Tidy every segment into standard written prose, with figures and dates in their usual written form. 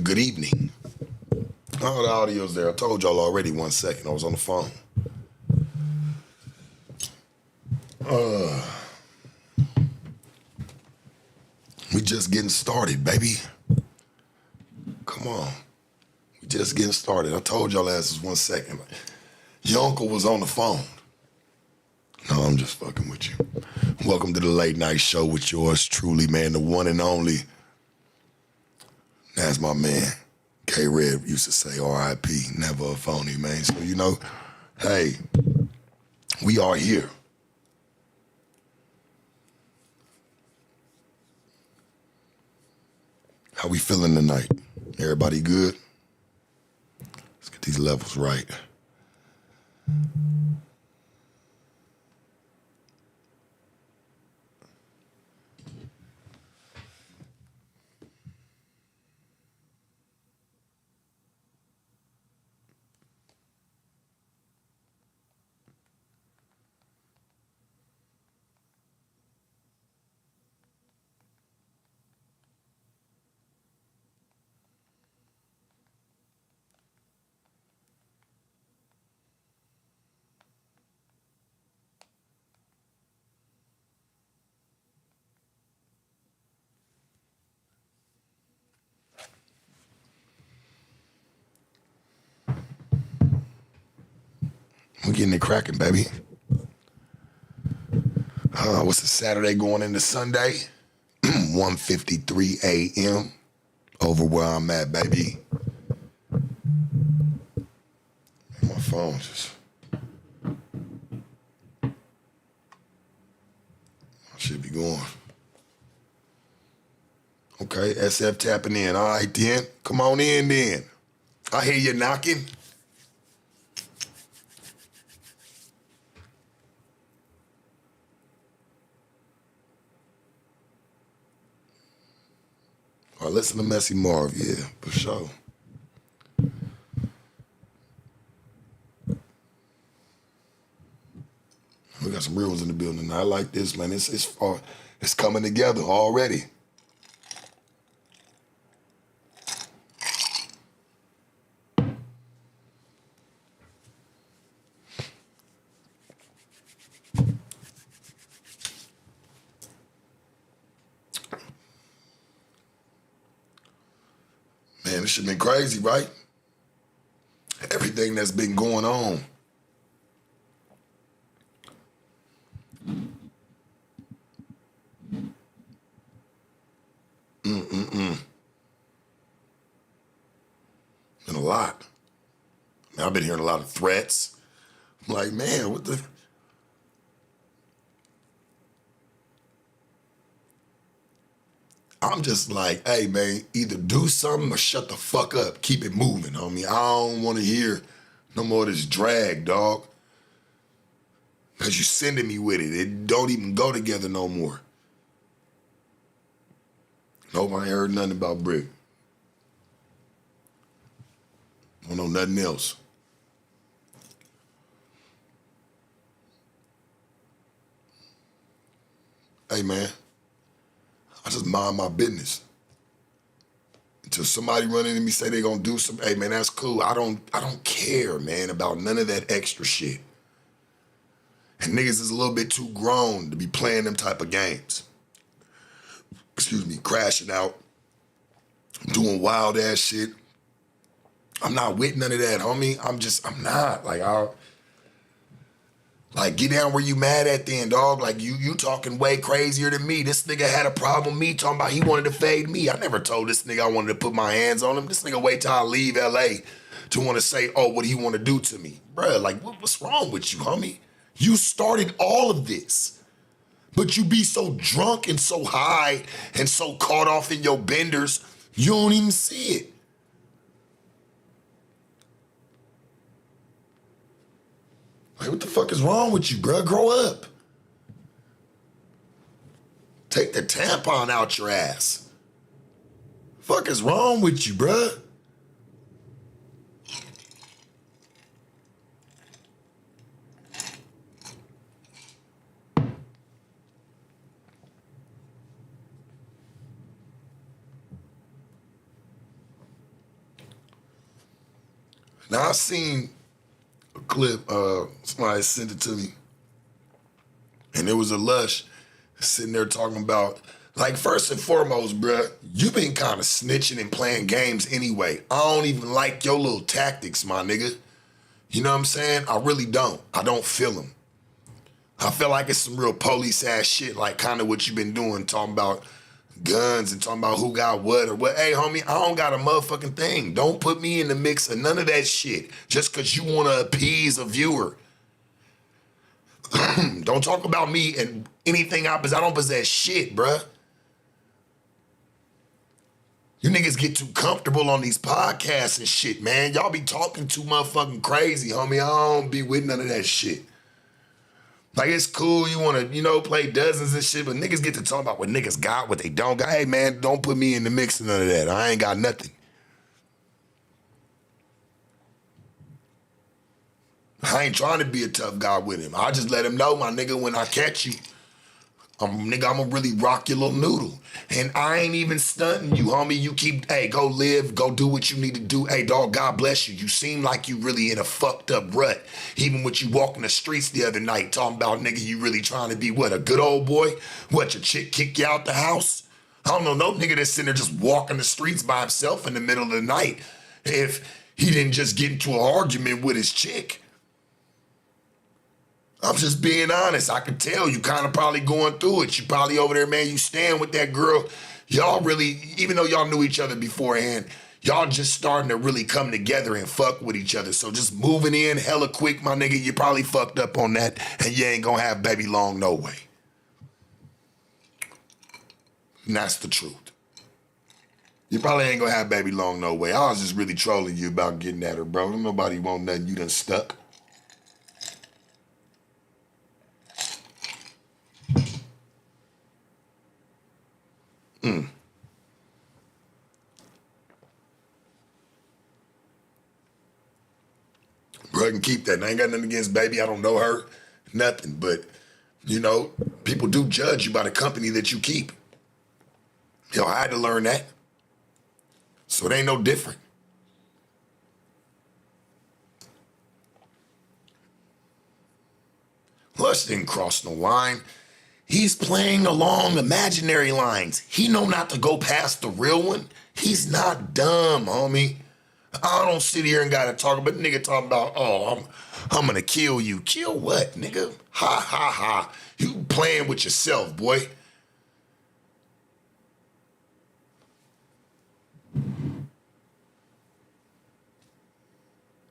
Good evening. Oh, the audio's there. I told y'all already 1 second. I was on the phone. We just getting started, baby. Come on. We just getting started. I told y'all last was 1 second. Your uncle was on the phone. No, I'm just fucking with you. Welcome to the late night show with yours truly, man, the one and only. That's my man. K-Red used to say R.I.P. Never a phony, man. So, hey, we are here. How we feeling tonight? Everybody good? Let's get these levels right. We're getting it cracking, baby. What's the Saturday going into Sunday? 1:53 a.m. over where I'm at, baby. My phone just... I should be going. Okay, SF tapping in. All right, then. Come on in, then. I hear you knocking. All right, listen to Messy Marv. Yeah, for sure. We got some real ones in the building. I like this, man. It's coming together already. Man, this shit been crazy, right? Everything that's been going on. Been a lot. Man, I've been hearing a lot of threats. I'm like, man, what the... I'm just like, hey, man, either do something or shut the fuck up. Keep it moving, homie. I don't want to hear no more of this drag, dog. Because you sending me with it. It don't even go together no more. Nobody heard nothing about Brick. Don't know nothing else. Hey, man, I just mind my business. Until somebody run into me, say they gonna do something, hey, man, that's cool. I don't care, man, about none of that extra shit. And niggas is a little bit too grown to be playing them type of games. Excuse me, crashing out, doing wild ass shit. I'm not with none of that, homie. I'm not. Like, get down where you mad at then, dog. Like, you talking way crazier than me. This nigga had a problem with me talking about he wanted to fade me. I never told this nigga I wanted to put my hands on him. This nigga wait till I leave L.A. to want to say, oh, what he want to do to me. Bruh, like, what's wrong with you, homie? You started all of this. But you be so drunk and so high and so caught off in your benders, you don't even see it. Like, what the fuck is wrong with you, bruh? Grow up. Take the tampon out your ass. Fuck is wrong with you, bruh? Now, I seen a clip, somebody sent it to me, and it was a Lush sitting there talking about, like, first and foremost, bruh, you been kind of snitching and playing games anyway. I don't even like your little tactics, my nigga. You know what I'm saying? I really don't. I don't feel them. I feel like it's some real police ass shit, like kind of what you been doing, talking about guns and talking about who got what or what. Hey, homie, I don't got a motherfucking thing. Don't put me in the mix of none of that shit just because you want to appease a viewer. Don't talk about me and anything I possess. I don't possess shit, bruh. You niggas get too comfortable on these podcasts and shit, man. Y'all be talking too motherfucking crazy, homie. I don't be with none of that shit. Like, it's cool, you wanna, play dozens and shit, but niggas get to talk about what niggas got, what they don't got. Hey, man, don't put me in the mix of none of that. I ain't got nothing. I ain't trying to be a tough guy with him. I just let him know, my nigga, when I catch you, I'm gonna really rock your little noodle. And I ain't even stunting you, homie. You keep, hey, go live, go do what you need to do. Hey, dog, God bless you. You seem like you really in a fucked up rut. Even with you walking the streets the other night, talking about, nigga, you really trying to be what, a good old boy? What, your chick kick you out the house? I don't know, no nigga that's sitting there just walking the streets by himself in the middle of the night if he didn't just get into an argument with his chick. I'm just being honest. I can tell you kind of probably going through it. You probably over there, man, you stand with that girl. Y'all really, even though y'all knew each other beforehand, y'all just starting to really come together and fuck with each other. So just moving in hella quick, my nigga, you probably fucked up on that and you ain't gonna have baby long no way. And that's the truth. You probably ain't gonna have baby long no way. I was just really trolling you about getting at her, bro. Nobody want nothing you done stuck. Bro, I can keep that. And I ain't got nothing against baby. I don't know her, nothing. But, people do judge you by the company that you keep. I had to learn that. So it ain't no different. Lush didn't cross no line. He's playing along imaginary lines. He know not to go past the real one. He's not dumb, homie. I don't sit here and gotta talk, but nigga talking about, oh, I'm gonna kill you. Kill what, nigga? Ha, ha, ha. You playing with yourself, boy.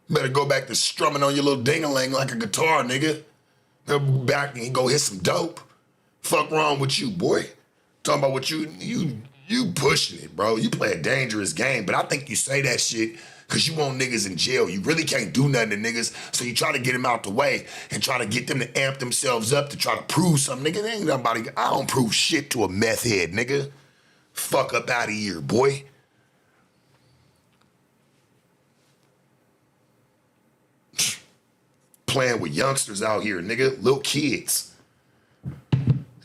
Better go back to strumming on your little ding-a-ling like a guitar, nigga. Go back and go hit some dope. Fuck wrong with you, boy? Talking about what you pushing it, bro. You play a dangerous game, but I think you say that shit because you want niggas in jail. You really can't do nothing to niggas, so you try to get them out the way and try to get them to amp themselves up to try to prove something. Nigga, there ain't nobody. I don't prove shit to a meth head, nigga. Fuck up out of here, boy. Playing with youngsters out here, nigga. Little kids.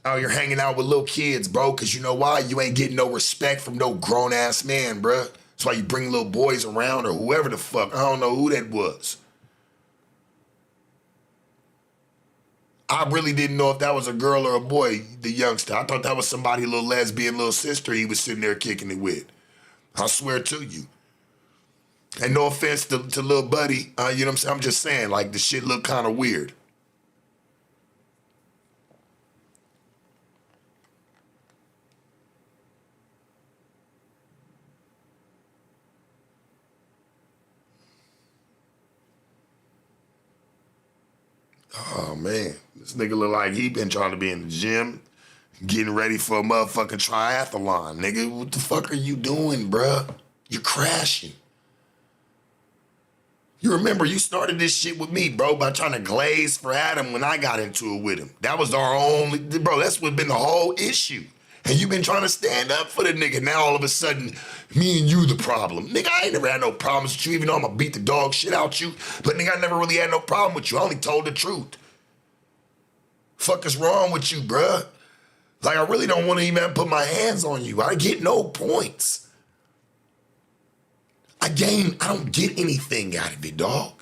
Out here hanging out with little kids, bro, because you know why? You ain't getting no respect from no grown-ass man, bro. That's why you bring little boys around or whoever the fuck. I don't know who that was. I really didn't know if that was a girl or a boy, the youngster. I thought that was somebody, little lesbian, little sister he was sitting there kicking it with. I swear to you. And no offense to little buddy, you know what I'm saying? I'm just saying, like, the shit looked kind of weird. Oh, man. This nigga look like he been trying to be in the gym, getting ready for a motherfucking triathlon. Nigga, what the fuck are you doing, bruh? You're crashing. You remember, you started this shit with me, bro, by trying to glaze for Adam when I got into it with him. That was our only, bro, that's what been the whole issue. And you been trying to stand up for the nigga. Now all of a sudden, me and you the problem. Nigga, I ain't never had no problems with you, even though I'm gonna beat the dog shit out you. But nigga, I never really had no problem with you. I only told the truth. Fuck is wrong with you, bruh? Like, I really don't want to even put my hands on you. I get no points. I don't get anything out of it, dog.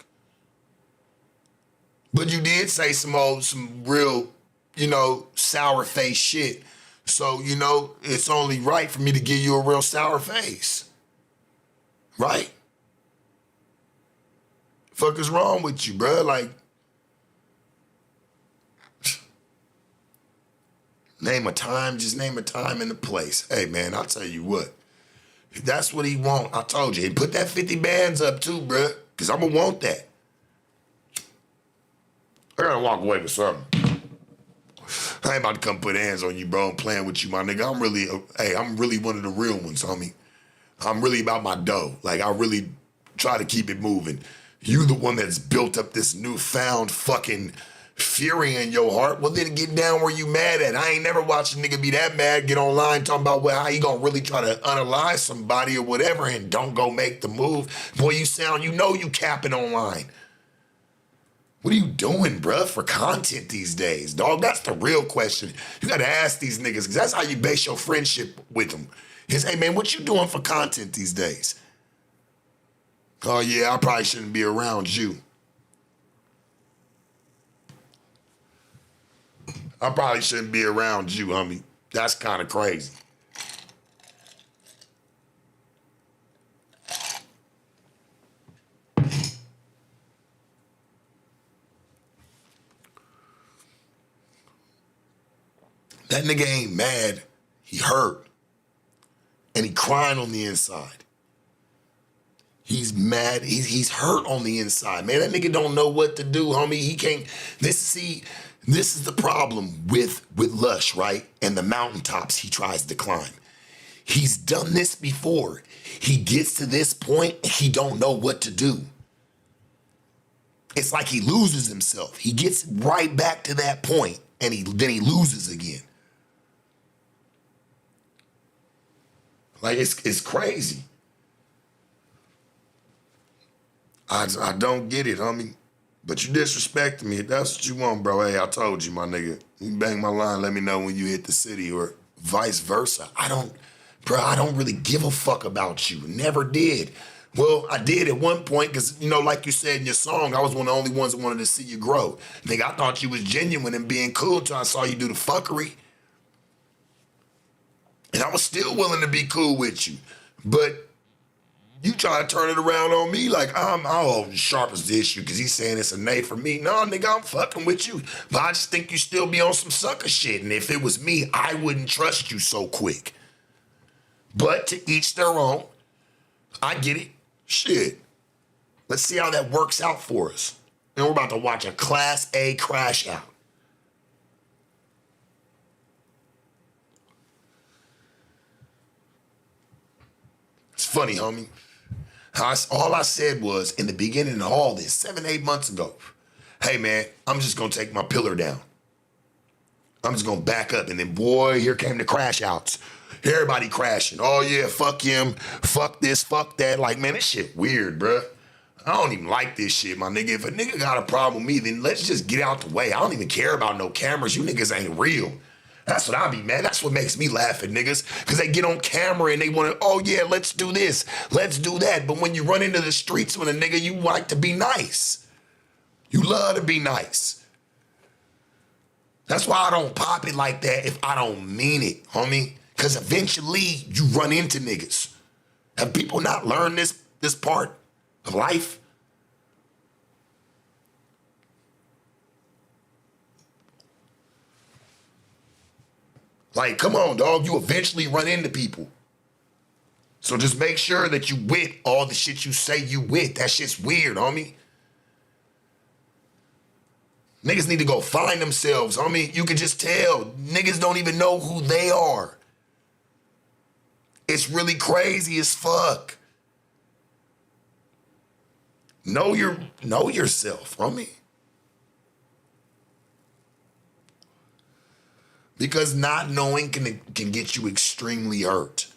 But you did say some real, sour face shit. So, it's only right for me to give you a real sour face. Right? Fuck is wrong with you, bruh? Like, just name a time and a place. Hey, man, I'll tell you what. If that's what he want, I told you. And put that 50 bands up too, bruh, because I'm going to want that. I got to walk away with something. I ain't about to come put hands on you, bro. I'm playing with you, my nigga. I'm really one of the real ones, homie. I'm really about my dough. Like, I really try to keep it moving. You the one that's built up this newfound fucking fury in your heart. Well, then get down where you mad at. I ain't never watched a nigga be that mad, get online talking about how he gonna really try to unalive somebody or whatever and don't go make the move. Boy, you capping online. What are you doing, bruh, for content these days, dog? That's the real question. You gotta ask these niggas, because that's how you base your friendship with them. Is, hey, man, what you doing for content these days? Oh, yeah, I probably shouldn't be around you. I probably shouldn't be around you, homie. That's kind of crazy. That nigga ain't mad. He hurt. And he crying on the inside. He's mad. He's hurt on the inside, man. That nigga don't know what to do, homie. He can't. This is the problem with Lush, right? And the mountaintops he tries to climb. He's done this before. He gets to this point, he don't know what to do. It's like he loses himself. He gets right back to that point, and then he loses again. Like, it's crazy. I don't get it, homie. But you disrespecting me. If that's what you want, bro. Hey, I told you, my nigga. You bang my line, let me know when you hit the city, or vice versa. I don't really give a fuck about you. Never did. Well, I did at one point, because, like you said in your song, I was one of the only ones that wanted to see you grow. Nigga, I thought you was genuine and being cool until I saw you do the fuckery. And I was still willing to be cool with you. But you try to turn it around on me like I'm all sharp as the issue because he's saying it's a nay for me. No, nigga, I'm fucking with you. But I just think you still be on some sucker shit. And if it was me, I wouldn't trust you so quick. But to each their own. I get it. Shit. Let's see how that works out for us. And we're about to watch a Class A crash out. It's funny, homie. All I said was, in the beginning of all this, 7-8 months ago, hey, man, I'm just going to take my pillar down. I'm just going to back up. And then, boy, here came the crash outs. Everybody crashing. Oh, yeah, fuck him. Fuck this, fuck that. Like, man, this shit weird, bruh. I don't even like this shit, my nigga. If a nigga got a problem with me, then let's just get out the way. I don't even care about no cameras. You niggas ain't real. That's what I be, man. That's what makes me laugh at niggas. Because they get on camera and they want to, oh, yeah, let's do this. Let's do that. But when you run into the streets with a nigga, you like to be nice. You love to be nice. That's why I don't pop it like that if I don't mean it, homie. Because eventually you run into niggas. Have people not learned this part of life? Like, come on, dog. You eventually run into people. So just make sure that you with all the shit you say you with. That shit's weird, homie. Niggas need to go find themselves, homie. You can just tell. Niggas don't even know who they are. It's really crazy as fuck. Know yourself, homie. Because not knowing can get you extremely hurt.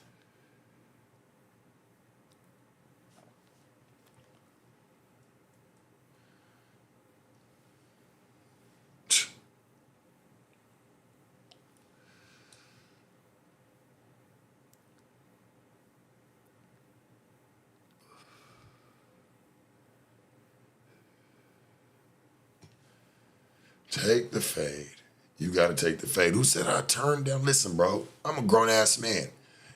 Take the fade. You gotta take the fade. Who said I turned down? Listen, bro, I'm a grown-ass man.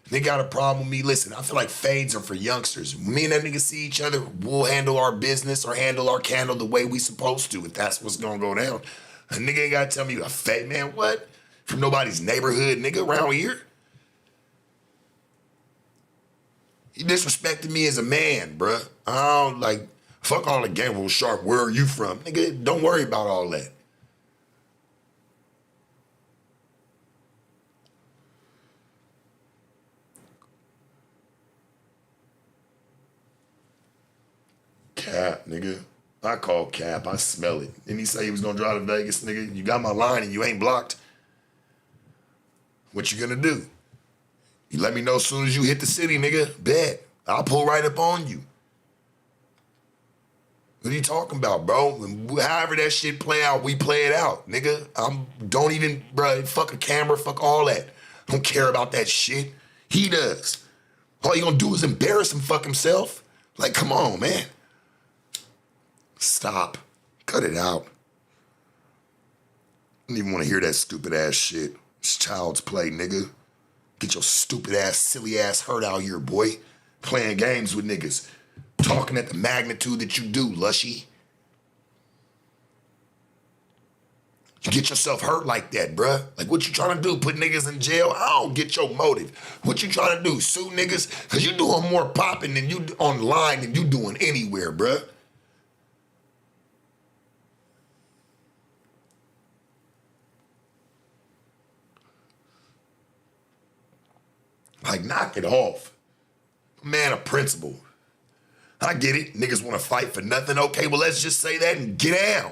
They got a problem with me. Listen, I feel like fades are for youngsters. Me and that nigga see each other, we'll handle our business or handle our candle the way we supposed to if that's what's gonna go down. A nigga ain't gotta tell me you a fade, man. What? From nobody's neighborhood, nigga, around here? He disrespected me as a man, bruh. I don't like, fuck all the game rules, Sharp. Where are you from? Nigga, don't worry about all that. Cap, nigga. I call Cap. I smell it. Didn't he say he was gonna drive to Vegas, nigga? You got my line and you ain't blocked. What you gonna do? You let me know as soon as you hit the city, nigga. Bet. I'll pull right up on you. What are you talking about, bro? However that shit play out, we play it out, nigga. Don't even, bro, fuck a camera, fuck all that. Don't care about that shit. He does. All you gonna do is embarrass him, fuck himself. Like, come on, man. Stop. Cut it out. I don't even want to hear that stupid ass shit. It's child's play, nigga. Get your stupid ass, silly ass hurt out here, boy. Playing games with niggas. Talking at the magnitude that you do, Lushy. You get yourself hurt like that, bruh. Like, what you trying to do? Put niggas in jail? I don't get your motive. What you trying to do? Sue niggas? Because you doing more popping than you online than you doing anywhere, bruh. Like, knock it off. Man of principle. I get it. Niggas want to fight for nothing. Okay, well, let's just say that and get down.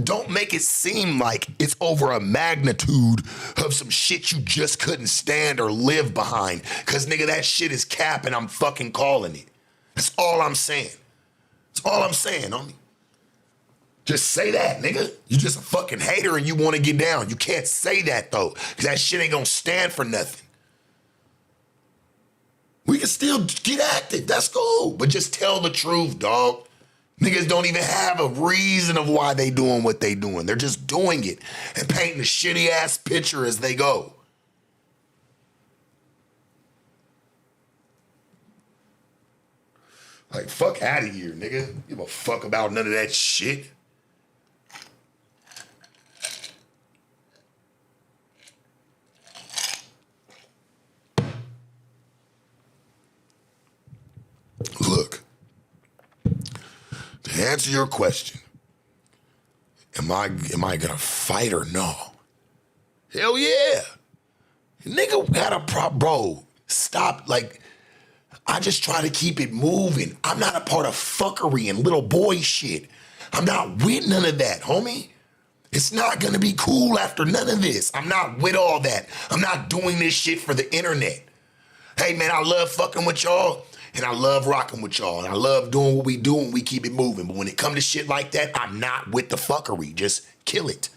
Don't make it seem like it's over a magnitude of some shit you just couldn't stand or live behind. Because, nigga, that shit is cap and I'm fucking calling it. That's all I'm saying. That's all I'm saying, homie. Just say that, nigga. You just a fucking hater and you want to get down. You can't say that, though, because that shit ain't going to stand for nothing. We can still get active. That's cool. But just tell the truth, dog. Niggas don't even have a reason of why they doing what they doing. They're just doing it and painting a shitty-ass picture as they go. Like, fuck out of here, nigga. Give a fuck about none of that shit. Look, to answer your question, am I gonna fight or no? Hell yeah. Nigga had a bro, stop, like, I just try to keep it moving. I'm not a part of fuckery and little boy shit. I'm not with none of that, homie. It's not gonna be cool after none of this. I'm not with all that. I'm not doing this shit for the internet. Hey man, I love fucking with y'all. And I love rocking with y'all. And I love doing what we do and we keep it moving. But when it comes to shit like that, I'm not with the fuckery. Just kill it.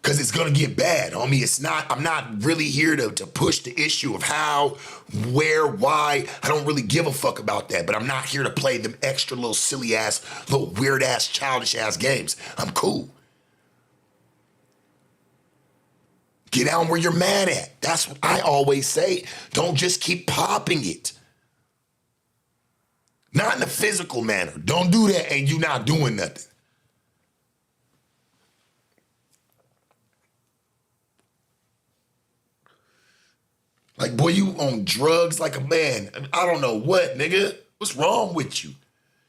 Because it's going to get bad, homie. It's not, I'm not really here to push the issue of how, where, why. I don't really give a fuck about that. But I'm not here to play them extra little silly ass, little weird ass, childish ass games. I'm cool. Get down where you're mad at. That's what I always say. Don't just keep popping it. Not in a physical manner. Don't do that and you not doing nothing. Like, boy, you on drugs like a man. I don't know what, nigga. What's wrong with you?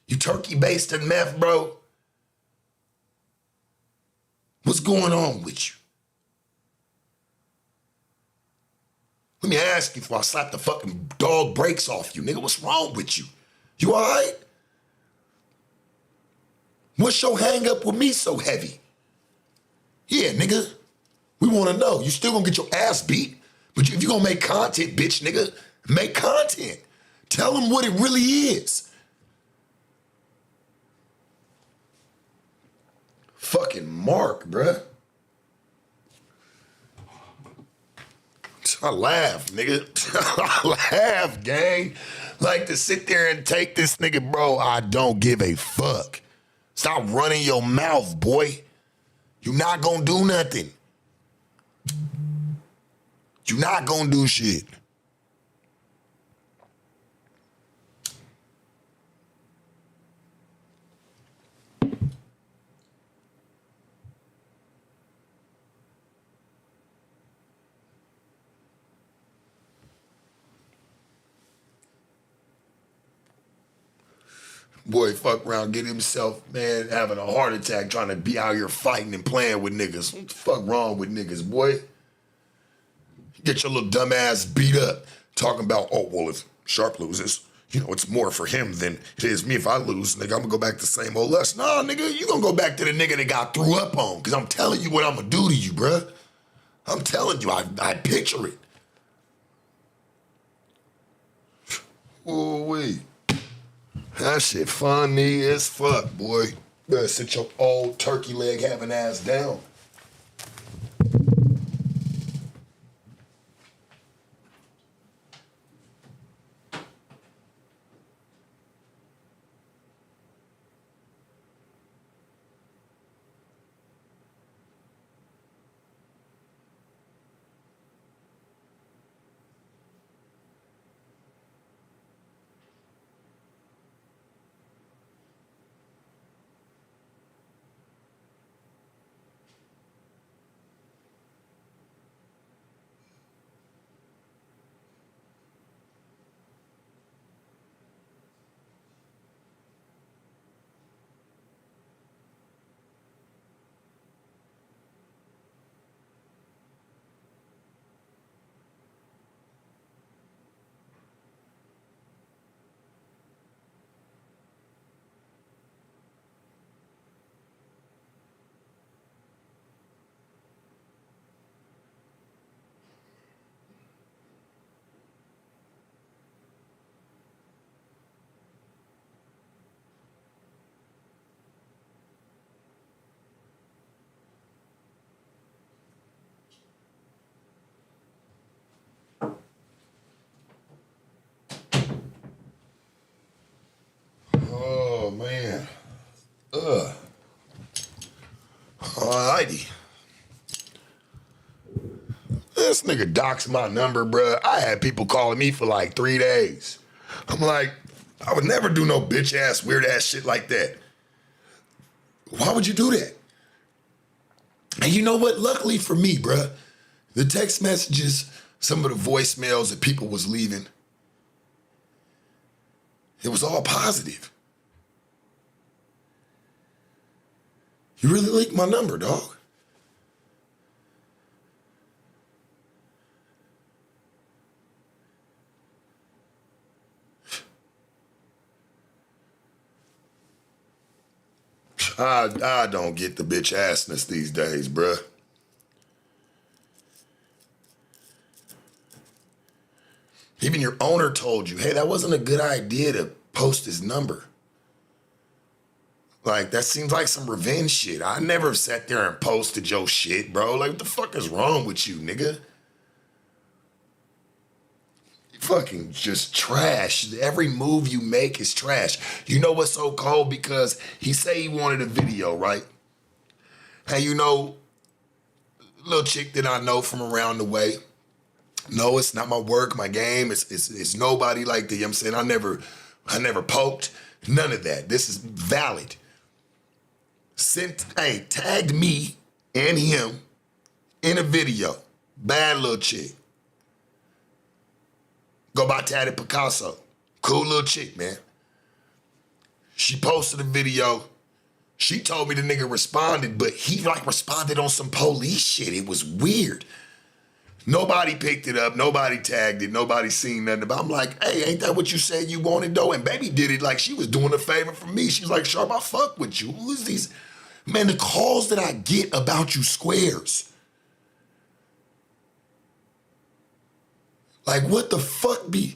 You turkey-based in meth, bro? What's going on with you? Let me ask you before I slap the fucking dog brakes off you, nigga. What's wrong with you? You all right? What's your hang up with me so heavy? Yeah, nigga. We want to know. You still gonna get your ass beat, but if you gonna make content, bitch, nigga, make content. Tell them what it really is. Fucking Mark, bruh. I laugh, nigga. I laugh, gang. Like to sit there and take this nigga, bro, I don't give a fuck. Stop running your mouth, boy. You're not gonna do nothing. You're not gonna do shit. Boy, fuck around, get himself, man, having a heart attack trying to be out here fighting and playing with niggas. What the fuck wrong with niggas, boy? Get your little dumb ass beat up talking about, oh, well, if Sharp loses, you know, it's more for him than it is me. If I lose, nigga, I'm gonna go back to the same old lust. Nah, nigga, you gonna go back to the nigga that got threw up on, because I'm telling you what I'm gonna do to you, bruh. I'm telling you, I picture it. Ooh-wee. That shit funny as fuck, boy. Better sit your old turkey leg having ass down. Oh, man. Alrighty. This nigga doxed my number, bruh. I had people calling me for like 3 days. I'm like, I would never do no bitch ass, weird ass shit like that. Why would you do that? And you know what? Luckily for me, bruh, the text messages, some of the voicemails that people was leaving, it was all positive. You really leaked my number, dog. I don't get the bitch assness these days, bruh. Even your owner told you, hey, that wasn't a good idea to post his number. Like, that seems like some revenge shit. I never sat there and posted your shit, bro. Like, what the fuck is wrong with you, nigga? You fucking just trash. Every move you make is trash. You know what's so cold? Because he say he wanted a video, right? Hey, you know, little chick that I know from around the way. No, it's not my work, my game. It's nobody like that. You know what I'm saying? I never poked. None of that. This is valid. Tagged me and him in a video. Bad little chick. Go by Tatted Picasso. Cool little chick, man. She posted a video. She told me the nigga responded, but he like responded on some police shit. It was weird. Nobody picked it up. Nobody tagged it. Nobody seen nothing about it. I'm like, hey, ain't that what you said you wanted, though? And baby did it like she was doing a favor for me. She's like, Sharp, I fuck with you. Who is these? Man, the calls that I get about you squares. Like, what the fuck be?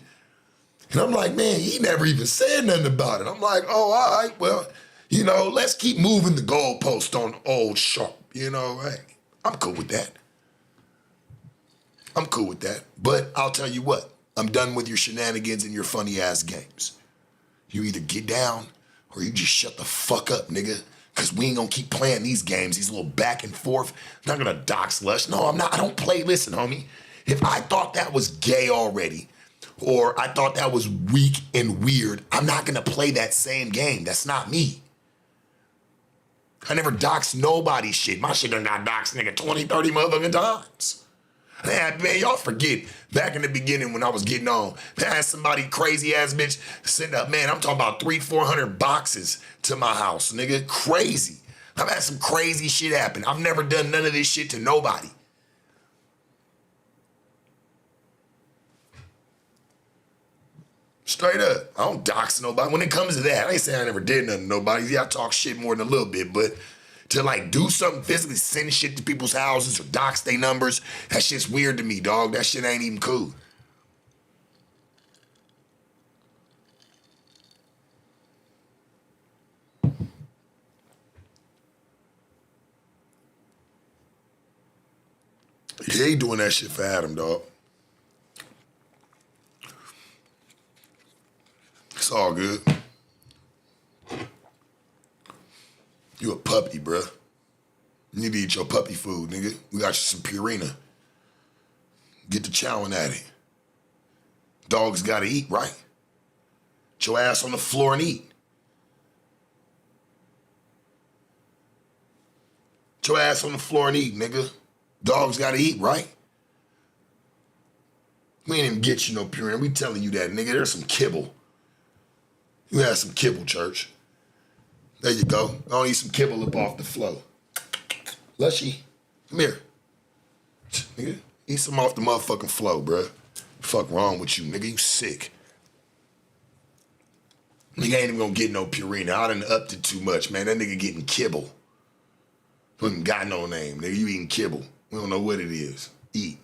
And I'm like, man, he never even said nothing about it. I'm like, oh, all right, well, you know, let's keep moving the goalpost on old Sharp. You know, hey, I'm cool with that. I'm cool with that. But I'll tell you what, I'm done with your shenanigans and your funny ass games. You either get down or you just shut the fuck up, nigga. Cause we ain't gonna keep playing these games, these little back and forth. I'm not gonna dox Lush. No, I'm not. I don't play. Listen, homie. If I thought that was gay already, or I thought that was weak and weird, I'm not gonna play that same game. That's not me. I never doxed nobody's shit. My shit done got doxed, nigga, 20, 30 motherfucking times. Man, y'all forget back in the beginning when I was getting on, man, I had somebody crazy ass bitch send up, man, I'm talking about 300-400 boxes to my house, nigga. Crazy. I've had some crazy shit happen. I've never done none of this shit to nobody. Straight up. I don't dox nobody. When it comes to that, I ain't saying I never did nothing to nobody. Yeah, I talk shit more than a little bit, but to like do something physically, send shit to people's houses or dox their numbers, that shit's weird to me, dog. That shit ain't even cool. He ain't doing that shit for Adam, dog. It's all good. You a puppy, bruh. You need to eat your puppy food, nigga. We got you some Purina. Get to chowing at it. Dogs gotta eat, right? Get your ass on the floor and eat. Get your ass on the floor and eat, nigga. Dogs gotta eat, right? We ain't even get you no Purina. We telling you that, nigga. There's some kibble. You had some kibble, church. There you go. I'll eat some kibble up off the floor. Lushy, come here. Nigga, eat some off the motherfucking floor, bruh. Fuck wrong with you, nigga? You sick. Nigga ain't even gonna get no Purina. I done upped it too much, man. That nigga getting kibble. You ain't got no name, nigga. You eating kibble. We don't know what it is. Eat.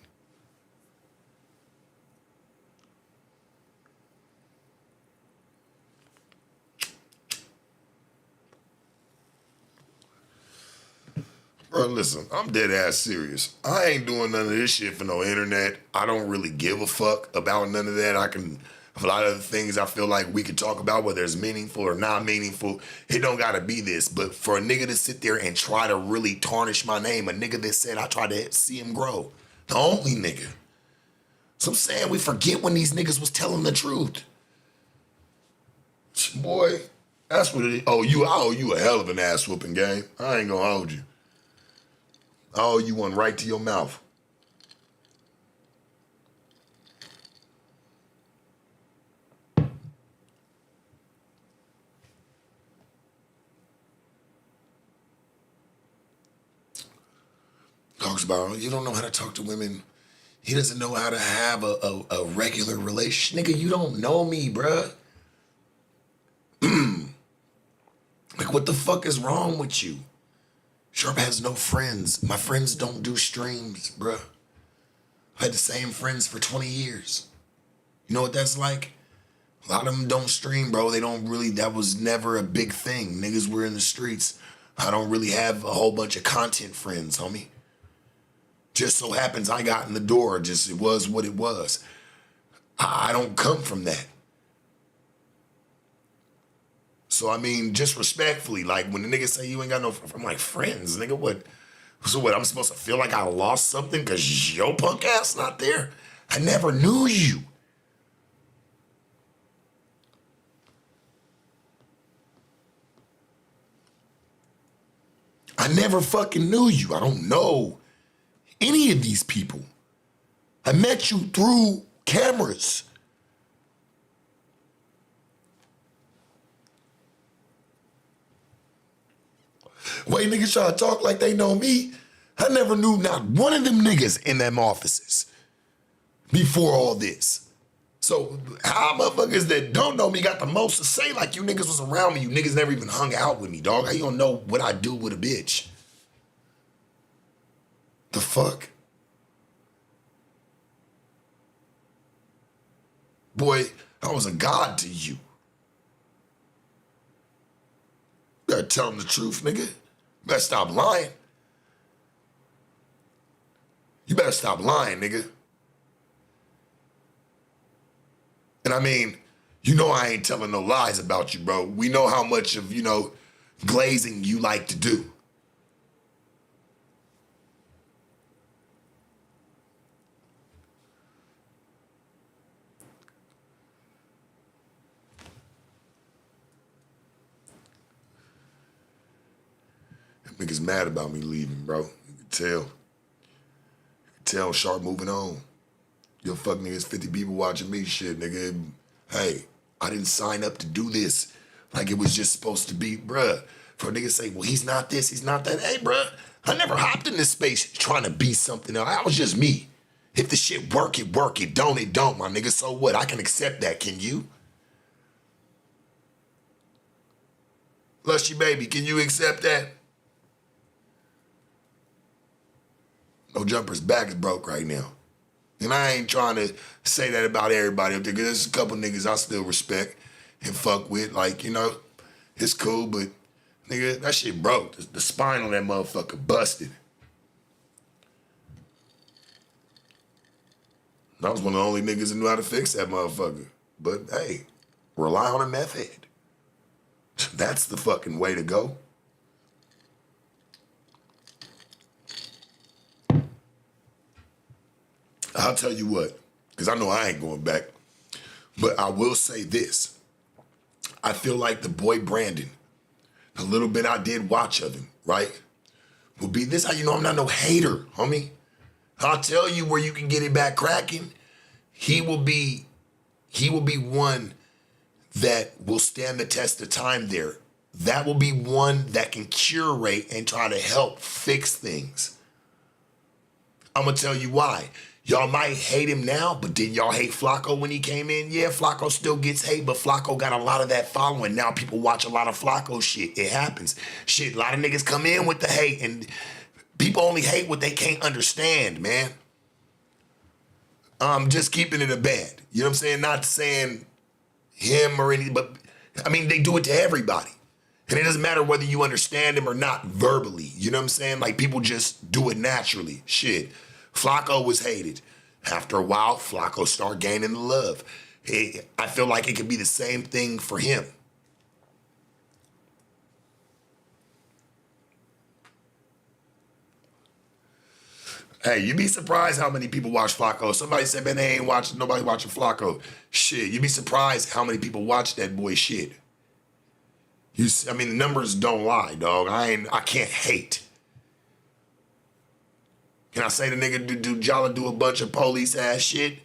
Bro, listen, I'm dead ass serious. I ain't doing none of this shit for no internet. I don't really give a fuck about none of that. A lot of the things I feel like we could talk about, whether it's meaningful or not meaningful, it don't gotta be this. But for a nigga to sit there and try to really tarnish my name, a nigga that said I tried to see him grow, the only nigga. So I'm saying we forget when these niggas was telling the truth. Boy, that's what it is. I owe you a hell of an ass whooping, gang. I ain't gonna hold you. I owe you one right to your mouth. Talks about, you don't know how to talk to women. He doesn't know how to have a regular relationship. Nigga, you don't know me, bruh. Like, what the fuck is wrong with you? Sharp has no friends. My friends don't do streams, bruh. I've had the same friends for 20 years. You know what that's like? A lot of them don't stream, bro. They don't really, that was never a big thing. Niggas were in the streets. I don't really have a whole bunch of content friends, homie. Just so happens I got in the door. Just, it was what it was. I don't come from that. So, I mean, just respectfully, like, when the niggas say you ain't got no, I'm like, friends, nigga, what? So what, I'm supposed to feel like I lost something because your punk ass not there? I never knew you. I never fucking knew you. I don't know any of these people. I met you through cameras. Way niggas try to talk like they know me. I never knew not one of them niggas in them offices before all this. So how motherfuckers that don't know me got the most to say like you niggas was around me? You niggas never even hung out with me, dog. How you don't know what I do with a bitch? The fuck? Boy, I was a god to you. You better tell them the truth, nigga. You better stop lying. You better stop lying, nigga. And I mean, You know I ain't telling no lies about you, bro. We know how much of, glazing you like to do. Niggas mad about me leaving, bro. You can tell. You can tell Sharp moving on. Yo, fuck niggas, 50 people watching me, shit, nigga. Hey, I didn't sign up to do this like it was just supposed to be, bruh. For a nigga say, well, he's not this, he's not that. Hey, bruh, I never hopped in this space trying to be something else. I was just me. If the shit work, it work. It don't, my nigga. So what? I can accept that, can you? Lushy baby, can you accept that? No Jumper's back is broke right now. And I ain't trying to say that about everybody up there, because there's a couple niggas I still respect and fuck with. Like, it's cool, but nigga, that shit broke. The spine on that motherfucker busted. I was one of the only niggas that knew how to fix that motherfucker. But hey, rely on a meth head. That's the fucking way to go. I'll tell you what, because I know I ain't going back, but I will say this. I feel like the boy Brandon, the little bit I did watch of him, right, will be this. How you know I'm not no hater, homie. I'll tell you where you can get it back cracking. He will be one that will stand the test of time there. That will be one that can curate and try to help fix things. I'm going to tell you why. Y'all might hate him now, but didn't y'all hate Flacco when he came in? Yeah, Flacco still gets hate, but Flacco got a lot of that following. Now people watch a lot of Flacco shit. It happens. Shit, a lot of niggas come in with the hate, and people only hate what they can't understand, man. Just keeping it a band. You know what I'm saying? Not saying him or any, but I mean, they do it to everybody. And it doesn't matter whether you understand him or not verbally. You know what I'm saying? Like, people just do it naturally. Shit. Flacco was hated. After a while, Flacco started gaining the love. I feel like it could be the same thing for him. Hey, you'd be surprised how many people watch Flacco. Somebody said, man, they ain't watching, nobody watching Flacco. Shit, you'd be surprised how many people watch that boy shit. I mean, the numbers don't lie, dog. I can't hate. Can I say the nigga do Jala do a bunch of police ass shit?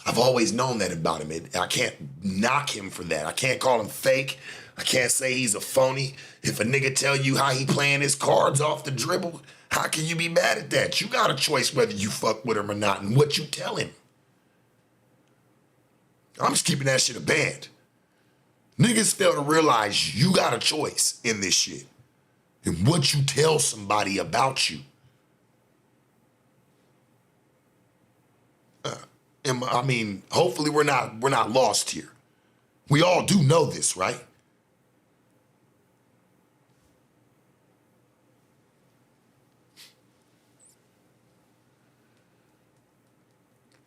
I've always known that about him. I can't knock him for that. I can't call him fake. I can't say he's a phony. If a nigga tell you how he playing his cards off the dribble, how can you be mad at that? You got a choice whether you fuck with him or not and what you tell him. I'm just keeping that shit a band. Niggas fail to realize you got a choice in this shit and what you tell somebody about you. I mean, hopefully we're not lost here. We all do know this, right?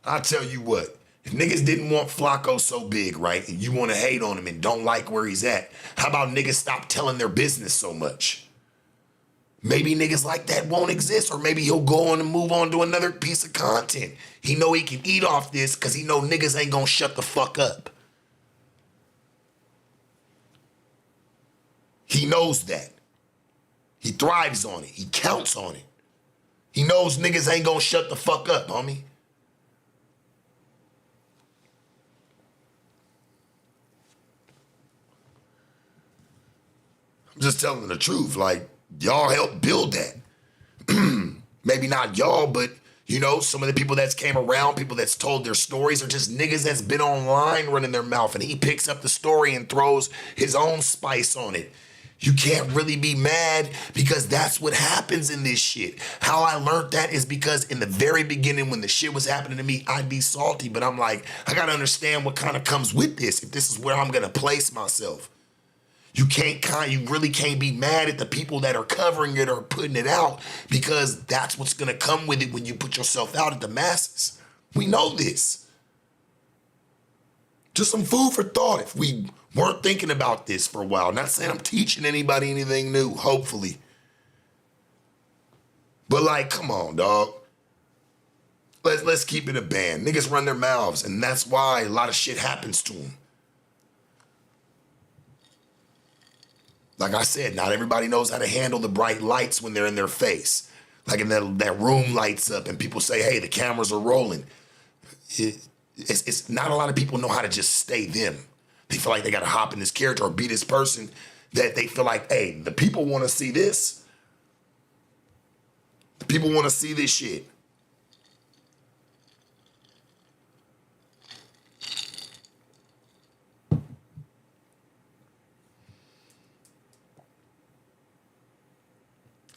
I tell you what, if niggas didn't want Flacco so big, right, and you want to hate on him and don't like where he's at, how about niggas stop telling their business so much? Maybe niggas like that won't exist, or maybe he'll go on and move on to another piece of content. He know he can eat off this because he know niggas ain't gonna shut the fuck up. He knows that. He thrives on it. He counts on it. He knows niggas ain't gonna shut the fuck up, homie. I'm just telling the truth. Like, y'all helped build that. Maybe not y'all, but, you know, some of the people that's came around, people that's told their stories, are just niggas that's been online running their mouth, and he picks up the story and throws his own spice on it. You can't really be mad because that's what happens in this shit. How I learned that is because in the very beginning when the shit was happening to me, I'd be salty, but I'm like, I gotta understand what kind of comes with this, if this is where I'm gonna place myself. You really can't be mad at the people that are covering it or putting it out, because that's what's gonna come with it when you put yourself out at the masses. We know this. Just some food for thought if we weren't thinking about this for a while. Not saying I'm teaching anybody anything new, hopefully. But like, come on, dog. Let's keep it a band. Niggas run their mouths, and that's why a lot of shit happens to them. Like I said, not everybody knows how to handle the bright lights when they're in their face. Like in that room lights up and people say, hey, the cameras are rolling. It's not a lot of people know how to just stay them. They feel like they got to hop in this character or be this person that they feel like, hey, the people want to see this. The people want to see this shit.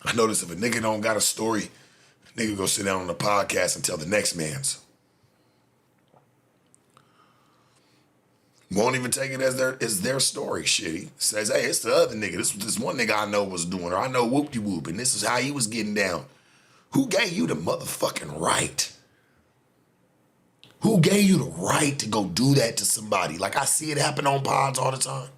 I notice if a nigga don't got a story, a nigga go sit down on the podcast and tell the next man's. Won't even take it as their story. Shit, he says, hey, it's the other nigga. This one nigga I know was doing, or I know whoop-de-whoop, and this is how he was getting down. Who gave you the motherfucking right? Who gave you the right to go do that to somebody? Like I see it happen on pods all the time.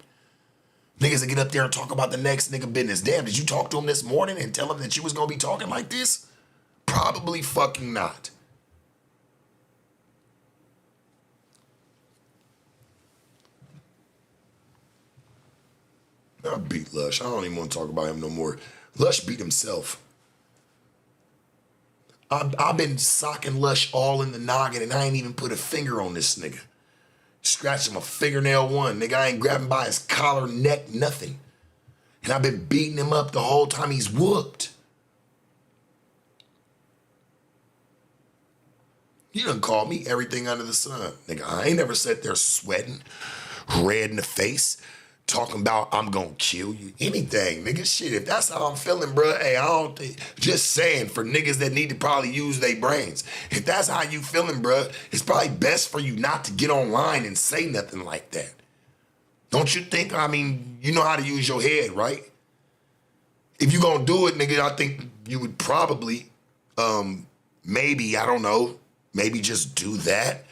Niggas that get up there and talk about the next nigga business. Damn, did you talk to him this morning and tell him that you was gonna be talking like this? Probably fucking not. I beat Lush. I don't even want to talk about him no more. Lush beat himself. I've been socking Lush all in the noggin and I ain't even put a finger on this nigga. Scratching my fingernail one. Nigga, I ain't grabbing by his collar, neck, nothing. And I've been beating him up the whole time he's whooped. You done called me everything under the sun. Nigga, I ain't never sat there sweating, red in the face, talking about I'm gonna kill you. Anything, nigga, shit. If that's how I'm feeling, bro, hey, I don't think, just saying for niggas that need to probably use their brains. If that's how you feeling, bro, it's probably best for you not to get online and say nothing like that. Don't you think, I mean, you know how to use your head, right? If you gonna do it, nigga, I think you would probably, maybe, I don't know, maybe just do that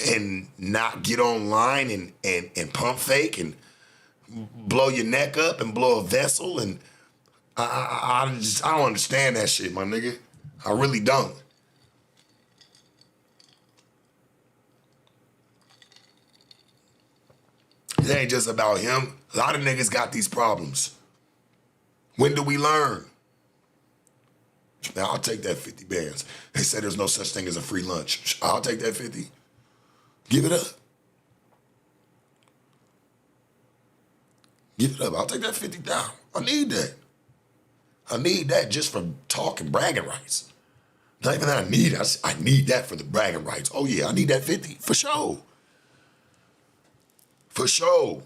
and not get online and pump fake and blow your neck up and blow a vessel, and I don't understand that shit, my nigga. I really don't. It ain't just about him. A lot of niggas got these problems. When do we learn? Now, I'll take that 50 bands. They say there's no such thing as a free lunch. I'll take that 50. Give it up. Give it up. I'll take that 50 down. I need that. I need that just for talking bragging rights. Not even that I need it. I need that for the bragging rights. Oh, yeah, I need that 50 for sure. For sure.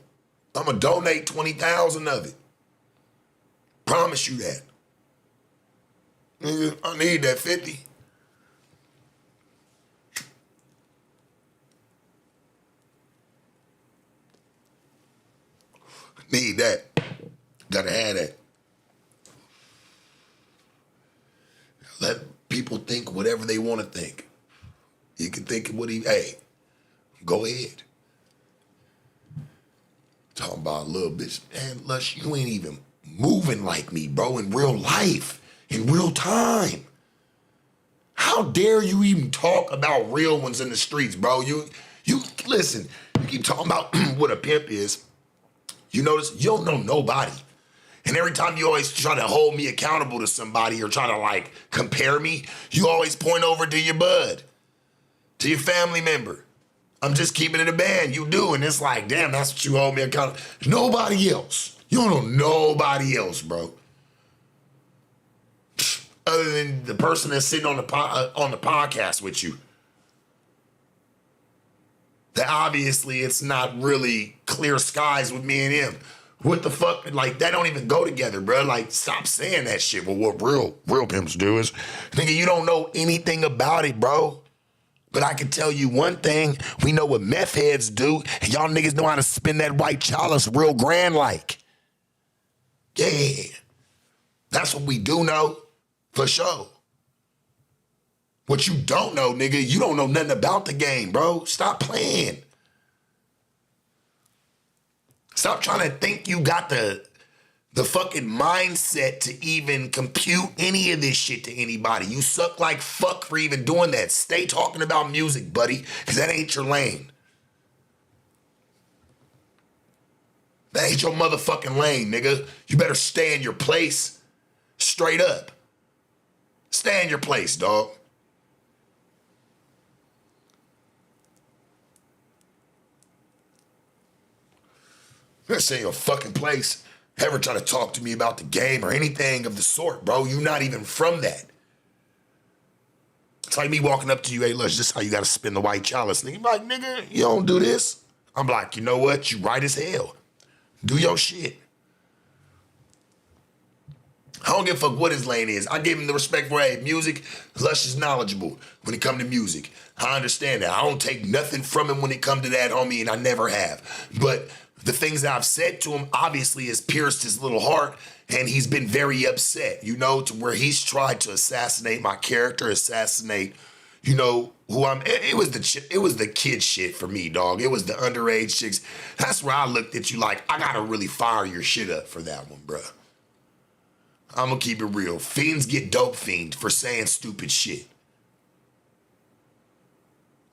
I'm going to donate 20,000 of it. Promise you that. Nigga, I need that 50. Need that. Gotta have that. Let people think whatever they want to think. You can think what hey, go ahead. Talking about a little bitch. Man, Lush, you ain't even moving like me, bro, in real life, in real time. How dare you even talk about real ones in the streets, bro? You listen, you keep talking about what a pimp is. You notice you don't know nobody. And every time you always try to hold me accountable to somebody or try to like compare me, you always point over to your bud, to your family member. I'm just keeping it a band. You do. And it's like, damn, that's what you hold me accountable. Nobody else. You don't know nobody else, bro. Other than the person that's sitting on the podcast with you. That obviously it's not really clear skies with me and him. What the fuck? Like, that don't even go together, bro. Like, stop saying that shit. Well, what real pimps do is, nigga, you don't know anything about it, bro. But I can tell you one thing. We know what meth heads do, and y'all niggas know how to spin that white chalice real grand like. Yeah. That's what we do know, for sure. What you don't know, nigga, you don't know nothing about the game, bro. Stop playing. Stop trying to think you got the fucking mindset to even compute any of this shit to anybody. You suck like fuck for even doing that. Stay talking about music, buddy, because that ain't your lane. That ain't your motherfucking lane, nigga. You better stay in your place. Straight up. Stay in your place, dog. You better stay in your fucking place. Ever try to talk to me about the game or anything of the sort, bro. You not even from that. It's like me walking up to you, hey, Lush, this is how you gotta spin the white chalice. Nigga, like, nigga, you don't do this. I'm like, you know what? You right as hell. Do your shit. I don't give a fuck what his lane is. I give him the respect for, hey, music, Lush is knowledgeable when it come to music. I understand that. I don't take nothing from him when it come to that, homie, and I never have. But the things that I've said to him obviously has pierced his little heart, and he's been very upset, you know, to where he's tried to assassinate my character, assassinate, you know, who I'm. It was the kid shit for me, dog. It was the underage chicks. That's where I looked at you like, I gotta really fire your shit up for that one, bruh. I'm gonna keep it real. Fiends get dope fiend for saying stupid shit.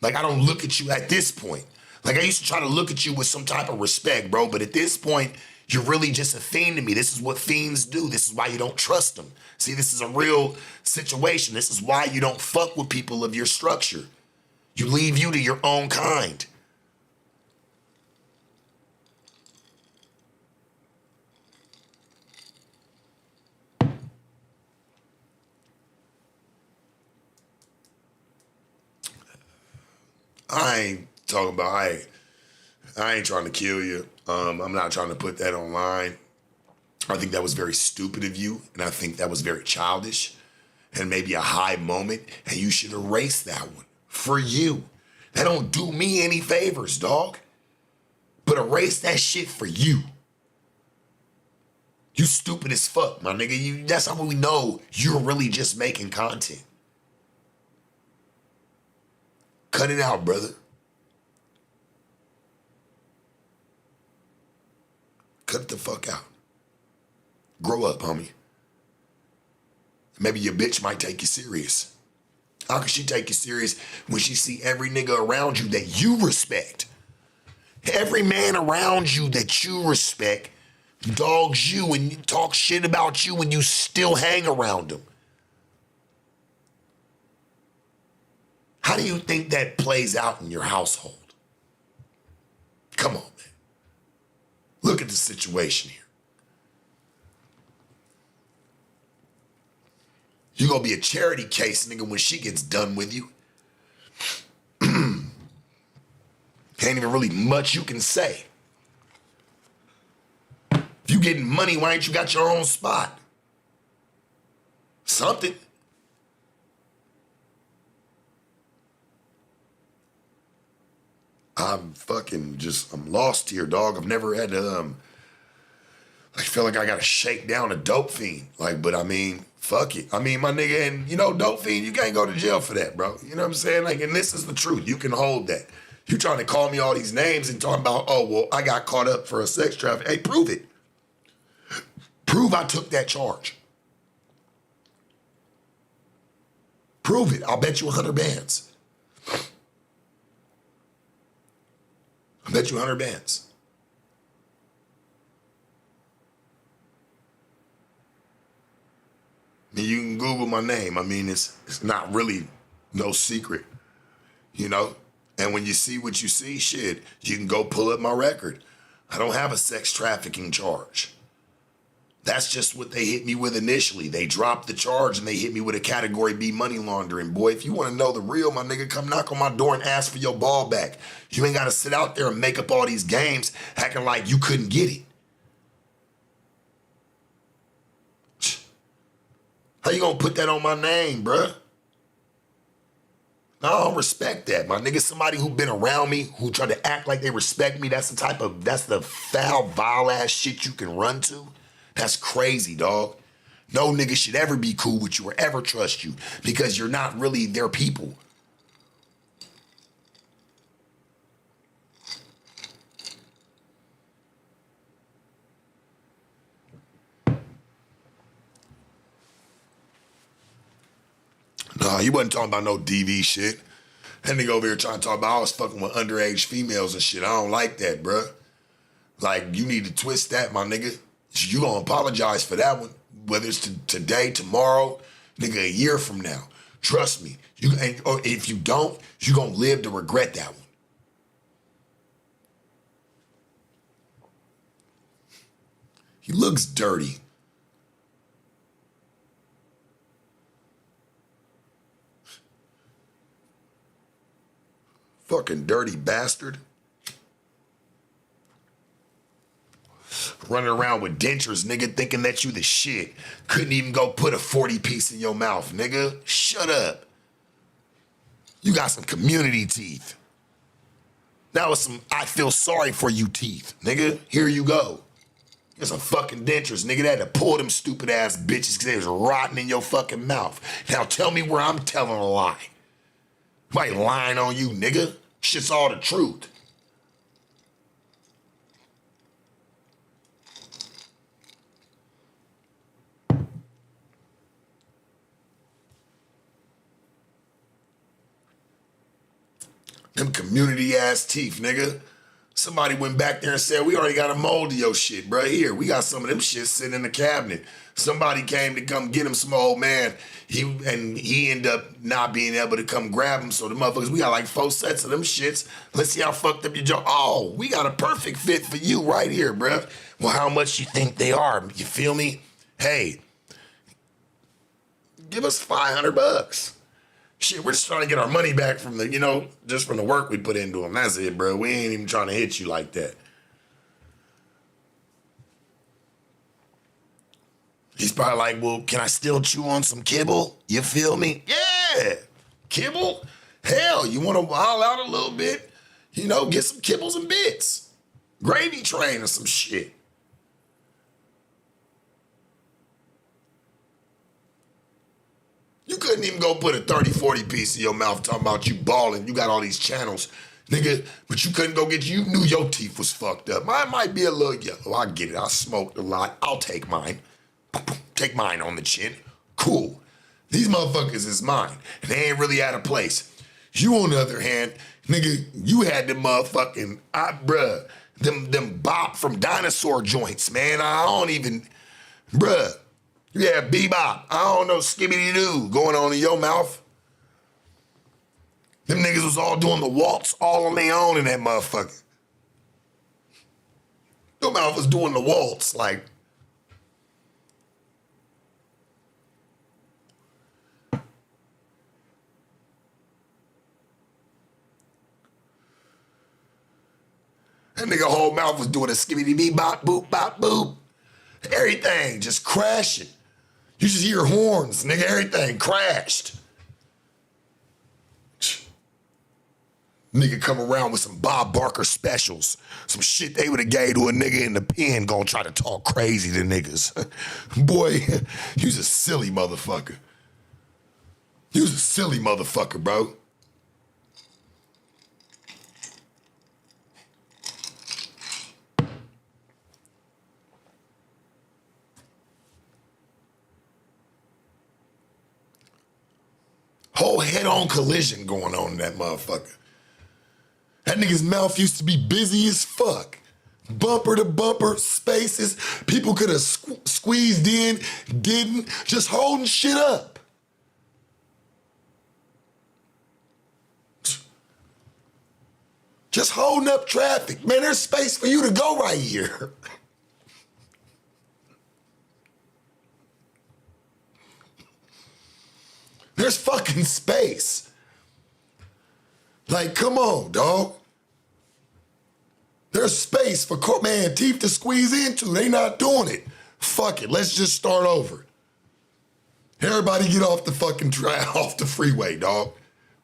Like, I don't look at you at this point. Like, I used to try to look at you with some type of respect, bro. But at this point, you're really just a fiend to me. This is what fiends do. This is why you don't trust them. See, this is a real situation. This is why you don't fuck with people of your structure. You leave you to your own kind. I ain't talking about, I ain't trying to kill you. I'm not trying to put that online. I think that was very stupid of you, and I think that was very childish and maybe a high moment, and you should erase that one for you. That don't do me any favors, dog. But erase that shit for you. You stupid as fuck, my nigga. That's how we know you're really just making content. Cut it out, brother. Cut it the fuck out. Grow up, homie. Maybe your bitch might take you serious. How can she take you serious when she see every nigga around you that you respect? Every man around you that you respect dogs you and talk shit about you and you still hang around them. How do you think that plays out in your household? Come on, man. Look at the situation here. You're gonna be a charity case, nigga, when she gets done with you. Ain't even really much you can say. If you getting money, why ain't you got your own spot? Something. I'm lost here, dog. I've never had to, I feel like I gotta shake down a dope fiend. Like, but I mean, fuck it. I mean, my nigga, and you know, dope fiend, you can't go to jail for that, bro. You know what I'm saying? Like, and this is the truth. You can hold that. You trying to call me all these names and talking about, oh, well, I got caught up for a sex traffic. Hey, prove it. Prove I took that charge. Prove it. I'll bet you 100 bands. I bet you 100 bands. I mean, you can Google my name. I mean, it's not really no secret, you know? And when you see what you see, shit, you can go pull up my record. I don't have a sex trafficking charge. That's just what they hit me with initially. They dropped the charge and they hit me with a category B money laundering. Boy, if you want to know the real, my nigga, come knock on my door and ask for your ball back. You ain't got to sit out there and make up all these games acting like you couldn't get it. How you gonna put that on my name, bruh? No, I don't respect that, my nigga. Somebody who been around me, who try to act like they respect me, that's the foul, vile ass shit you can run to. That's crazy, dog. No nigga should ever be cool with you or ever trust you because you're not really their people. he wasn't talking about no DV shit. That nigga over here trying to talk about I was fucking with underage females and shit. I don't like that, bruh. Like, you need to twist that, my nigga. You gonna apologize for that one, whether it's today, tomorrow, nigga, a year from now. Trust me. Or if you don't, you gonna live to regret that one. He looks dirty. Fucking dirty bastard. Running around with dentures, nigga, thinking that you the shit. Couldn't even go put a 40 piece in your mouth, nigga. Shut up. You got some community teeth. That was some I feel sorry for you teeth, nigga. Here you go. Get some fucking dentures, nigga. They had to pull them stupid ass bitches because they was rotting in your fucking mouth. Now tell me where I'm telling a lie. I ain't lying on you, nigga. Shit's all the truth. Them community ass teeth, nigga. Somebody went back there and said, we already got a mold of your shit, bro. Here, we got some of them shit sitting in the cabinet. Somebody came to come get him, some old man. He ended up not being able to come grab him. So the motherfuckers, we got like 4 sets of them shits. Let's see how fucked up your jaw. Oh, we got a perfect fit for you right here, bro. Well, how much you think they are? You feel me? Hey, give us $500. Shit, we're just trying to get our money back from the, just from the work we put into them. That's it, bro. We ain't even trying to hit you like that. He's probably like, well, can I still chew on some kibble? You feel me? Yeah. Kibble? Hell, you want to wild out a little bit? Get some kibbles and bits. Gravy train or some shit. You couldn't even go put a 30, 40 piece in your mouth talking about you balling. You got all these channels, nigga, but you couldn't go you knew your teeth was fucked up. Mine might be a little yellow. I get it. I smoked a lot. I'll take mine. Take mine on the chin. Cool. These motherfuckers is mine, and they ain't really out of place. You, on the other hand, nigga, you had them motherfucking, bruh, them bop from dinosaur joints, man. I don't even, bruh. Yeah, bebop. I don't know, skibbity-doo going on in your mouth. Them niggas was all doing the waltz all on their own in that motherfucker. Your mouth was doing the waltz, like. That nigga whole mouth was doing a skibbity-bebop, boop, bop, boop. Everything just crashing. You just hear horns, nigga, everything crashed. Nigga come around with some Bob Barker specials. Some shit they would've gave to a nigga in the pen gonna try to talk crazy to niggas. Boy, you's a silly motherfucker. You's a silly motherfucker, bro. Whole head-on collision going on in that motherfucker. That nigga's mouth used to be busy as fuck. Bumper to bumper, spaces. People could have squeezed in, didn't. Just holding shit up. Just holding up traffic. Man, there's space for you to go right here. There's fucking space. Like, come on, dog. There's space for teeth to squeeze into. They not doing it. Fuck it, let's just start over. Everybody get off the fucking off the freeway, dog.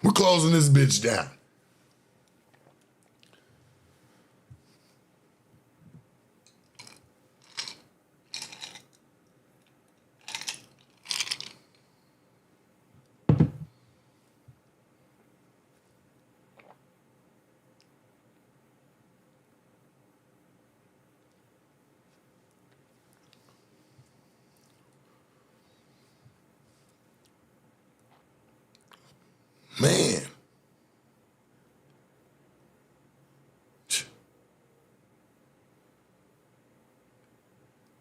We're closing this bitch down. Man.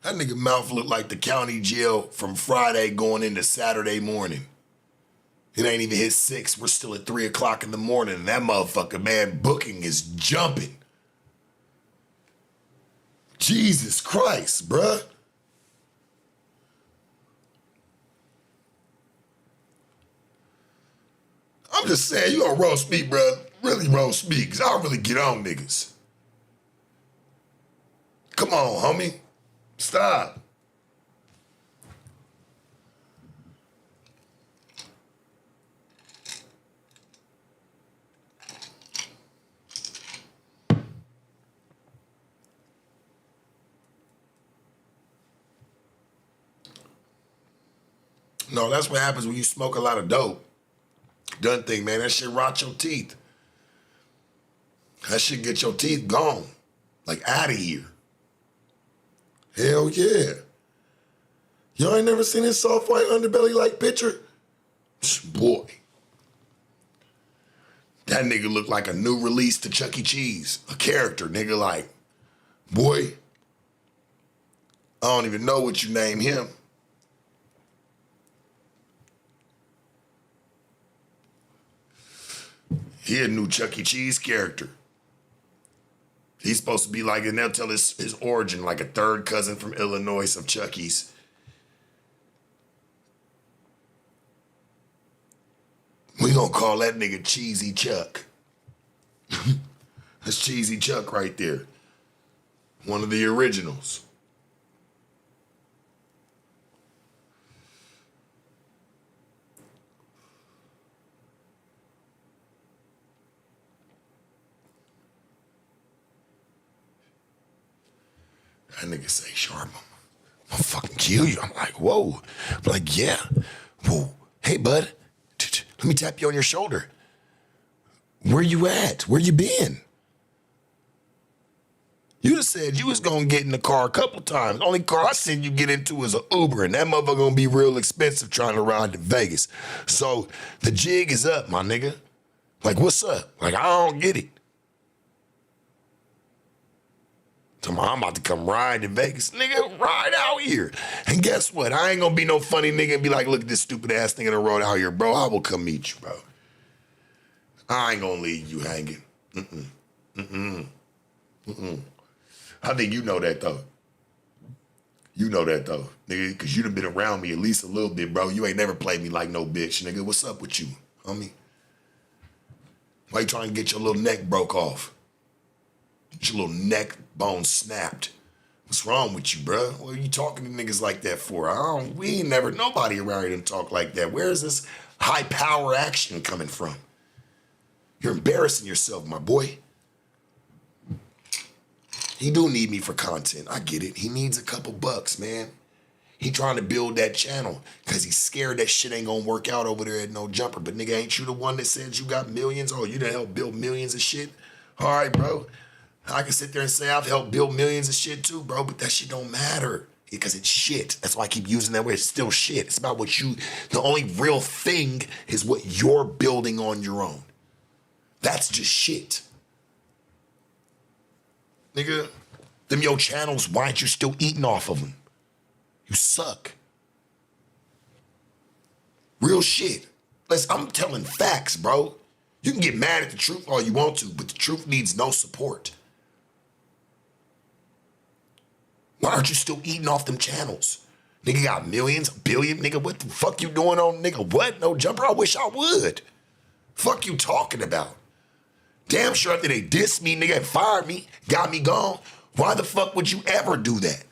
That nigga mouth looked like the county jail from Friday going into Saturday morning. It ain't even hit 6. We're still at 3 o'clock in the morning. And that motherfucker, man, booking is jumping. Jesus Christ, bruh. I'm just saying, you gonna roast me, bruh. Really roast me, because I'll really get on niggas. Come on, homie. Stop. No, that's what happens when you smoke a lot of dope. Done thing, man. That shit rot your teeth. That shit get your teeth gone. Like out of here. Hell yeah. Y'all ain't never seen his soft white underbelly like picture? Boy. That nigga look like a new release to Chuck E. Cheese. A character, nigga, like, boy, I don't even know what you name him. He a new Chuck E. Cheese character. He's supposed to be like, and they'll tell his origin, like a third cousin from Illinois of Chucky's. We gonna call that nigga Cheesy Chuck. That's Cheesy Chuck right there. One of the originals. That nigga say, Sharp, I'm gonna fucking kill you. I'm like, whoa. I'm like, yeah. Whoa. Hey, bud. Let me tap you on your shoulder. Where you at? Where you been? You just said you was gonna get in the car a couple times. The only car I seen you get into is an Uber, and that motherfucker gonna be real expensive trying to ride to Vegas. So the jig is up, my nigga. Like, what's up? Like, I don't get it. I'm about to come ride to Vegas. Nigga, ride out here. And guess what? I ain't gonna be no funny nigga and be like, look at this stupid ass thing in the road out here, bro. I will come meet you, bro. I ain't gonna leave you hanging. I think you know that, though. You know that, though, nigga, because you done been around me at least a little bit, bro. You ain't never played me like no bitch, nigga. What's up with you, homie? Why you trying to get your little neck broke off? Get your little neck bone snapped. What's wrong with you, bro? What are you talking to niggas like that for? We ain't never, nobody around here done talk like that. Where is this high power action coming from? You're embarrassing yourself, my boy. He do need me for content. I get it. He needs a couple bucks, man. He trying to build that channel because he's scared that shit ain't gonna work out over there at No Jumper. But nigga, ain't you the one that said you got millions? Oh, you done helped build millions of shit? All right, bro. I can sit there and say I've helped build millions of shit too, bro, but that shit don't matter because it's shit. That's why I keep using that word. It's still shit. It's about what you, the only real thing is what you're building on your own. That's just shit. Nigga, them your channels, why aren't you still eating off of them? You suck. Real shit. I'm telling facts, bro. You can get mad at the truth all you want to, but the truth needs no support. Why aren't you still eating off them channels? Nigga got millions, a billion, nigga, what the fuck you doing on, nigga, what? No Jumper? I wish I would. Fuck you talking about? Damn sure after they dissed me, nigga, and fired me, got me gone, why the fuck would you ever do that?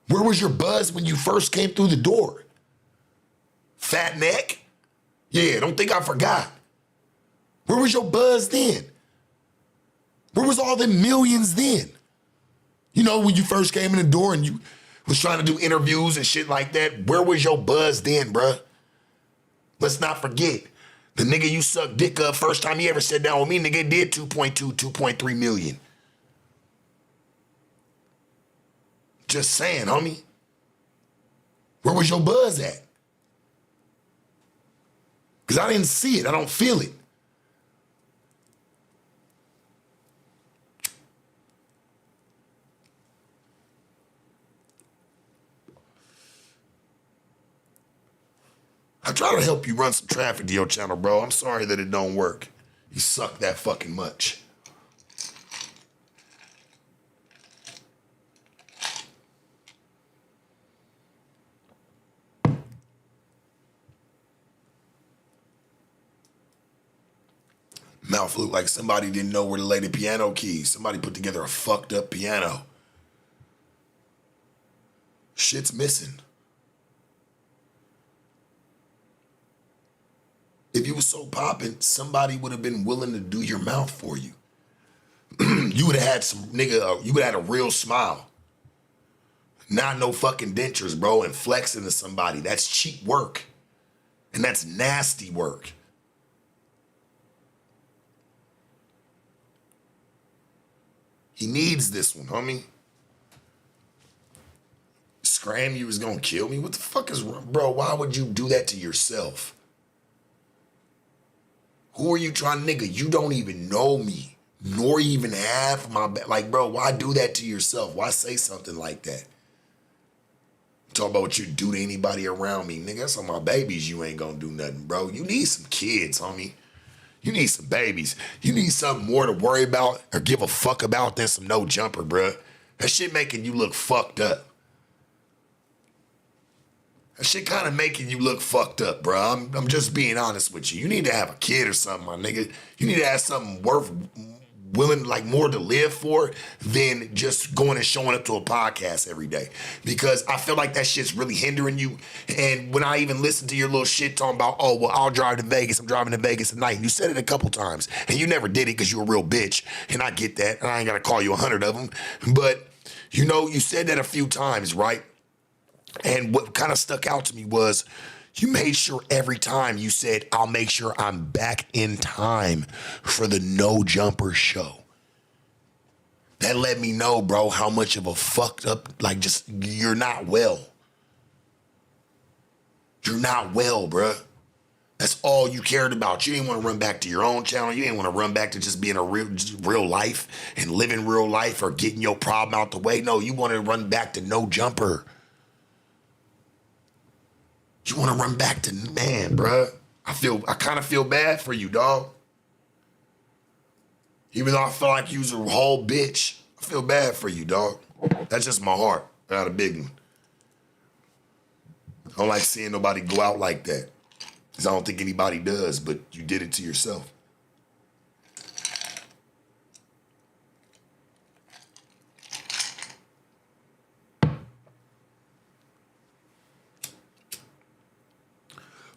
Where was your buzz when you first came through the door? Fat neck? Yeah, don't think I forgot. Where was your buzz then? Where was all the millions then? You know, when you first came in the door and you was trying to do interviews and shit like that, where was your buzz then, bruh? Let's not forget, the nigga you sucked dick up first time he ever sat down with me, nigga did 2.2, 2.3 million. Just saying, homie. Where was your buzz at? Because I didn't see it. I don't feel it. I try to help you run some traffic to your channel, bro. I'm sorry that it don't work. You suck that fucking much. Mouth looked like somebody didn't know where to lay the piano keys. Somebody put together a fucked up piano. Shit's missing. If you was so popping, somebody would have been willing to do your mouth for you. You would have had some nigga, you would have had a real smile. Not no fucking dentures, bro, and flexing to somebody. That's cheap work. And that's nasty work. He needs this one, homie. Scram, you was gonna kill me? What the fuck is wrong? Bro, why would you do that to yourself? Who are you trying, nigga? You don't even know me, nor even have my back. Like, bro, why do that to yourself? Why say something like that? Talk about what you do to anybody around me. Nigga, that's on my babies. You ain't gonna do nothing, bro. You need some kids, homie. You need some babies. You need something more to worry about or give a fuck about than some no jumper, bro. That shit making you look fucked up. That shit kind of making you look fucked up, bro. I'm just being honest with you. You need to have a kid or something, my nigga. You need to have something worth willing, like more to live for than just going and showing up to a podcast every day. Because I feel like that shit's really hindering you. And when I even listen to your little shit talking about, oh, well, I'll drive to Vegas. I'm driving to Vegas tonight. And you said it a couple times. And you never did it because you're a real bitch. And I get that. And I ain't got to call you 100 of them. But, you know, you said that a few times, right? And what kind of stuck out to me was you made sure every time you said, I'll make sure I'm back in time for the No Jumper show. That let me know, bro, how much of a fucked up, like just, you're not well. You're not well, bro. That's all you cared about. You didn't want to run back to your own channel. You didn't want to run back to just being a real life and living real life or getting your problem out the way. No, you want to run back to No Jumper. You want to run back to, man, bruh. I kind of feel bad for you, dog. Even though I feel like you was a whole bitch, I feel bad for you, dog. That's just my heart. I got a big one. I don't like seeing nobody go out like that. Because I don't think anybody does, but you did it to yourself.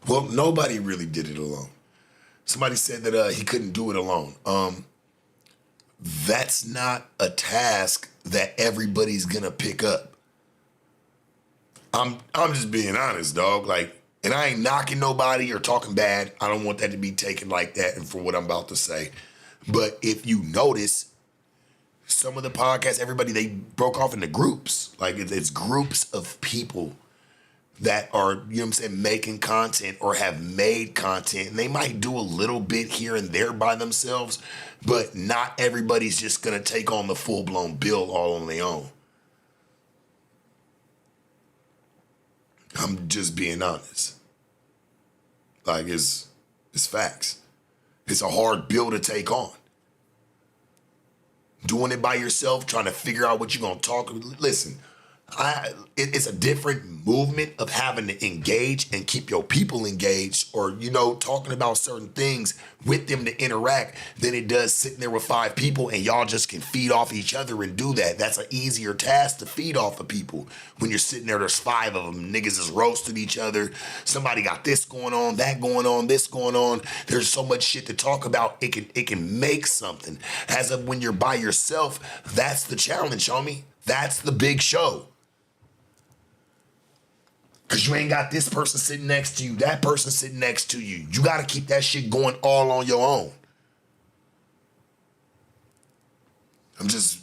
Well, nobody really did it alone. Somebody said that he couldn't do it alone. That's not a task that everybody's gonna pick up. I'm just being honest, dog. Like, and I ain't knocking nobody or talking bad. I don't want that to be taken like that and for what I'm about to say. But if you notice, some of the podcasts, everybody, they broke off into groups. Like it's groups of people that are, you know what I'm saying, making content or have made content. And they might do a little bit here and there by themselves, but not everybody's just gonna take on the full-blown bill all on their own. I'm just being honest. Like, it's facts. It's a hard bill to take on. Doing it by yourself, trying to figure out what you're gonna talk. Listen, it's a different movement of having to engage and keep your people engaged or, you know, talking about certain things with them to interact than it does sitting there with 5 people and y'all just can feed off each other and do that. That's an easier task to feed off of people. When you're sitting there, there's 5 of them. Niggas is roasting each other. Somebody got this going on, that going on, this going on. There's so much shit to talk about. It can make something. As of when you're by yourself, that's the challenge, homie. That's the big show. Because you ain't got this person sitting next to you, that person sitting next to you. You got to keep that shit going all on your own. I'm just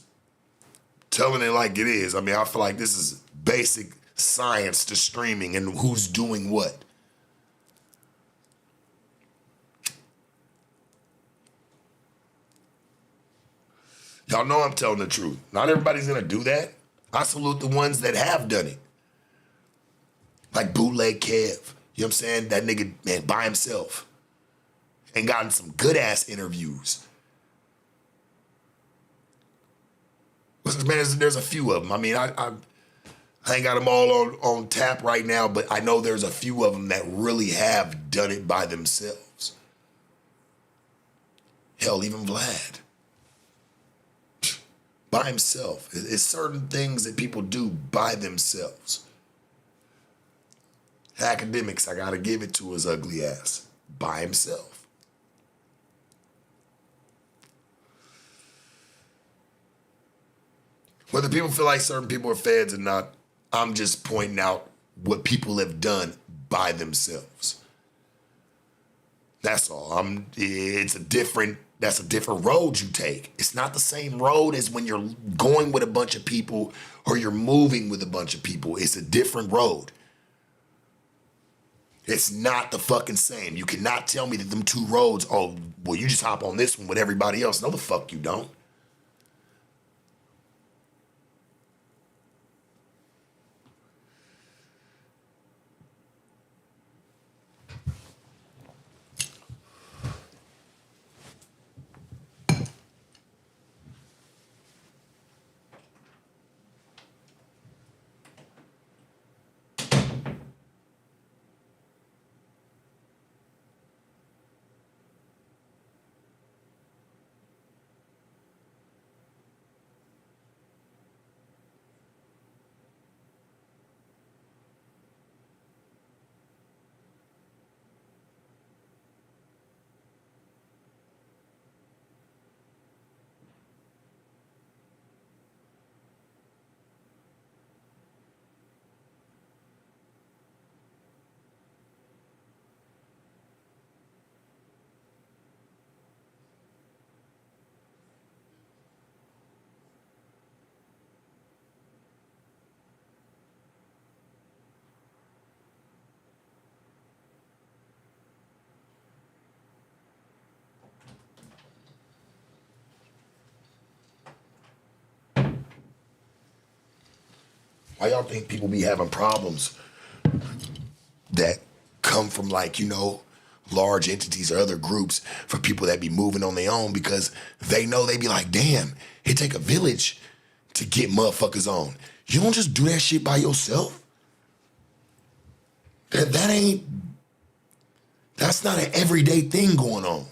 telling it like it is. I mean, I feel like this is basic science to streaming and who's doing what. Y'all know I'm telling the truth. Not everybody's gonna do that. I salute the ones that have done it. Like Bootleg Kev. You know what I'm saying? That nigga, man, by himself. And gotten some good ass interviews. Man, there's a few of them. I mean, I ain't got them all on tap right now, but I know there's a few of them that really have done it by themselves. Hell, even Vlad. By himself. It's certain things that people do by themselves. Academics, I gotta give it to his ugly ass. By himself. Whether people feel like certain people are feds or not, I'm just pointing out what people have done by themselves. That's all. That's a different road you take. It's not the same road as when you're going with a bunch of people or you're moving with a bunch of people. It's a different road. It's not the fucking same. You cannot tell me that them two roads, oh, well, you just hop on this one with everybody else. No, the fuck you don't. Why y'all think people be having problems that come from, like, you know, large entities or other groups for people that be moving on their own? Because they know they be like, damn, it take a village to get motherfuckers on. You don't just do that shit by yourself. That's not an everyday thing going on.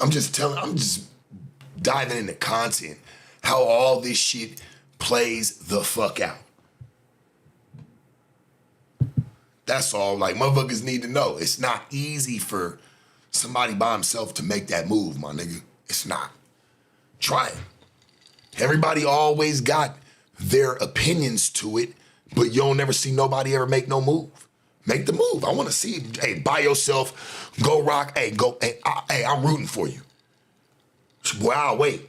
I'm just diving into content, how all this shit plays the fuck out. That's all. Like, motherfuckers need to know. It's not easy for somebody by himself to make that move, my nigga. It's not. Try it. Everybody always got their opinions to it, but you don't never see nobody ever make no move. Make the move. I want to see, hey, by yourself, go rock, hey, go, hey, I'm rooting for you. Boy, I'll wait.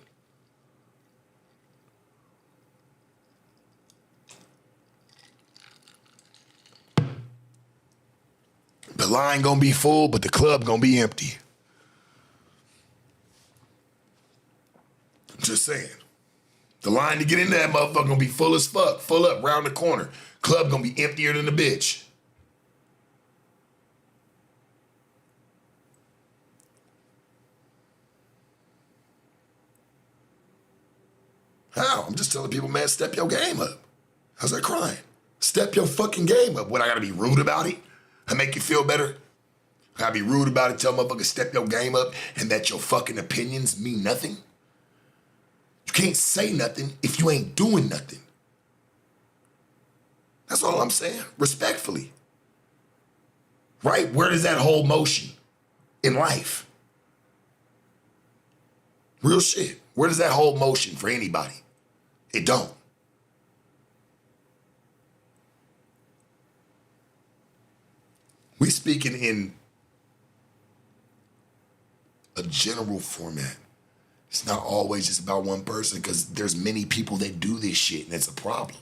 The line gonna be full, but the club gonna be empty. Just saying. The line to get into that motherfucker gonna be full as fuck, full up, round the corner. Club gonna be emptier than a bitch. How? I'm just telling people, man, step your game up. How's that crying? Step your fucking game up. What, I gotta be rude about it? I make you feel better? I gotta be rude about it, tell motherfuckers step your game up and that your fucking opinions mean nothing? You can't say nothing if you ain't doing nothing. That's all I'm saying, respectfully. Right? Where does that hold motion in life? Real shit. Where does that hold motion for anybody? It don't. We speaking in a general format. It's not always just about one person because there's many people that do this shit and it's a problem.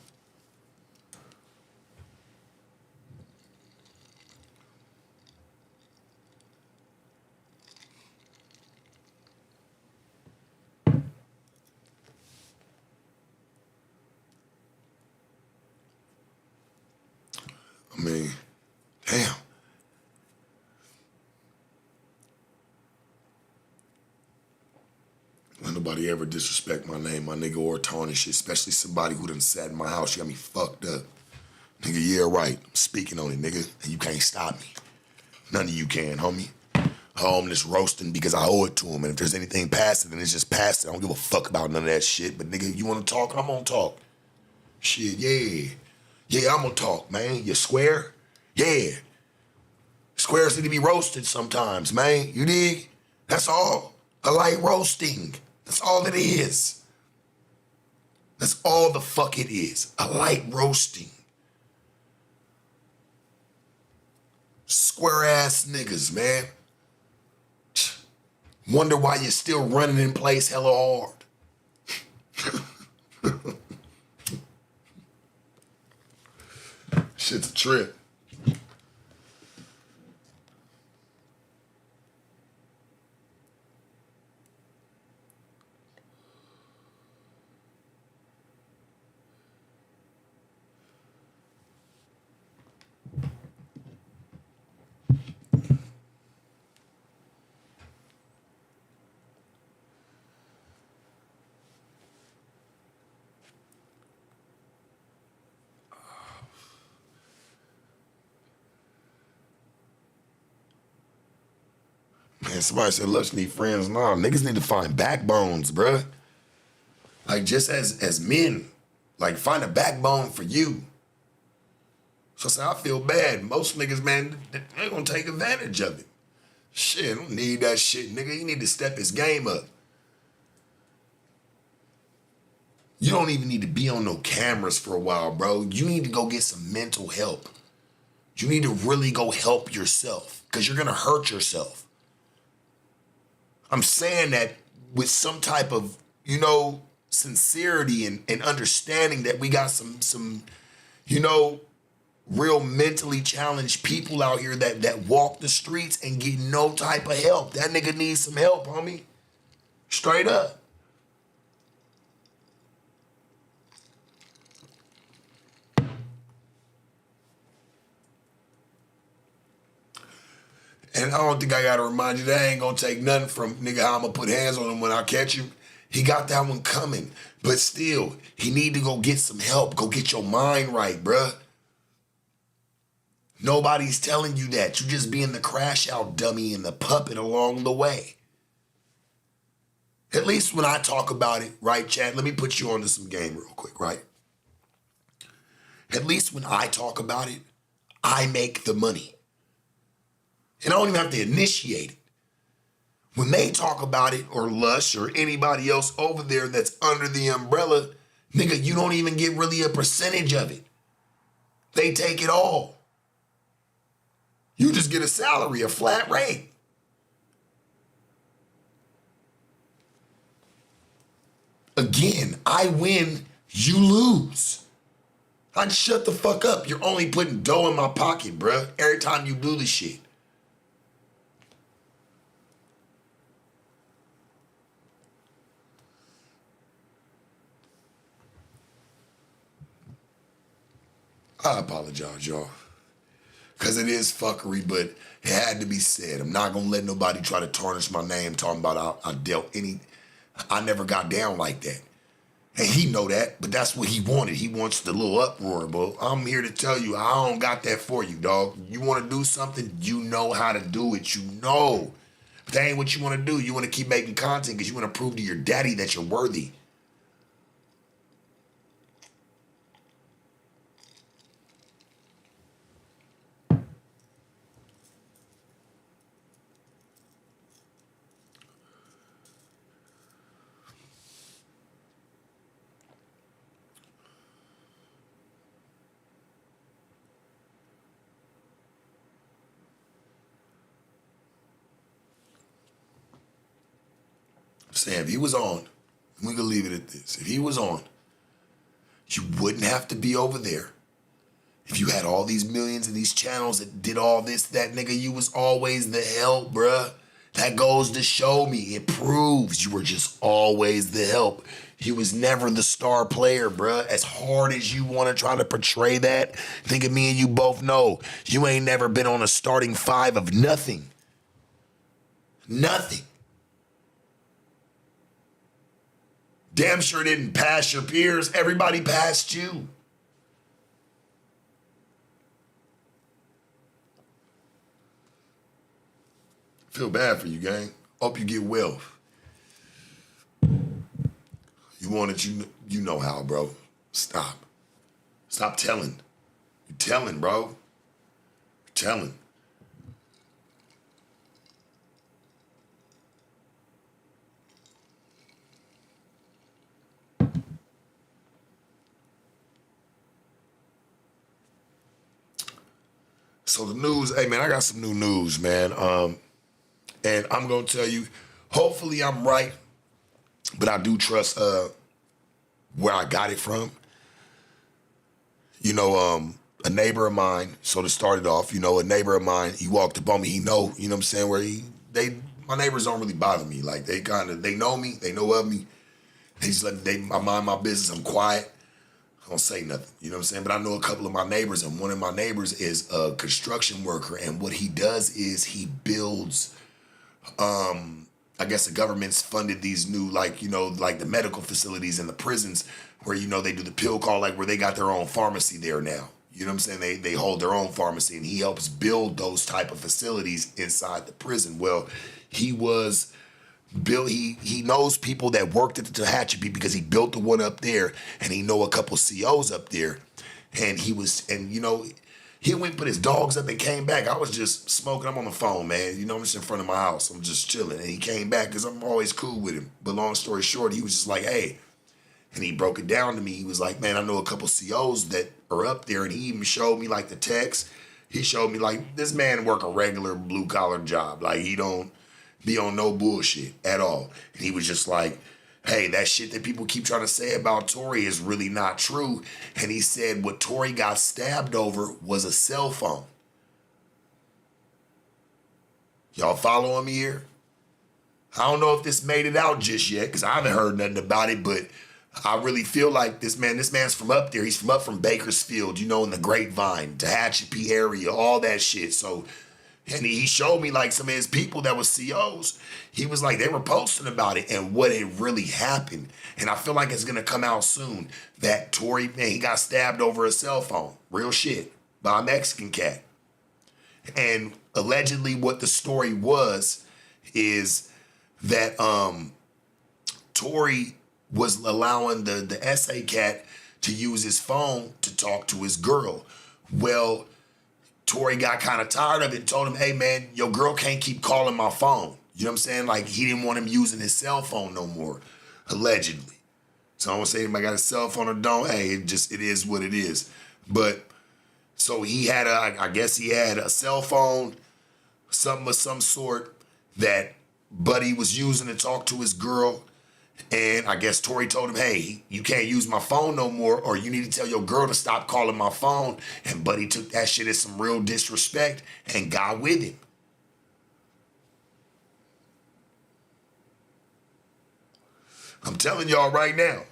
I mean, damn. Let nobody ever disrespect my name, my nigga, or tarnish it, especially somebody who done sat in my house. You got me fucked up. Nigga, yeah, right. I'm speaking on it, nigga, and you can't stop me. None of you can, homie. I'm just roasting because I owe it to him, and if there's anything past it, then it's just past it. I don't give a fuck about none of that shit, but nigga, you want to talk, I'm gonna talk. Shit, yeah. Yeah, I'm gonna talk, man. You square? Yeah. Squares need to be roasted sometimes, man. You dig? That's all. I like roasting. That's all it is. That's all the fuck it is. I like roasting. Square ass niggas, man. Wonder why you're still running in place hella hard. Shit's a trip. Man, somebody said Lush need friends. Nah, niggas need to find backbones, bruh. Like, just as men, like, find a backbone for you. So I said, I feel bad. Most niggas, man, they gonna take advantage of it. Shit, I don't need that shit, nigga. You need to step his game up. You don't even need to be on no cameras for a while, bro. You need to go get some mental help. You need to really go help yourself because you're gonna hurt yourself. I'm saying that with some type of, sincerity and understanding that we got some, real mentally challenged people out here that walk the streets and get no type of help. That nigga needs some help, homie. Straight up. And I don't think I gotta remind you that I ain't gonna take nothing from nigga how I'm gonna put hands on him when I catch him. He got that one coming. But still, he need to go get some help. Go get your mind right, bruh. Nobody's telling you that. You just being the crash out dummy and the puppet along the way. At least when I talk about it, right, Chad? Let me put you onto some game real quick, right? At least when I talk about it, I make the money. And I don't even have to initiate it. When they talk about it, or Lush, or anybody else over there that's under the umbrella, nigga, you don't even get really a percentage of it. They take it all. You just get a salary, a flat rate. Again, I win, you lose. I'd shut the fuck up. You're only putting dough in my pocket, bruh, every time you do this shit. I apologize, y'all. Because it is fuckery, but it had to be said. I'm not going to let nobody try to tarnish my name talking about I never got down like that. And he know that, but that's what he wanted. He wants the little uproar, but I'm here to tell you, I don't got that for you, dog. You want to do something, you know how to do it, you know. But that ain't what you want to do. You want to keep making content because you want to prove to your daddy that you're worthy. saying if he was on, we can leave it at this. If he was on, you wouldn't have to be over there. If you had all these millions and these channels that did all this, that nigga, you was always the help, bruh. That goes to show me. It proves you were just always the help. You was never the star player, bruh. As hard as you want to try to portray that, think of me and you both know, you ain't never been on a starting five of nothing. Nothing. Damn sure didn't pass your peers. Everybody passed you. Feel bad for you, gang. Hope you get wealth. You want it, you know how, bro. Stop. Stop telling. You're telling, bro. You're telling. So the news, hey man, I got some new news, man. And I'm gonna tell you, hopefully I'm right, but I do trust where I got it from. You know, a neighbor of mine, so to start it off, you know, a neighbor of mine, he walked up on me, you know what I'm saying, where my neighbors don't really bother me. Like they know me, they know of me. They just I mind my business, I'm quiet. I don't say nothing, you know what I'm saying? But I know a couple of my neighbors, and one of my neighbors is a construction worker, and what he does is he builds, I guess the government's funded these new, like, you know, like the medical facilities and the prisons where, you know, they do the pill call, like where they got their own pharmacy there now. You know what I'm saying? They hold their own pharmacy, and he helps build those type of facilities inside the prison. Well, he knows people that worked at the Tehachapi because he built the one up there, and he know a couple COs up there. And you know, he went and put his dogs up and came back. I was just smoking. I'm on the phone, man. You know, I'm just in front of my house. I'm just chilling. And he came back because I'm always cool with him. But long story short, he was just like, hey. And he broke it down to me. He was like, man, I know a couple COs that are up there. And he even showed me like the text. He showed me like this man work a regular blue collar job. Like he don't be on no bullshit at all. And he was just like, hey, that shit that people keep trying to say about Tory is really not true. And he said what Tory got stabbed over was a cell phone. Y'all following me here? I don't know if this made it out just yet because I haven't heard nothing about it, but I really feel like this man's from up there. He's from up from Bakersfield, you know, in the Grapevine, Tehachapi area, all that shit. So, and he showed me like some of his people that was COs. He was like, they were posting about it and what had really happened. And I feel like it's going to come out soon that Tory, man, he got stabbed over a cell phone. Real shit. By a Mexican cat. And allegedly what the story was is that Tory was allowing the SA cat to use his phone to talk to his girl. Well, Tory got kind of tired of it and told him, hey man, your girl can't keep calling my phone. You know what I'm saying? Like he didn't want him using his cell phone no more, allegedly. So I don't say anybody got a cell phone or don't. Hey, it is what it is. But so he had I guess he had a cell phone, something of some sort that Buddy was using to talk to his girl. And I guess Tory told him, hey, you can't use my phone no more, or you need to tell your girl to stop calling my phone. And Buddy took that shit as some real disrespect and got with him. I'm telling y'all right now,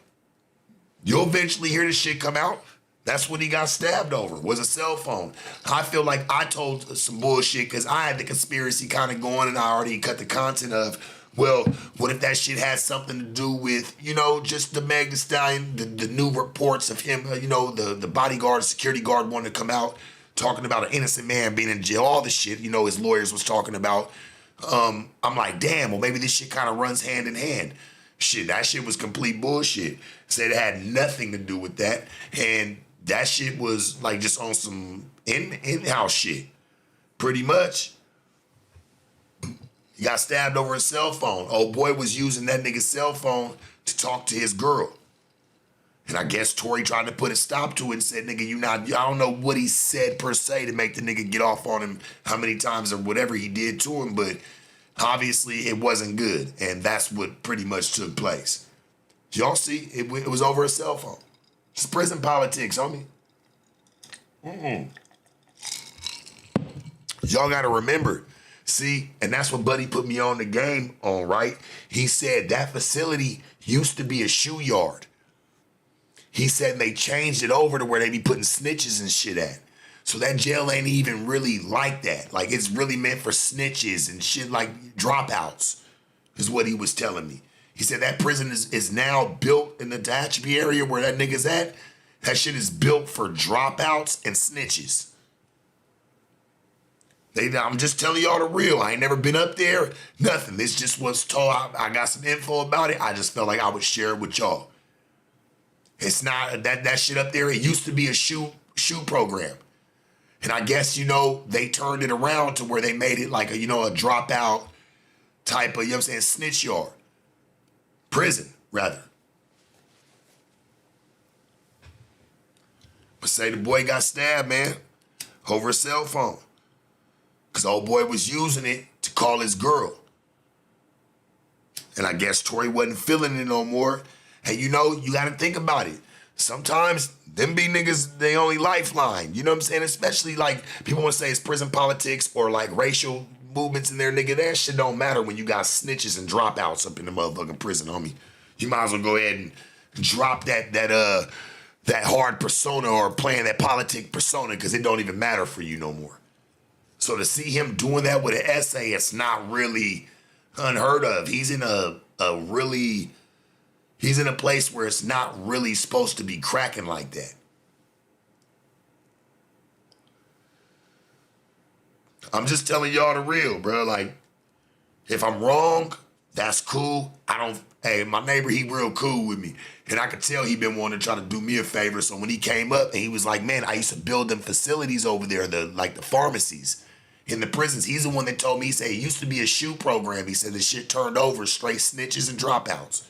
you'll eventually hear this shit come out. That's what he got stabbed over, was a cell phone. I feel like I told some bullshit because I had the conspiracy kind of going and I already cut the content of, well, what if that shit has something to do with, you know, just the Meg Thee Stallion, the new reports of him, you know, the bodyguard, security guard wanted to come out talking about an innocent man being in jail, all the shit, you know, his lawyers was talking about. I'm like, damn, well, maybe this shit kind of runs hand in hand. Shit, that shit was complete bullshit. Said it had nothing to do with that. And that shit was like just on some in-house shit, pretty much. He got stabbed over a cell phone. Old boy was using that nigga's cell phone to talk to his girl. And I guess Tory tried to put a stop to it and said, nigga, I don't know what he said per se to make the nigga get off on him how many times or whatever he did to him, but Obviously, it wasn't good, and that's what pretty much took place. Y'all see, it was over a cell phone. It's prison politics, homie. Y'all got to remember, see, and that's what Buddy put me on the game on, right? He said that facility used to be a shoe yard. He said they changed it over to where they be putting snitches and shit at. So that jail ain't even really like that. Like, it's really meant for snitches and shit like dropouts, is what he was telling me. He said that prison is now built in the Tehachapi area where that nigga's at. That shit is built for dropouts and snitches. I'm just telling y'all the real. I ain't never been up there. Nothing. This just was told. I got some info about it. I just felt like I would share it with y'all. It's not that shit up there. It used to be a shoe program. And I guess, they turned it around to where they made it like a dropout type of, snitch yard. Prison, rather. But say the boy got stabbed, man, over a cell phone. Because old boy was using it to call his girl. And I guess Tory wasn't feeling it no more. And you got to think about it. Sometimes them be niggas, they only lifeline. You know what I'm saying? Especially like people want to say it's prison politics or like racial movements in there, nigga. That shit don't matter when you got snitches and dropouts up in the motherfucking prison, homie. You might as well go ahead and drop that hard persona or playing that politic persona because it don't even matter for you no more. So to see him doing that with an essay, it's not really unheard of. He's in a place where it's not really supposed to be cracking like that. I'm just telling y'all the real, bro. Like, if I'm wrong, that's cool. My neighbor, he real cool with me. And I could tell he been wanting to try to do me a favor. So when he came up and he was like, man, I used to build them facilities over there, the pharmacies in the prisons. He's the one that told me, he said it used to be a shoe program. He said the shit turned over straight snitches and dropouts.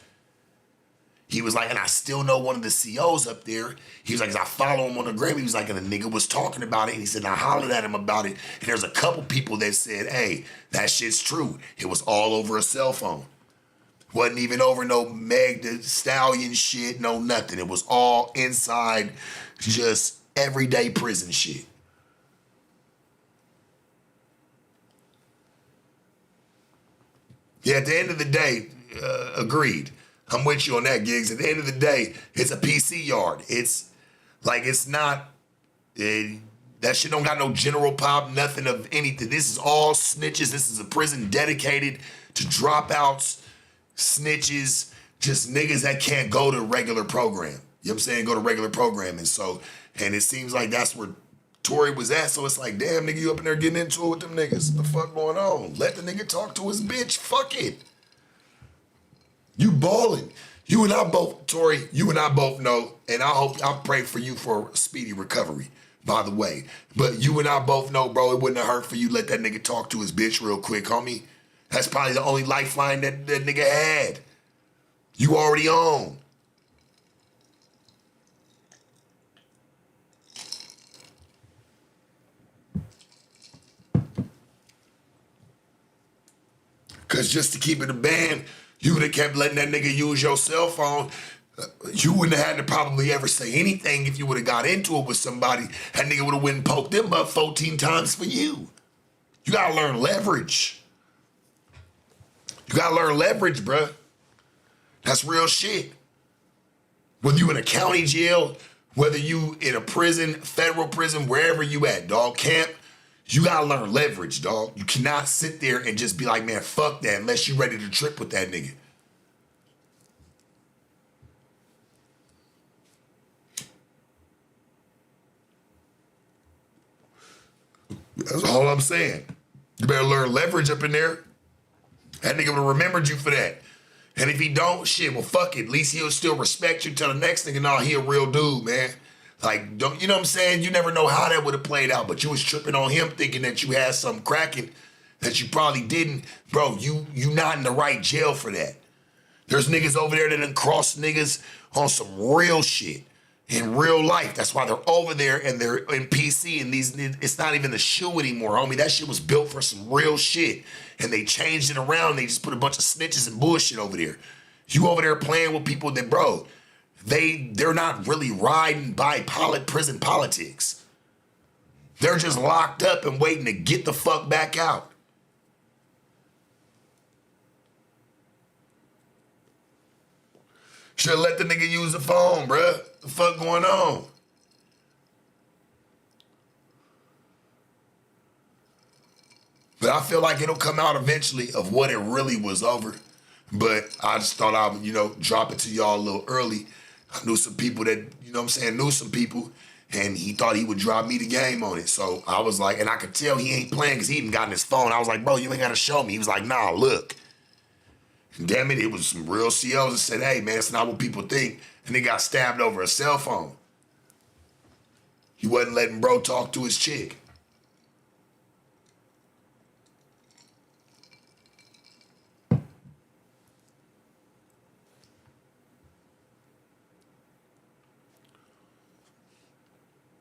He was like, and I still know one of the COs up there. He was like, 'cause I follow him on the gram. He was like, and the nigga was talking about it. And he said, I hollered at him about it. And there's a couple people that said, hey, that shit's true. It was all over a cell phone. Wasn't even over no Meg the Stallion shit, no nothing. It was all inside just everyday prison shit. Yeah, at the end of the day, agreed. I'm with you on that, Gigs. At the end of the day, it's a PC yard. It's not, that shit don't got no general pop, nothing of anything. This is all snitches. This is a prison dedicated to dropouts, snitches, just niggas that can't go to regular program. You know what I'm saying? Go to regular programming. And it seems like that's where Tory was at. So it's like, damn, nigga, you up in there getting into it with them niggas. What the fuck going on? Let the nigga talk to his bitch. Fuck it. You balling. You and I both, Tory, know, and I pray for you for a speedy recovery, by the way. But you and I both know, bro, it wouldn't have hurt for you to let that nigga talk to his bitch real quick, homie. That's probably the only lifeline that nigga had. You already on. Because just to keep it a band, you would have kept letting that nigga use your cell phone. You wouldn't have had to probably ever say anything if you would have got into it with somebody. That nigga would have went and poked them up 14 times for you. You got to learn leverage. You got to learn leverage, bruh. That's real shit. Whether you in a county jail, whether you in a prison, federal prison, wherever you at, dog, camp, you gotta learn leverage, dog. You cannot sit there and just be like, man, fuck that, unless you ready to trip with that nigga. That's all I'm saying. You better learn leverage up in there. That nigga would have remembered you for that. And if he don't, shit, well, fuck it. At least he'll still respect you. Tell the next nigga, nah, he a real dude, man. Like, don't, you know what I'm saying? You never know how that would have played out, but you was tripping on him thinking that you had something cracking that you probably didn't. Bro, you not in the right jail for that. There's niggas over there that done cross niggas on some real shit. in real life. That's why they're over there and they're in PC and it's not even the shoe anymore, homie. That shit was built for some real shit. And they changed it around. They just put a bunch of snitches and bullshit over there. You over there playing with people that, bro, they're not really riding by prison politics. They're just locked up and waiting to get the fuck back out. Should've let the nigga use the phone, bruh. The fuck going on? But I feel like it'll come out eventually of what it really was over. But I just thought I would, drop it to y'all a little early. I knew some people that, knew some people, and he thought he would drop me the game on it. So I was like, and I could tell he ain't playing because he even got in his phone. I was like, bro, you ain't got to show me. He was like, nah, look. And damn it, it was some real COs that said, hey, man, it's not what people think. And they got stabbed over a cell phone. He wasn't letting bro talk to his chick.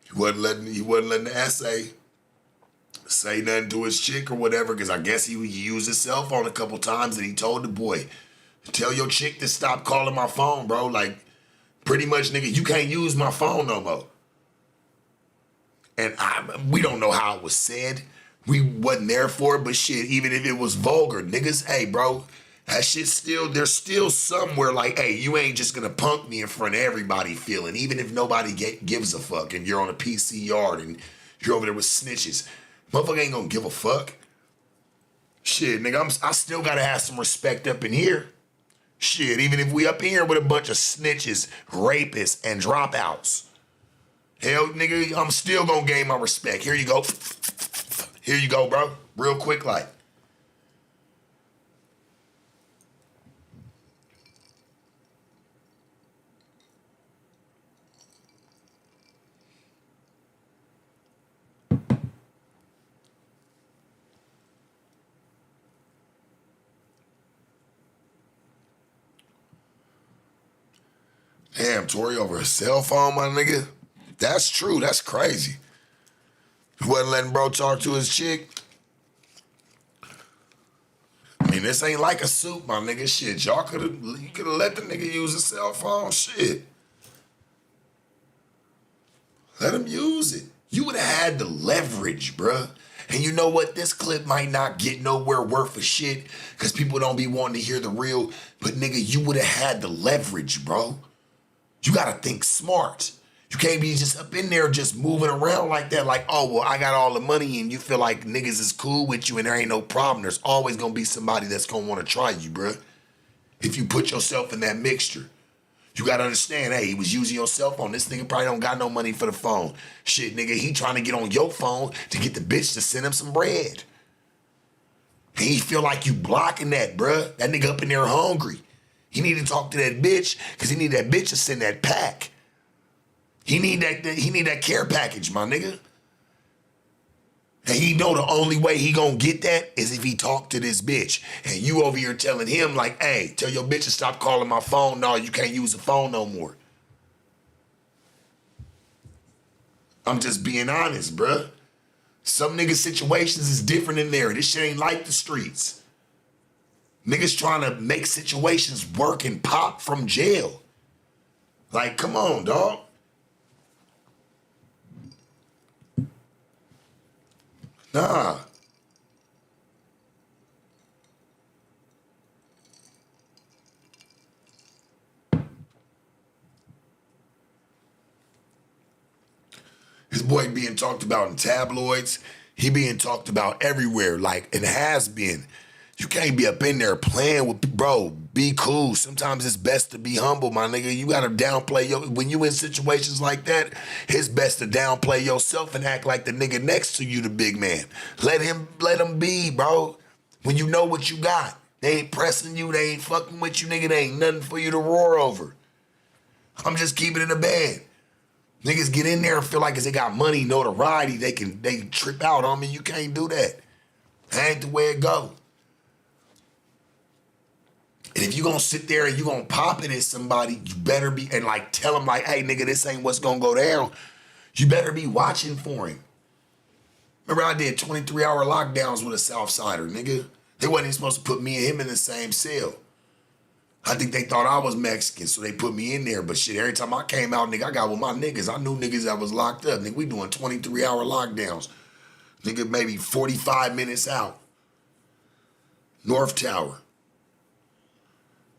He wasn't letting the essay say nothing to his chick or whatever, because I guess he used his cell phone a couple times and he told the boy, tell your chick to stop calling my phone, bro. Like, pretty much, nigga, you can't use my phone no more. And we don't know how it was said. We wasn't there for it, but shit, even if it was vulgar, niggas, hey, bro, that shit there's still somewhere like, hey, you ain't just gonna punk me in front of everybody feeling, even if nobody gives a fuck and you're on a PC yard and you're over there with snitches. Motherfucker ain't gonna give a fuck. Shit, nigga, I still gotta have some respect up in here. Shit, even if we up in here with a bunch of snitches, rapists, and dropouts. Hell, nigga, I'm still gonna gain my respect. Here you go. Here you go, bro. Real quick, like. Damn, Tory over a cell phone, my nigga. That's true. That's crazy. He wasn't letting bro talk to his chick. I mean, this ain't like a suit, my nigga. Shit, you could have let the nigga use a cell phone. Shit. Let him use it. You would have had the leverage, bruh. And you know what? This clip might not get nowhere worth a shit because people don't be wanting to hear the real. But nigga, you would have had the leverage, bro. You gotta think smart. You can't be just up in there just moving around like that, like, oh, well, I got all the money and you feel like niggas is cool with you and there ain't no problem. There's always gonna be somebody that's gonna wanna try you, bruh. If you put yourself in that mixture. You gotta understand, hey, he was using your cell phone. This nigga probably don't got no money for the phone. Shit, nigga, he trying to get on your phone to get the bitch to send him some bread. And he feel like you blocking that, bruh. That nigga up in there hungry. He need to talk to that bitch because he need that bitch to send that pack. He need that care package, my nigga. And he know the only way he gonna get that is if he talk to this bitch. And you over here telling him like, hey, tell your bitch to stop calling my phone. No, you can't use the phone no more. I'm just being honest, bruh. Some niggas' situations is different in there. This shit ain't like the streets. Niggas trying to make situations work and pop from jail. Like, come on, dog. Nah. His boy being talked about in tabloids. He being talked about everywhere, like it has been. You can't be up in there playing with, bro, be cool. Sometimes it's best to be humble, my nigga. You gotta downplay when you in situations like that, it's best to downplay yourself and act like the nigga next to you the big man. Let him be, bro. When you know what you got. They ain't pressing you, they ain't fucking with you, nigga. They ain't nothing for you to roar over. I'm just keeping it in the bed. Niggas get in there and feel like as they got money, notoriety, they trip out on me. You can't do that. That ain't the way it go. And if if you gonna sit there and you gonna pop it at somebody, you better be, and like tell them like, hey nigga, this ain't what's gonna go down. You better be watching for him. Remember I did 23-hour lockdowns with a Southsider, nigga. They wasn't even supposed to put me and him in the same cell. I think they thought I was Mexican, so they put me in there. But shit, every time I came out, nigga, I got with my niggas. I knew niggas that was locked up. Nigga, we doing 23-hour lockdowns. Nigga, maybe 45 minutes out. North Tower.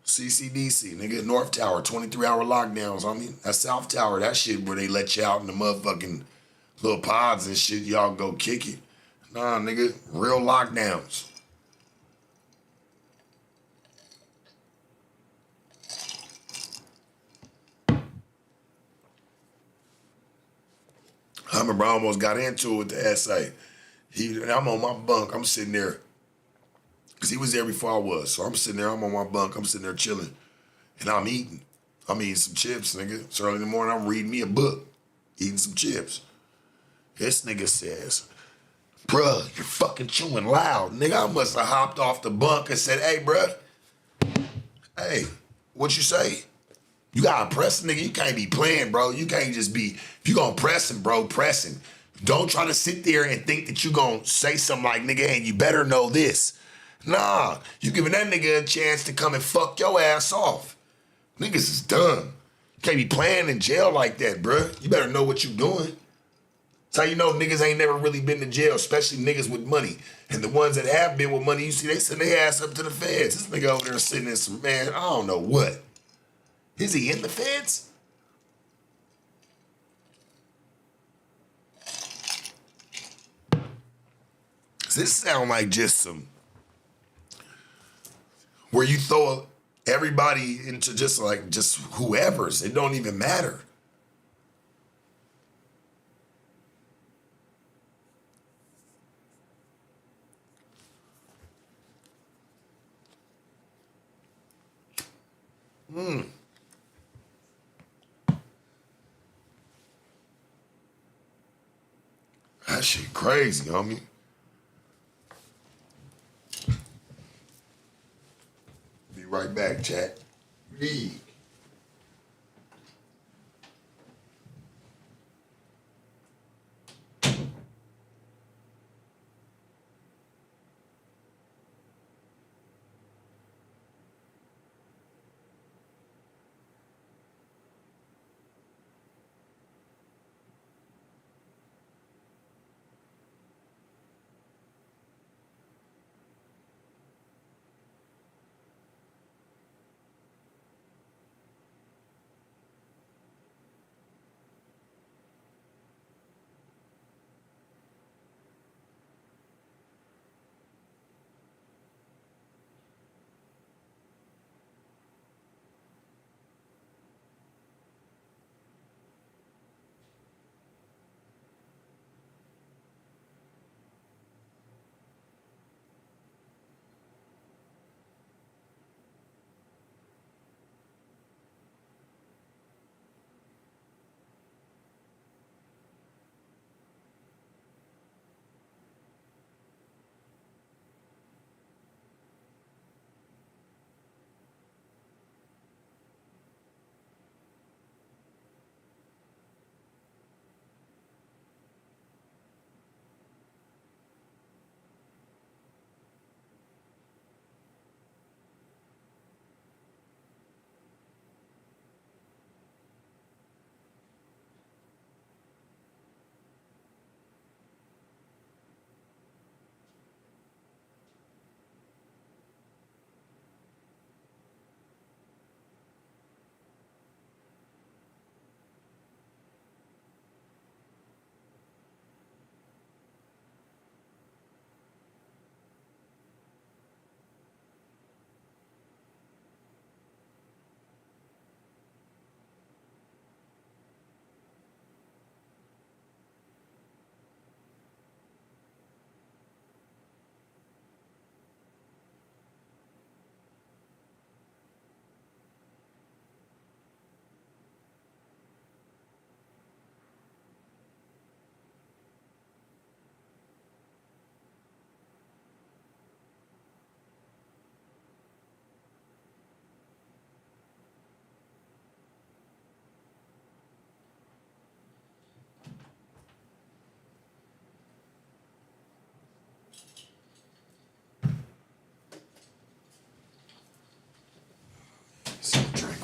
CCDC, nigga, North Tower, 23-hour lockdowns. I mean, that South Tower, that shit where they let you out in the motherfucking little pods and shit, y'all go kick it. Nah, nigga, real lockdowns. I remember I almost got into it with the SA. I'm on my bunk, I'm sitting there. Because he was there before I was. So I'm sitting there, I'm on my bunk, I'm sitting there chilling. And I'm eating. I'm eating some chips, nigga. It's early in the morning, I'm reading me a book. Eating some chips. This nigga says, bruh, you're fucking chewing loud. Nigga, I must have hopped off the bunk and said, hey, bruh. Hey, what you say? You gotta press, nigga. You can't be playing, bro. You can't just be, if you gonna press him, bro, press him. Don't try to sit there and think that you gonna say something like, nigga, and you better know this. Nah, you giving that nigga a chance to come and fuck your ass off. Niggas is dumb. You can't be playing in jail like that, bruh. You better know what you doing. That's how you know niggas ain't never really been to jail, especially niggas with money. And the ones that have been with money, you see, they send their ass up to the feds. This nigga over there sitting in some, man, I don't know what. Is he in the feds? Does this sound like just some, where you throw everybody into just whoever's, it don't even matter. That shit crazy, homie. Be right back, chat. Read.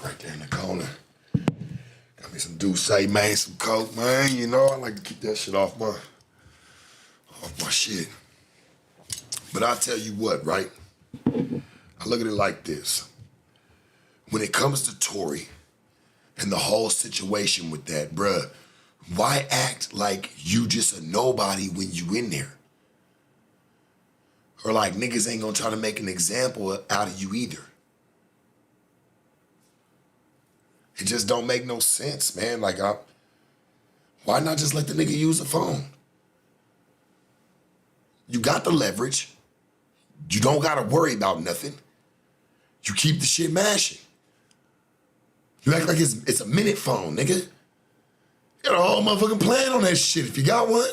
right there in the corner. Got me some Douce, man, some Coke, man. You know, I like to keep that shit off my shit. But I'll tell you what, right? I look at it like this. When it comes to Tory and the whole situation with that, bruh, why act like you just a nobody when you in there? Or like niggas ain't gonna try to make an example out of you either. It just don't make no sense, man. Like, why not just let the nigga use the phone? You got the leverage. You don't gotta worry about nothing. You keep the shit mashing. You act like it's a minute phone, nigga. You got a whole motherfucking plan on that shit if you got one.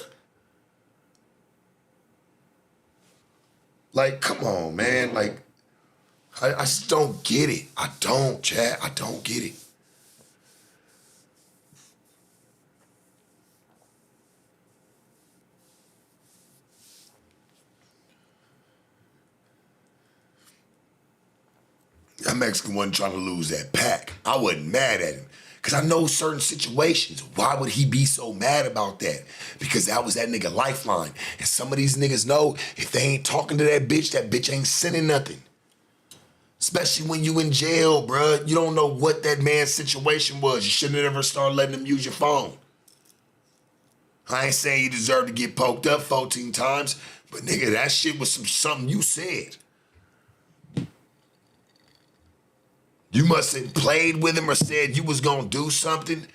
Like, come on, man. Like, I just don't get it. I don't, Chad. I don't get it. That Mexican wasn't trying to lose that pack. I wasn't mad at him. Because I know certain situations. Why would he be so mad about that? Because that was that nigga lifeline. And some of these niggas know if they ain't talking to that bitch ain't sending nothing. Especially when you in jail, bruh. You don't know what that man's situation was. You shouldn't have ever started letting him use your phone. I ain't saying you deserve to get poked up 14 times, but nigga, that shit was something you said. You must have played with him or said you was gonna do something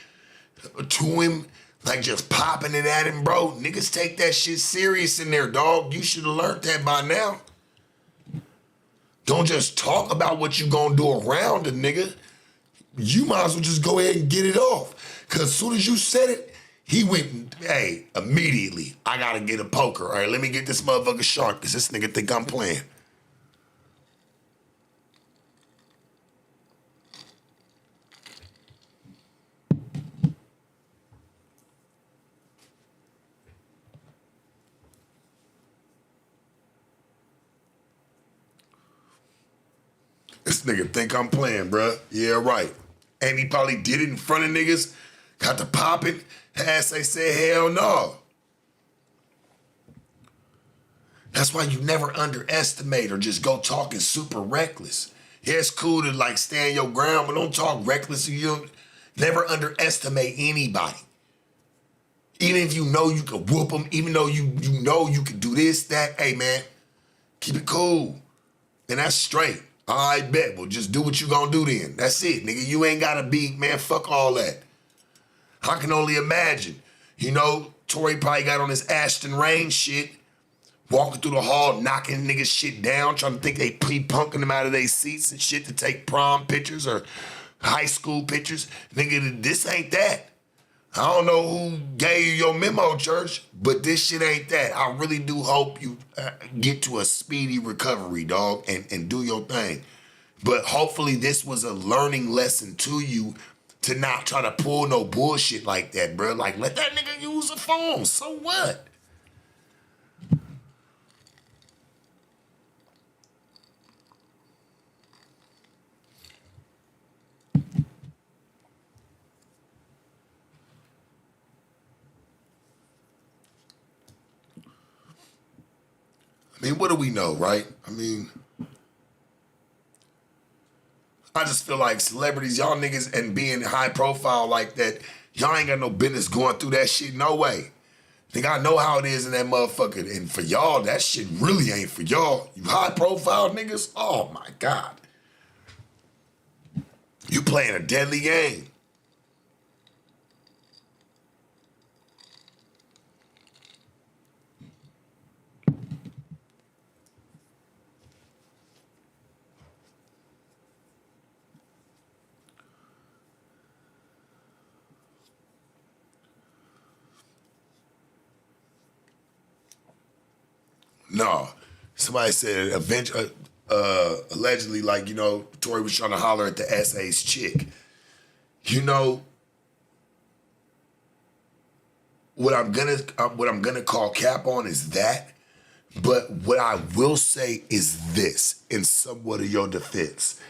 to him, like just popping it at him, bro. Niggas take that shit serious in there, dog. You should have learned that by now. Don't just talk about what you gonna do around a nigga. You might as well just go ahead and get it off. Cause as soon as you said it, he went, hey, immediately, I gotta get a poker. All right, let me get this motherfucker sharp, cause this nigga think I'm playing. This nigga think I'm playing, bruh. Yeah, right. And he probably did it in front of niggas, got to popping, ass they said hell no. That's why you never underestimate or just go talking super reckless. Yeah, it's cool to like stand your ground, but don't talk reckless. You never underestimate anybody. Even if you know you could whoop them, even though you know you could do this, that, hey man, keep it cool. And that's straight. I bet. Well, just do what you gonna do then. That's it, nigga. You ain't gotta be, man, fuck all that. I can only imagine. You know, Tory probably got on his Ashton Rain shit, walking through the hall, knocking niggas shit down, trying to think they punking them out of their seats and shit to take prom pictures or high school pictures. Nigga, this ain't that. I don't know who gave you your memo, church, but this shit ain't that. I really do hope you get to a speedy recovery, dog, and do your thing. But hopefully this was a learning lesson to you to not try to pull no bullshit like that, bro. Like, let that nigga use a phone. So what? I mean, what do we know, right? I mean, I just feel like celebrities, y'all niggas, and being high profile like that, y'all ain't got no business going through that shit, no way. Think I know how it is in that motherfucker. And for y'all, that shit really ain't for y'all. You high profile niggas, oh my God. You playing a deadly game. No. Somebody said allegedly, like, you know, Tory was trying to holler at the SA's chick. You know, what I'm gonna call cap on is that. But what I will say is this, in somewhat of your defense.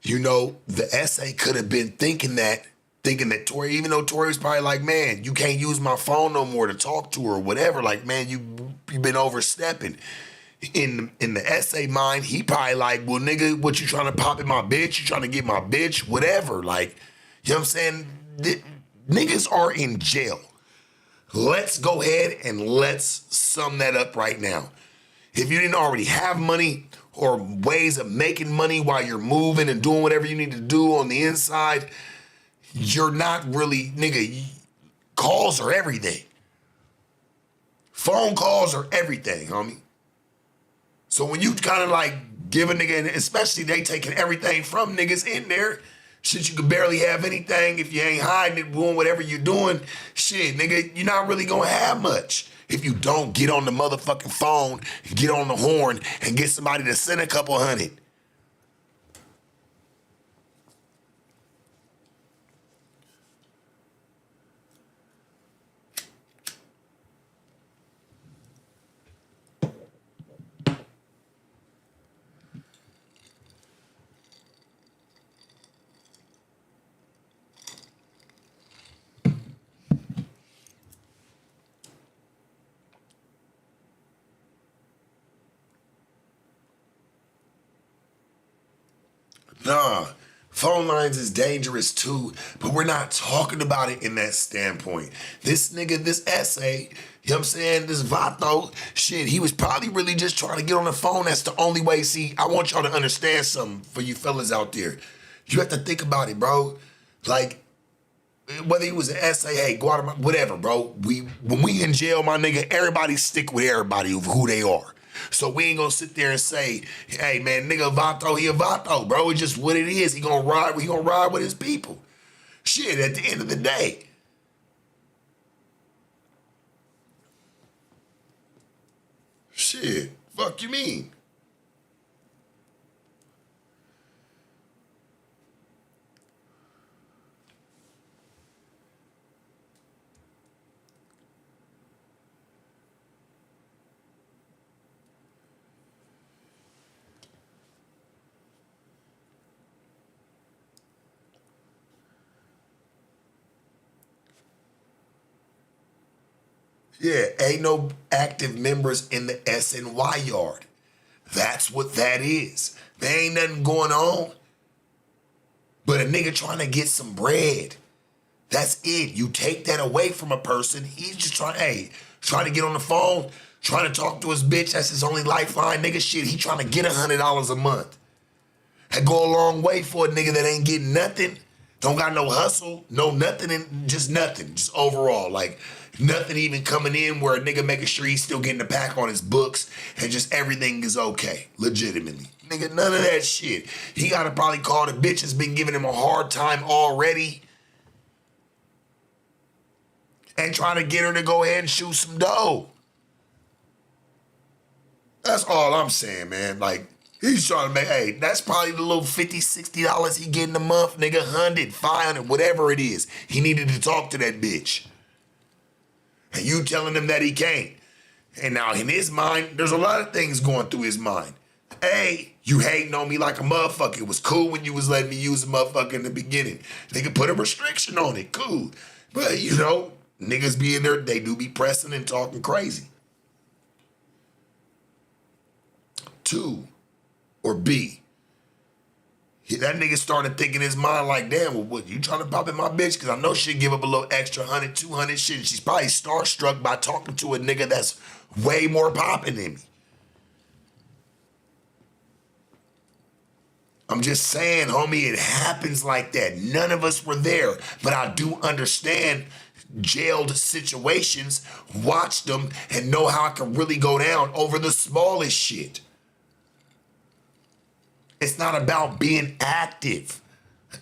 You know, the SA could have been thinking that Tory, even though Tory was probably like, man, you can't use my phone no more to talk to her or whatever. Like, man, you've been overstepping. In the SA mind, he probably like, well, nigga, what you trying to pop in my bitch? You trying to get my bitch? Whatever. Like, you know what I'm saying? Niggas are in jail. Let's go ahead and let's sum that up right now. If you didn't already have money or ways of making money while you're moving and doing whatever you need to do on the inside, you're not really, nigga, calls are everything. Phone calls are everything, homie. So when you kind of like give a nigga, and especially they taking everything from niggas in there, shit, you could barely have anything if you ain't hiding it, doing whatever you're doing. Shit, nigga, you're not really gonna have much if you don't get on the motherfucking phone, get on the horn, and get somebody to send a couple hundred. Nah, phone lines is dangerous too, but we're not talking about it in that standpoint. This nigga, this essay, you know what I'm saying, this Vato, shit, he was probably really just trying to get on the phone. That's the only way. See, I want y'all to understand something for you fellas out there. You have to think about it, bro. Like, whether he was an essay, hey, Guatemala, whatever, bro. When we in jail, my nigga, everybody stick with everybody of who they are. So we ain't gonna sit there and say, hey man, nigga Vato, he a Vato, bro. It's just what it is. He gonna ride with his people. Shit, at the end of the day. Shit, fuck you mean? Yeah, ain't no active members in the SNY yard. That's what that is. There ain't nothing going on but a nigga trying to get some bread. That's it. You take that away from a person, he's just trying to get on the phone, trying to talk to his bitch. That's his only lifeline, nigga. Shit, he trying to get $100 a month. That go a long way for a nigga that ain't getting nothing. Don't got no hustle, no nothing, and just nothing. Just overall, like nothing even coming in where a nigga making sure he's still getting the pack on his books and just everything is okay, legitimately. Nigga, none of that shit. He gotta probably call the bitch that's been giving him a hard time already and try to get her to go ahead and shoot some dough. That's all I'm saying, man. Like, he's trying to make, hey, that's probably the little $50, $60 he getting a month, nigga, 100, 500, whatever it is. He needed to talk to that bitch. And you telling him that he can't. And now in his mind, there's a lot of things going through his mind. Hey, you hating on me like a motherfucker. It was cool when you was letting me use the motherfucker in the beginning. Nigga put a restriction on it, cool. But, you know, niggas be in there, they do be pressing and talking crazy. 2, or B, that nigga started thinking in his mind like, damn, well, what, you trying to pop in my bitch? Because I know she'd give up a little extra 100, 200 shit. She's probably starstruck by talking to a nigga that's way more popping than me. I'm just saying, homie, it happens like that. None of us were there, but I do understand jailed situations, watch them, and know how it can really go down over the smallest shit. It's not about being active.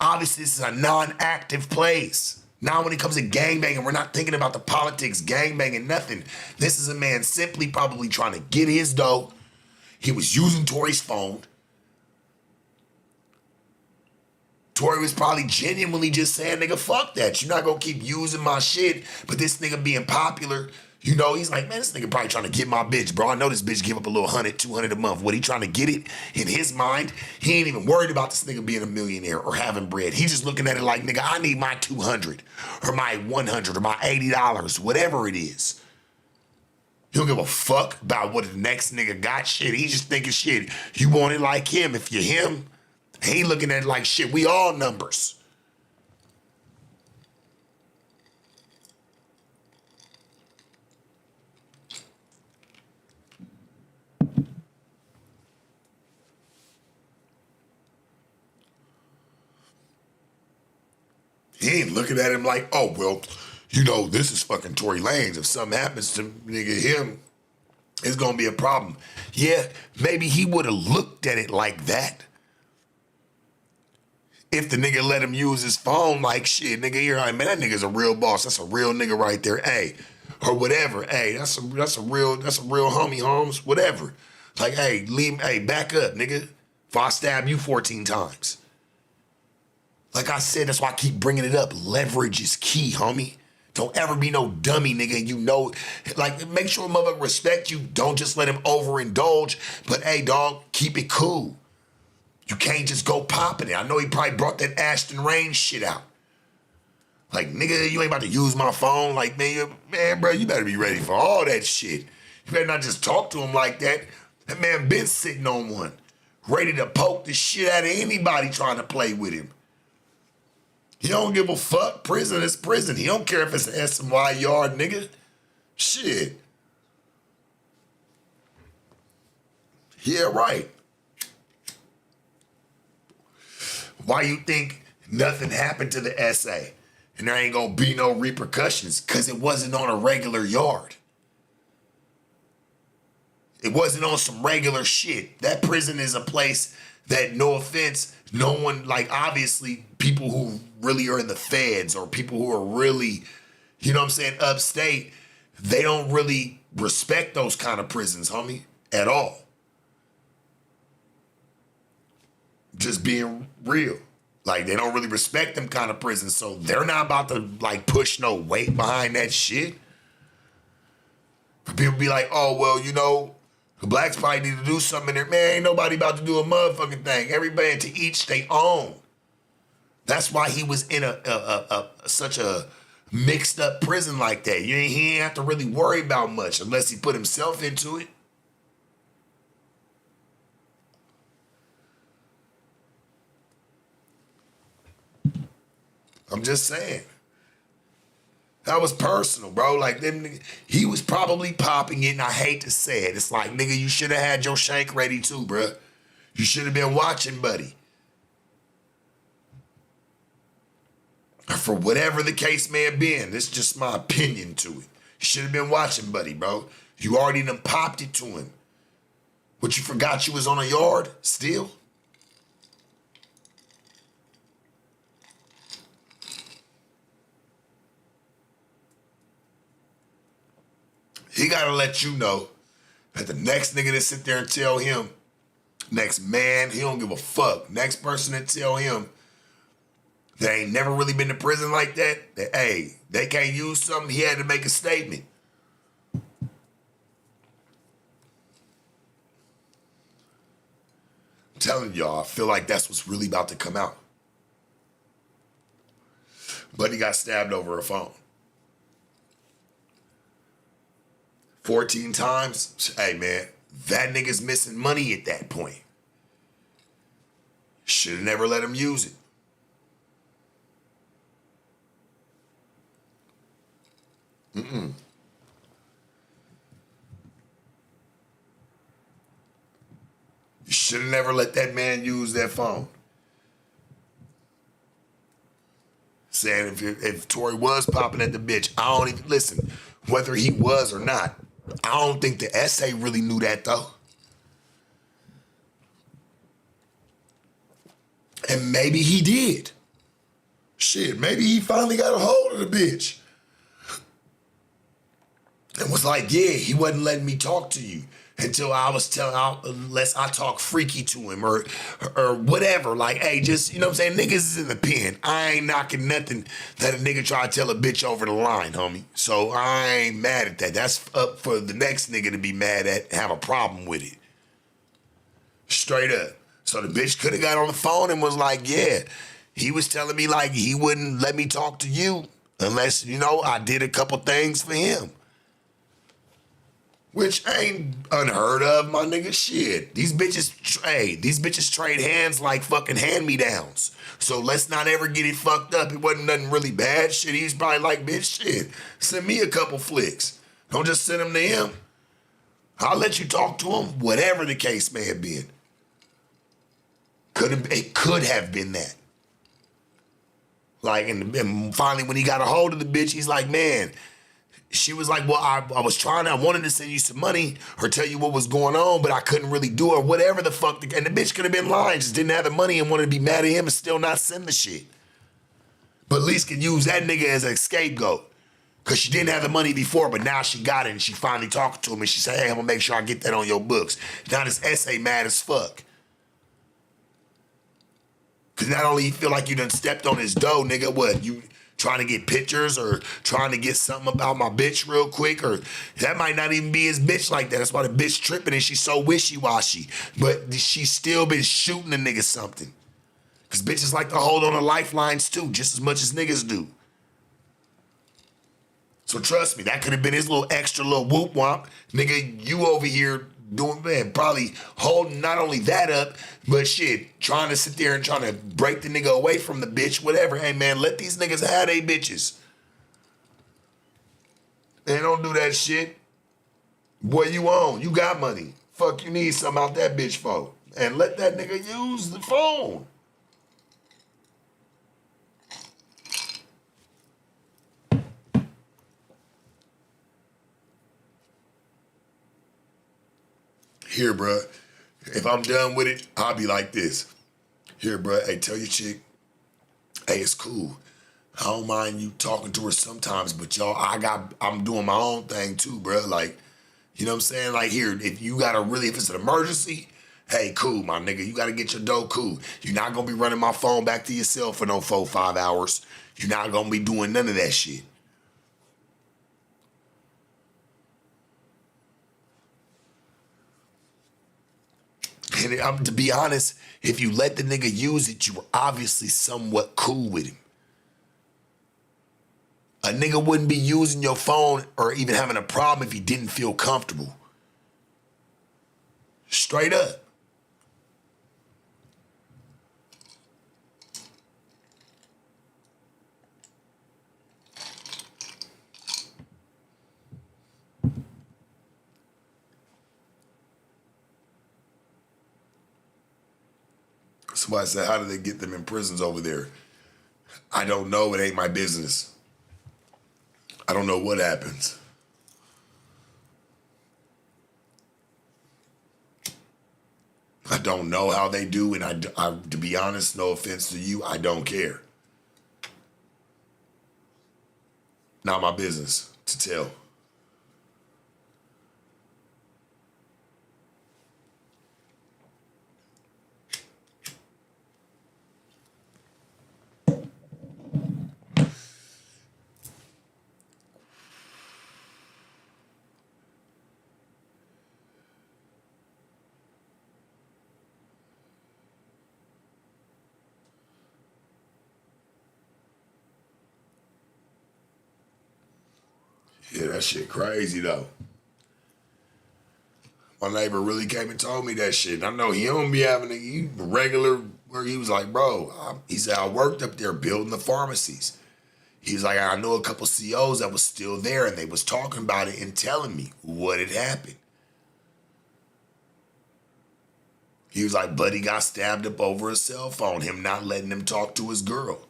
Obviously, this is a non-active place. Now, when it comes to gangbanging, we're not thinking about the politics, gangbanging, nothing. This is a man simply probably trying to get his dough. He was using Tory's phone. Tory was probably genuinely just saying, nigga, fuck that. You're not gonna keep using my shit, but this nigga being popular, you know, he's like, man, this nigga probably trying to get my bitch, bro. I know this bitch give up a little 100, 200 a month. What, he trying to get it? In his mind, he ain't even worried about this nigga being a millionaire or having bread. He's just looking at it like, nigga, I need my 200 or my 100 or my $80, whatever it is. He don't give a fuck about what the next nigga got. Shit, he just thinking, shit, you want it like him. If you're him, he ain't looking at it like, shit, we all numbers. He ain't looking at him like, oh, well, you know, this is fucking Tory Lanez. If something happens to nigga him, it's gonna be a problem. Yeah, maybe he would have looked at it like that. If the nigga let him use his phone, like, shit, nigga, you're like, man, that nigga's a real boss. That's a real nigga right there. Hey, or whatever. Hey, that's a real homie, Holmes. Whatever. Like, hey, back up, nigga. If I stab you 14 times. Like I said, that's why I keep bringing it up. Leverage is key, homie. Don't ever be no dummy, nigga. You know, like, make sure a motherfucker respect you. Don't just let him overindulge. But, hey, dog, keep it cool. You can't just go popping it. I know he probably brought that Ashton Rain shit out. Like, nigga, you ain't about to use my phone. Like, man, bro, you better be ready for all that shit. You better not just talk to him like that. That man been sitting on one, ready to poke the shit out of anybody trying to play with him. He don't give a fuck. Prison is prison. He don't care if it's an SMY yard, nigga. Shit. Yeah, right. Why you think nothing happened to the essay and there ain't gonna be no repercussions? Because it wasn't on a regular yard. It wasn't on some regular shit. That prison is a place that, no offense, no one, like, obviously people who really are in the feds or people who are really, you know what I'm saying, upstate, they don't really respect those kind of prisons, homie, at all. Just being real. Like, they don't really respect them kind of prisons, so they're not about to, like, push no weight behind that shit. For people be like, oh, well, you know, the blacks probably need to do something in there. Man, ain't nobody about to do a motherfucking thing. Everybody to each their own. That's why he was in such a mixed up prison like that. He ain't have to really worry about much unless he put himself into it. I'm just saying. That was personal, bro. Like, he was probably popping it, and I hate to say it. It's like, nigga, you should have had your shank ready too, bro. You should have been watching, buddy. For whatever the case may have been, this is just my opinion to it. You should have been watching, buddy, bro. You already done popped it to him. But you forgot you was on a yard still? He gotta let you know that the next nigga that sit there and tell him, next man, he don't give a fuck. Next person that tell him that ain't never really been to prison like that, hey, they can't use something, he had to make a statement. I'm telling y'all, I feel like that's what's really about to come out. Buddy got stabbed over a phone. 14 times? Hey, man, that nigga's missing money at that point. Should have never let him use it. You should have never let that man use that phone. Saying if Tory was popping at the bitch, I don't even, listen, whether he was or not, I don't think the essay really knew that, though. And maybe he did. Shit, maybe he finally got a hold of the bitch. And was like, yeah, he wasn't letting me talk to you. until I was telling, unless I talk freaky to him or whatever. Like, hey, just, you know what I'm saying? Niggas is in the pen. I ain't knocking nothing that a nigga try to tell a bitch over the line, homie. So I ain't mad at that. That's up for the next nigga to be mad at and have a problem with it. Straight up. So the bitch could have got on the phone and was like, yeah, he was telling me like he wouldn't let me talk to you unless, you know, I did a couple things for him. Which ain't unheard of, my nigga. Shit. These bitches trade hands like fucking hand-me-downs. So let's not ever get it fucked up. It wasn't nothing really bad. Shit, he's probably like, bitch, shit, send me a couple flicks. Don't just send them to him. I'll let you talk to him, whatever the case may have been. It could have been that. Like, and finally when he got a hold of the bitch, he's like, man, she was like, well, I wanted to send you some money or tell you what was going on, but I couldn't really do it or whatever the fuck. And the bitch could have been lying, just didn't have the money and wanted to be mad at him and still not send the shit. But at least could use that nigga as a scapegoat. Because she didn't have the money before, but now she got it and she finally talked to him and she said, hey, I'm going to make sure I get that on your books. Now this essay mad as fuck. Because not only you feel like you done stepped on his dough, nigga, what, you trying to get pictures or trying to get something about my bitch real quick, or that might not even be his bitch like that. That's why the bitch tripping and she's so wishy-washy. But she's still been shooting the nigga something. Because bitches like to hold on to lifelines too, just as much as niggas do. So trust me, that could have been his little extra little whoop womp. Nigga, you over here doing, man, probably holding not only that up, but shit, trying to sit there and trying to break the nigga away from the bitch, whatever. Hey, man, let these niggas have they bitches. Man, don't do that shit. Boy, you own. You got money. Fuck, you need something out that bitch for. And let that nigga use the phone. Here, bruh, if I'm done with it, I'll be like this. Here, bruh, hey, tell your chick, hey, it's cool. I don't mind you talking to her sometimes, but y'all, I'm doing my own thing too, bruh. Like, you know what I'm saying? Like, here, if it's an emergency, hey, cool, my nigga, you gotta get your dough, cool. You're not gonna be running my phone back to yourself for no 4-5 hours. You're not gonna be doing none of that shit. And to be honest, if you let the nigga use it, you were obviously somewhat cool with him. A nigga wouldn't be using your phone or even having a problem if he didn't feel comfortable. Straight up. Somebody said, how do they get them in prisons over there? I don't know. It ain't my business. I don't know what happens. I don't know how they do, and I, to be honest, no offense to you, I don't care. Not my business to tell. Yeah, that shit crazy though. My neighbor really came and told me that shit. I know he don't be having he regular where he was like, bro, he said, I worked up there building the pharmacies. He's like, I know a couple COs that was still there and they was talking about it and telling me what had happened. He was like, buddy got stabbed up over a cell phone, him not letting him talk to his girl.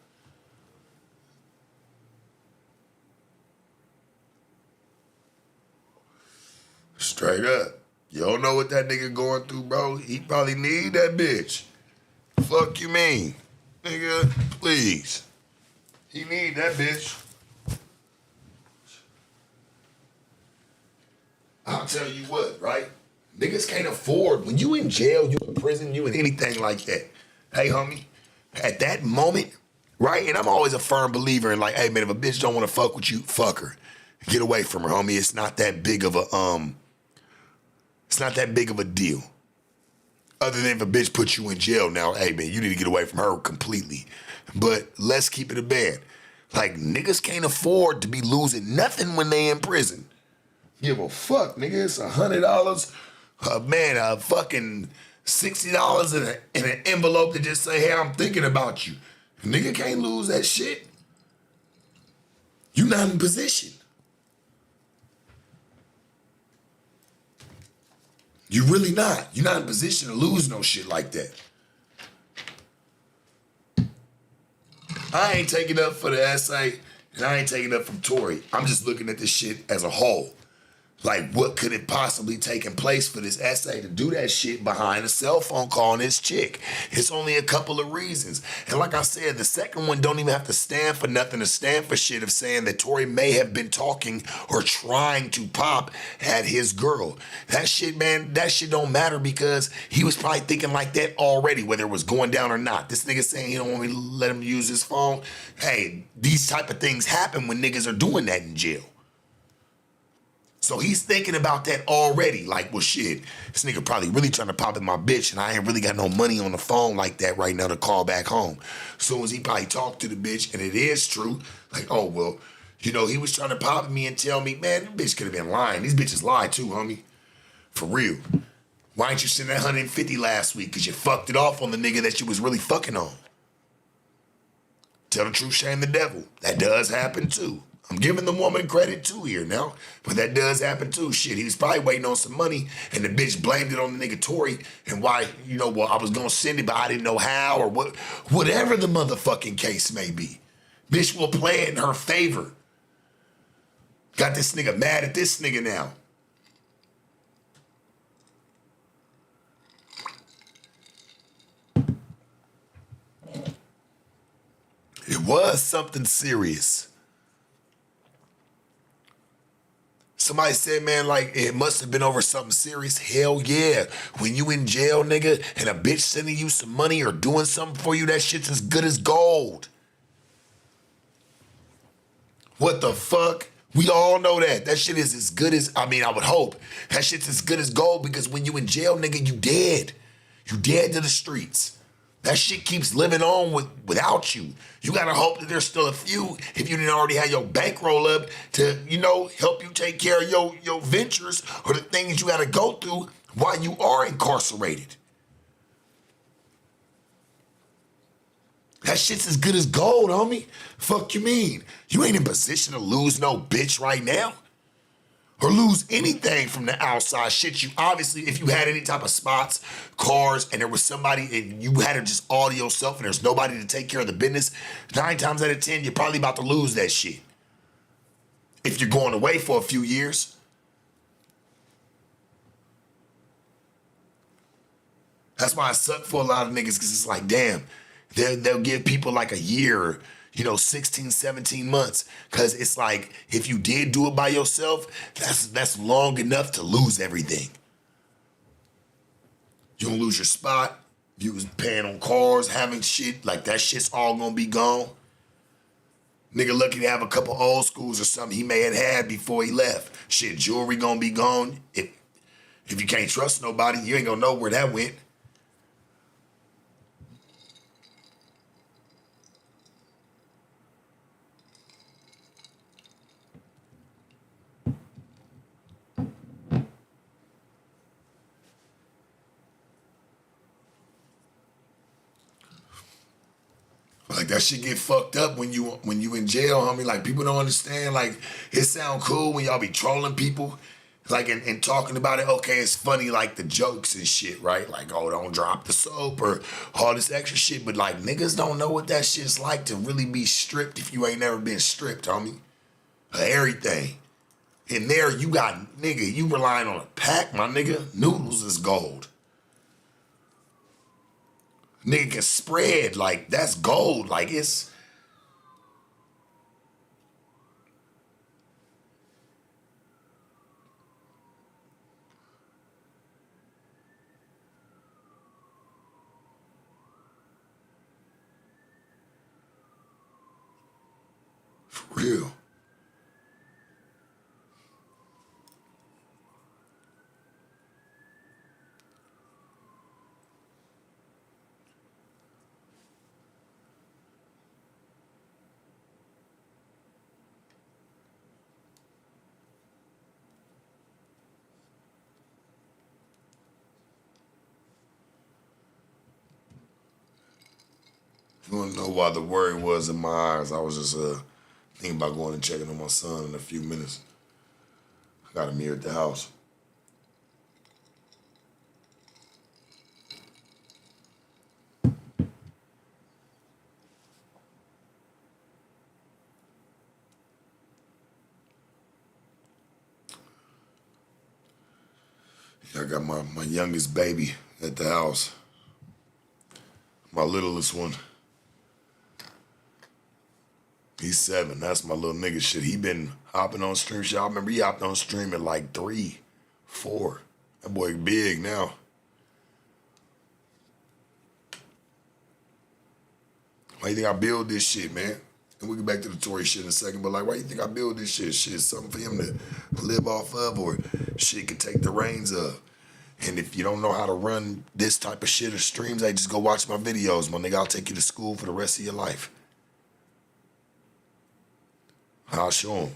Straight up. You don't know what that nigga going through, bro. He probably need that bitch. Fuck you mean? Nigga, please. He need that bitch. I'll tell you what, right? Niggas can't afford, when you in jail, you in prison, you in anything like that. Hey, homie, at that moment, right? And I'm always a firm believer in like, hey man, if a bitch don't want to fuck with you, fuck her. Get away from her, homie. It's not that big of a deal. Other than if a bitch puts you in jail now, hey man, you need to get away from her completely. But let's keep it a band. Like niggas can't afford to be losing nothing when they in prison. Give a fuck, nigga. It's $100. Man, a fucking $60 in an envelope to just say, hey, I'm thinking about you. Nigga can't lose that shit. You not in position. You really not. You're not in position to lose no shit like that. I ain't taking up for the essay, and I ain't taking up from Tory. I'm just looking at this shit as a whole. Like, what could it possibly taken place for this essay to do that shit behind a cell phone calling this chick? It's only a couple of reasons. And like I said, the second one don't even have to stand for nothing to stand for shit of saying that Tory may have been talking or trying to pop at his girl. That shit, man, that shit don't matter because he was probably thinking like that already, whether it was going down or not. This nigga saying he don't want me to let him use his phone. Hey, these type of things happen when niggas are doing that in jail. So he's thinking about that already. Like, well, shit, this nigga probably really trying to pop at my bitch, and I ain't really got no money on the phone like that right now to call back home. Soon as he probably talked to the bitch, and it is true, like, oh, well, you know, he was trying to pop at me and tell me, man, this bitch could have been lying. These bitches lie too, homie. For real. Why ain't you send that 150 last week? Because you fucked it off on the nigga that you was really fucking on. Tell the truth, shame the devil. That does happen too. I'm giving the woman credit too here now, but that does happen too. Shit, he was probably waiting on some money, and the bitch blamed it on the nigga Tory, and why, you know, well, I was gonna send it, but I didn't know how, or what, whatever the motherfucking case may be. Bitch will play it in her favor. Got this nigga mad at this nigga now. It was something serious. Somebody said, man, like, it must have been over something serious. Hell yeah. When you in jail, nigga, and a bitch sending you some money or doing something for you, that shit's as good as gold. What the fuck? We all know that. That shit is as good as, I mean, I would hope. That shit's as good as gold because when you in jail, nigga, you dead. You dead to the streets. That shit keeps living on without you. You gotta hope that there's still a few, if you didn't already have your bankroll up, to, you know, help you take care of your ventures or the things you gotta go through while you are incarcerated. That shit's as good as gold, homie. Fuck you mean? You ain't in position to lose no bitch right now. Or lose anything from the outside shit. You obviously, if you had any type of spots, cars, and there was somebody and you had to just all to yourself and there's nobody to take care of the business, 9 times out of 10, you're probably about to lose that shit. If you're going away for a few years. That's why I suck for a lot of niggas, because it's like, damn, they'll give people like a year, you know, 16, 17 months. Because it's like, if you did do it by yourself, that's long enough to lose everything. You don't lose your spot. You was paying on cars, having shit, like that shit's all gonna be gone. Nigga lucky to have a couple old schools or something he may have had before he left. Shit, jewelry gonna be gone. If you can't trust nobody, you ain't gonna know where that went. Like that shit get fucked up when you in jail, homie. Like people don't understand. Like it sound cool when y'all be trolling people, like and talking about it. Okay, it's funny, like the jokes and shit, right? Like, oh, don't drop the soap or all this extra shit. But like niggas don't know what that shit's like to really be stripped if you ain't never been stripped, homie. Of everything. In there, you got, nigga, you relying on a pack, my nigga. Noodles is gold. Nigga can spread, like, that's gold. Like, it's... You wanna know why the worry was in my eyes? I was just thinking about going and checking on my son in a few minutes. I got him here at the house. I got my youngest baby at the house. My littlest one. He's 7. That's my little nigga shit. He been hopping on stream shit. I remember he hopped on stream at like 3, 4. That boy big now. Why you think I build this shit, man? And we'll get back to the Tory shit in a second, but like, why you think I build this shit? Shit, something for him to live off of, or shit can take the reins of. And if you don't know how to run this type of shit or streams, hey, just go watch my videos, my nigga. I'll take you to school for the rest of your life. I'll show him.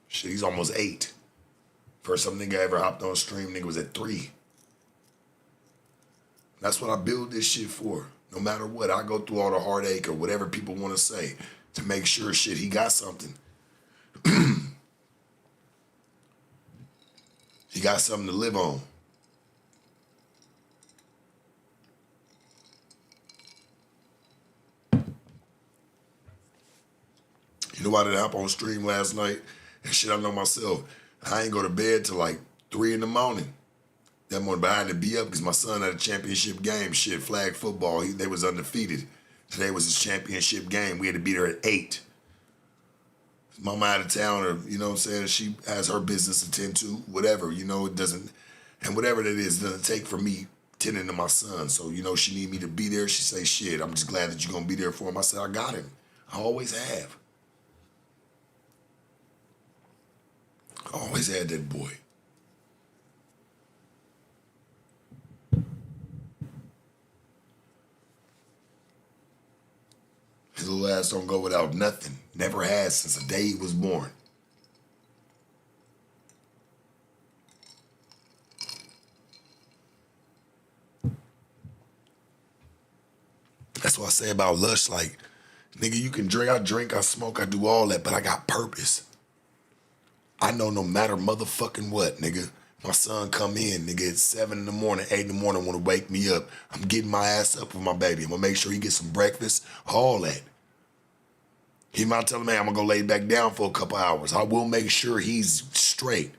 Shit, he's almost 8. First time nigga ever hopped on a stream, nigga was at 3. That's what I build this shit for. No matter what, I go through all the heartache or whatever people want to say to make sure shit, he got something. He got something to live on. You know why did I hop on stream last night? And shit, I know myself. I ain't go to bed till like 3 in the morning. That morning, but I had to be up because my son had a championship game. Shit, flag football. They was undefeated. Today was his championship game. We had to be there at 8. Mama out of town, or, you know what I'm saying? She has her business to tend to, whatever. You know, it doesn't, and whatever that is, it doesn't take for me tending to my son. So, you know, she need me to be there. She say, shit, I'm just glad that you're going to be there for him. I said, I got him. I always have. I always had that boy. His little ass don't go without nothing. Never has since the day he was born. That's what I say about Lush. Like, nigga, you can drink, I smoke, I do all that, but I got purpose. I know no matter motherfucking what, nigga. My son come in, nigga, at 7 in the morning, 8 in the morning, want to wake me up. I'm getting my ass up with my baby. I'm going to make sure he gets some breakfast, all that. He might tell me, man, I'm going to go lay back down for a couple hours. I will make sure he's straight.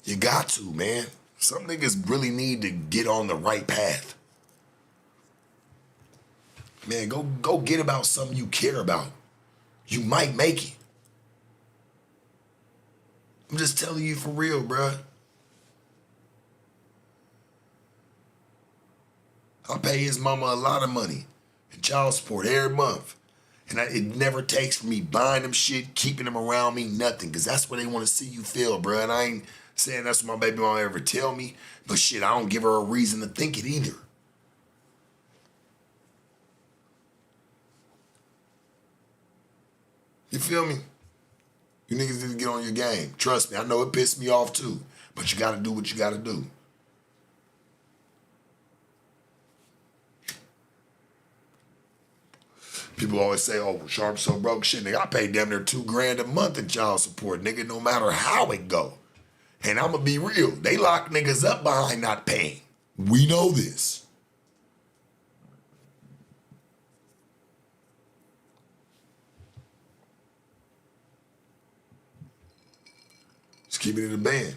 You got to, man. Some niggas really need to get on the right path. Man, go get about something you care about. You might make it. I'm just telling you for real, bruh. I pay his mama a lot of money in child support every month. And it never takes for me buying them shit, keeping them around me, nothing. Because that's what they want to see you feel, bruh. And I ain't saying that's what my baby mama ever tell me. But shit, I don't give her a reason to think it either. You feel me? You niggas need to get on your game. Trust me, I know it pissed me off too. But you gotta do what you gotta do. People always say, oh, Sharp so broke. Shit, nigga, I pay damn near $2,000 a month in child support, nigga, no matter how it go. And I'ma be real. They lock niggas up behind not paying. We know this. Just keep it in the band.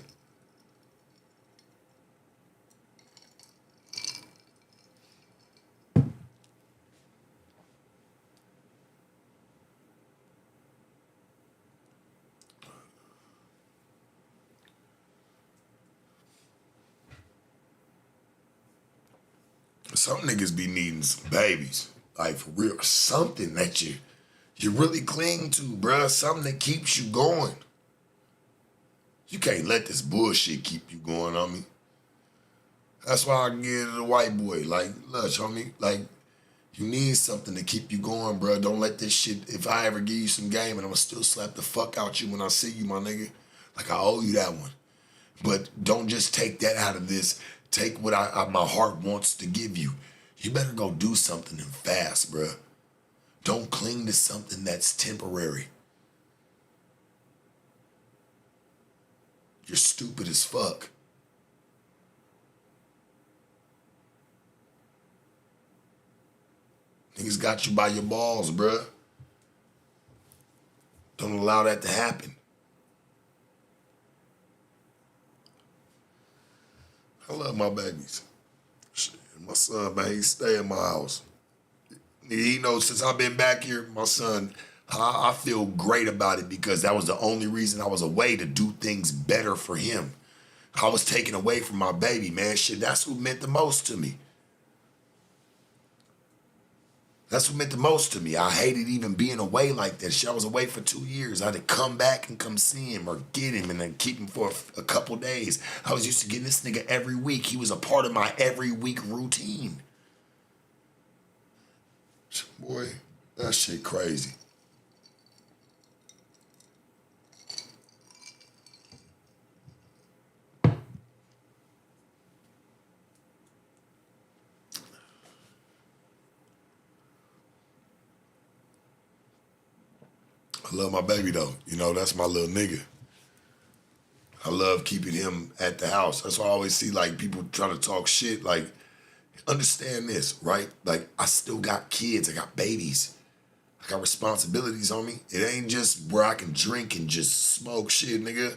Some niggas be needing some babies. Like, for real. Something that you really cling to, bruh. Something that keeps you going. You can't let this bullshit keep you going on me. That's why I give it to the white boy. Like, Lush, homie. Like, you need something to keep you going, bruh. Don't let this shit, if I ever give you some game, and I'm gonna still slap the fuck out you when I see you, my nigga. Like, I owe you that one. But don't just take that out of this. Take what my heart wants to give you. You better go do something and fast, bruh. Don't cling to something that's temporary. You're stupid as fuck. Niggas got you by your balls, bruh. Don't allow that to happen. I love my babies. Shit, my son, man, he stay in my house. He knows since I've been back here, my son, I feel great about it because that was the only reason I was away, to do things better for him. I was taken away from my baby, man. Shit, that's what meant the most to me. That's what meant the most to me. I hated even being away like that. Shit, I was away for 2 years. I had to come back and come see him or get him and then keep him for a couple days. I was used to getting this nigga every week. He was a part of my every week routine. Boy, that shit crazy. I love my baby though. You know, that's my little nigga. I love keeping him at the house. That's why I always see like people trying to talk shit. Like, understand this, right? Like, I still got kids. I got babies. I got responsibilities on me. It ain't just where I can drink and just smoke shit, nigga.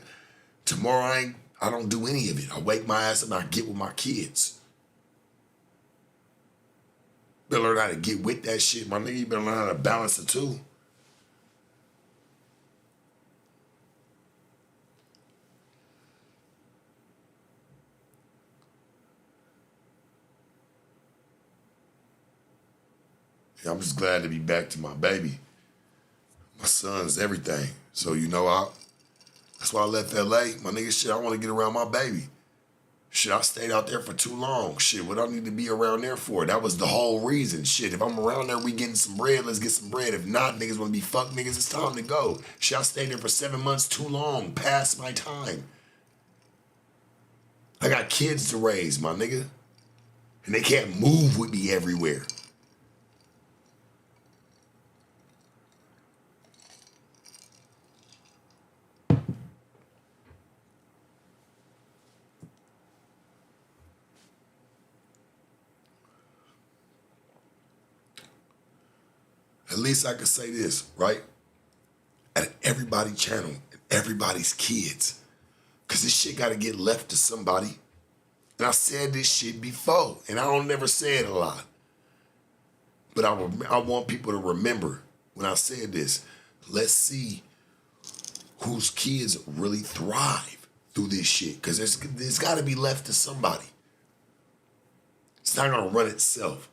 Tomorrow I don't do any of it. I wake my ass up and I get with my kids. Better learn how to get with that shit, my nigga. You better learn how to balance the two. Yeah, I'm just glad to be back to my baby. My son's everything. So, you know, that's why I left LA. My nigga, shit, I want to get around my baby. Shit, I stayed out there for too long. Shit, what I need to be around there for? That was the whole reason. Shit, if I'm around there, we getting some bread, let's get some bread. If not, niggas want to be fuck niggas, it's time to go. Shit, I stayed there for 7 months too long, past my time. I got kids to raise, my nigga. And they can't move with me everywhere. At least I could say this, right? At everybody's channel, everybody's kids. Because this shit got to get left to somebody. And I said this shit before, and I don't never say it a lot. But I want people to remember when I said this. Let's see whose kids really thrive through this shit. Because there's got to be left to somebody. It's not going to run itself.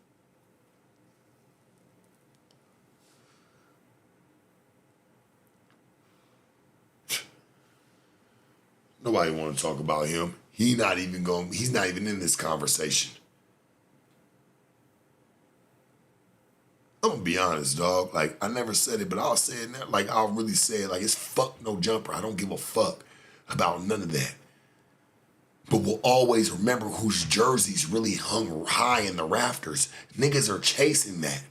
Nobody want to talk about him. He's not even in this conversation. I'm gonna be honest, dog. Like, I never said it, but I'll say it now. Like, I'll really say it. Like, it's fuck no jumper. I don't give a fuck about none of that. But we'll always remember whose jerseys really hung high in the rafters. Niggas are chasing that.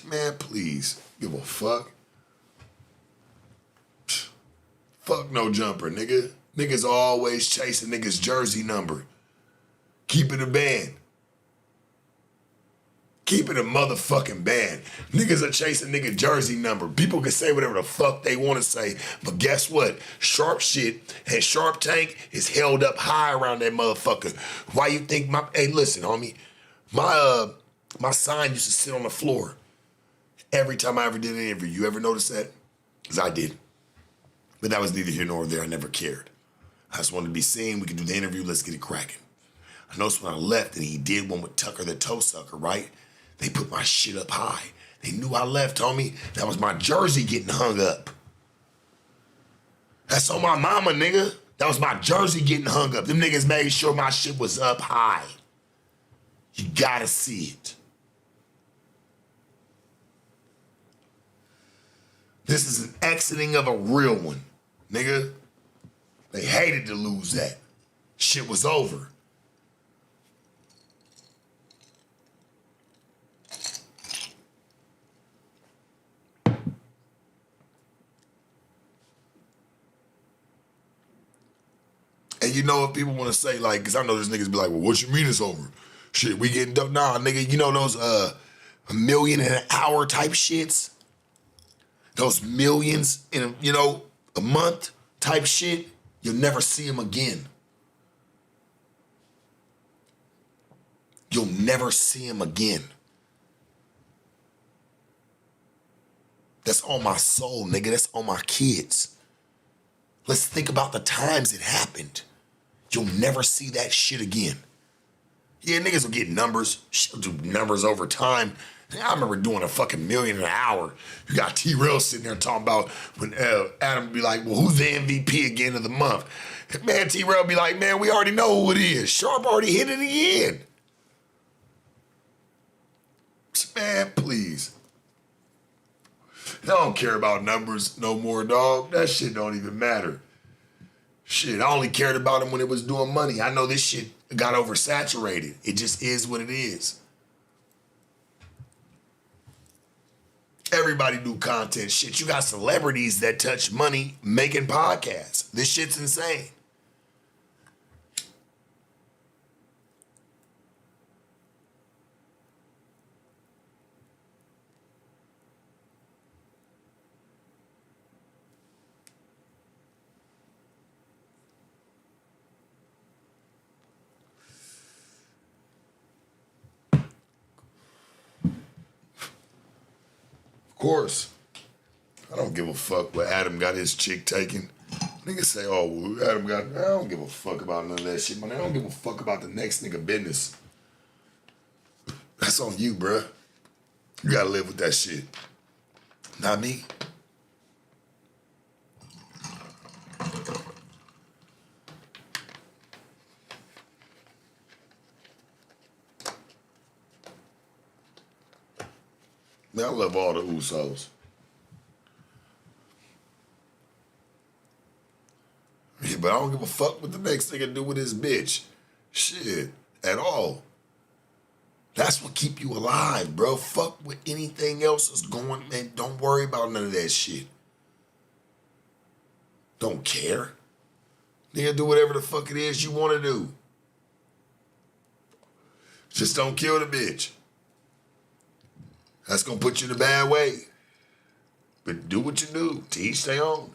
Man, please. Give a fuck. Fuck no jumper, nigga. Niggas always chasing niggas' jersey number. Keep it a band. Keep it a motherfucking band. Niggas are chasing nigga jersey number. People can say whatever the fuck they want to say, but guess what? Sharp shit and Sharp Tank is held up high around that motherfucker. Why you think hey, listen, homie. My sign used to sit on the floor every time I ever did an interview. You ever notice that? Because I did. But that was neither here nor there. I never cared. I just wanted to be seen. We could do the interview. Let's get it cracking. I noticed when I left and he did one with Tucker the Toe Sucker, right? They put my shit up high. They knew I left, homie. That was my jersey getting hung up. That's on my mama, nigga. That was my jersey getting hung up. Them niggas made sure my shit was up high. You gotta see it. This is an exiting of a real one, nigga. They hated to lose that. Shit was over. And you know what people want to say, like, because I know there's niggas be like, well, what you mean it's over? Shit, we getting done. Nah, nigga, you know those $1 million in an hour type shits? Those millions in, a month type shit? You'll never see them again. You'll never see them again. That's on my soul, nigga. That's on my kids. Let's think about the times it happened. You'll never see that shit again. Yeah, niggas will get numbers. She'll do numbers over time. I remember doing a fucking $1 million an hour. You got T-Rail sitting there talking about when Adam would be like, well, who's the MVP again of the month? Man, T-Rail be like, man, we already know who it is. Sharp already hit it again. Man, please. I don't care about numbers no more, dog. That shit don't even matter. Shit, I only cared about him when it was doing money. I know this shit got oversaturated. It just is what it is. Everybody do content. Shit, you got celebrities that touch money making podcasts. This shit's insane. Of course, I don't give a fuck what Adam got his chick taken. Niggas say, oh, well, Adam got, I don't give a fuck about none of that shit, man. I don't give a fuck about the next nigga business. That's on you, bruh. You gotta live with that shit. Not me. Man, I love all the Usos. Yeah, but I don't give a fuck what the next nigga do with his bitch. Shit, at all. That's what keep you alive, bro. Fuck with anything else is going, man. Don't worry about none of that shit. Don't care. Nigga, do whatever the fuck it is you want to do. Just don't kill the bitch. That's gonna put you in a bad way. But do what you do. To each their own.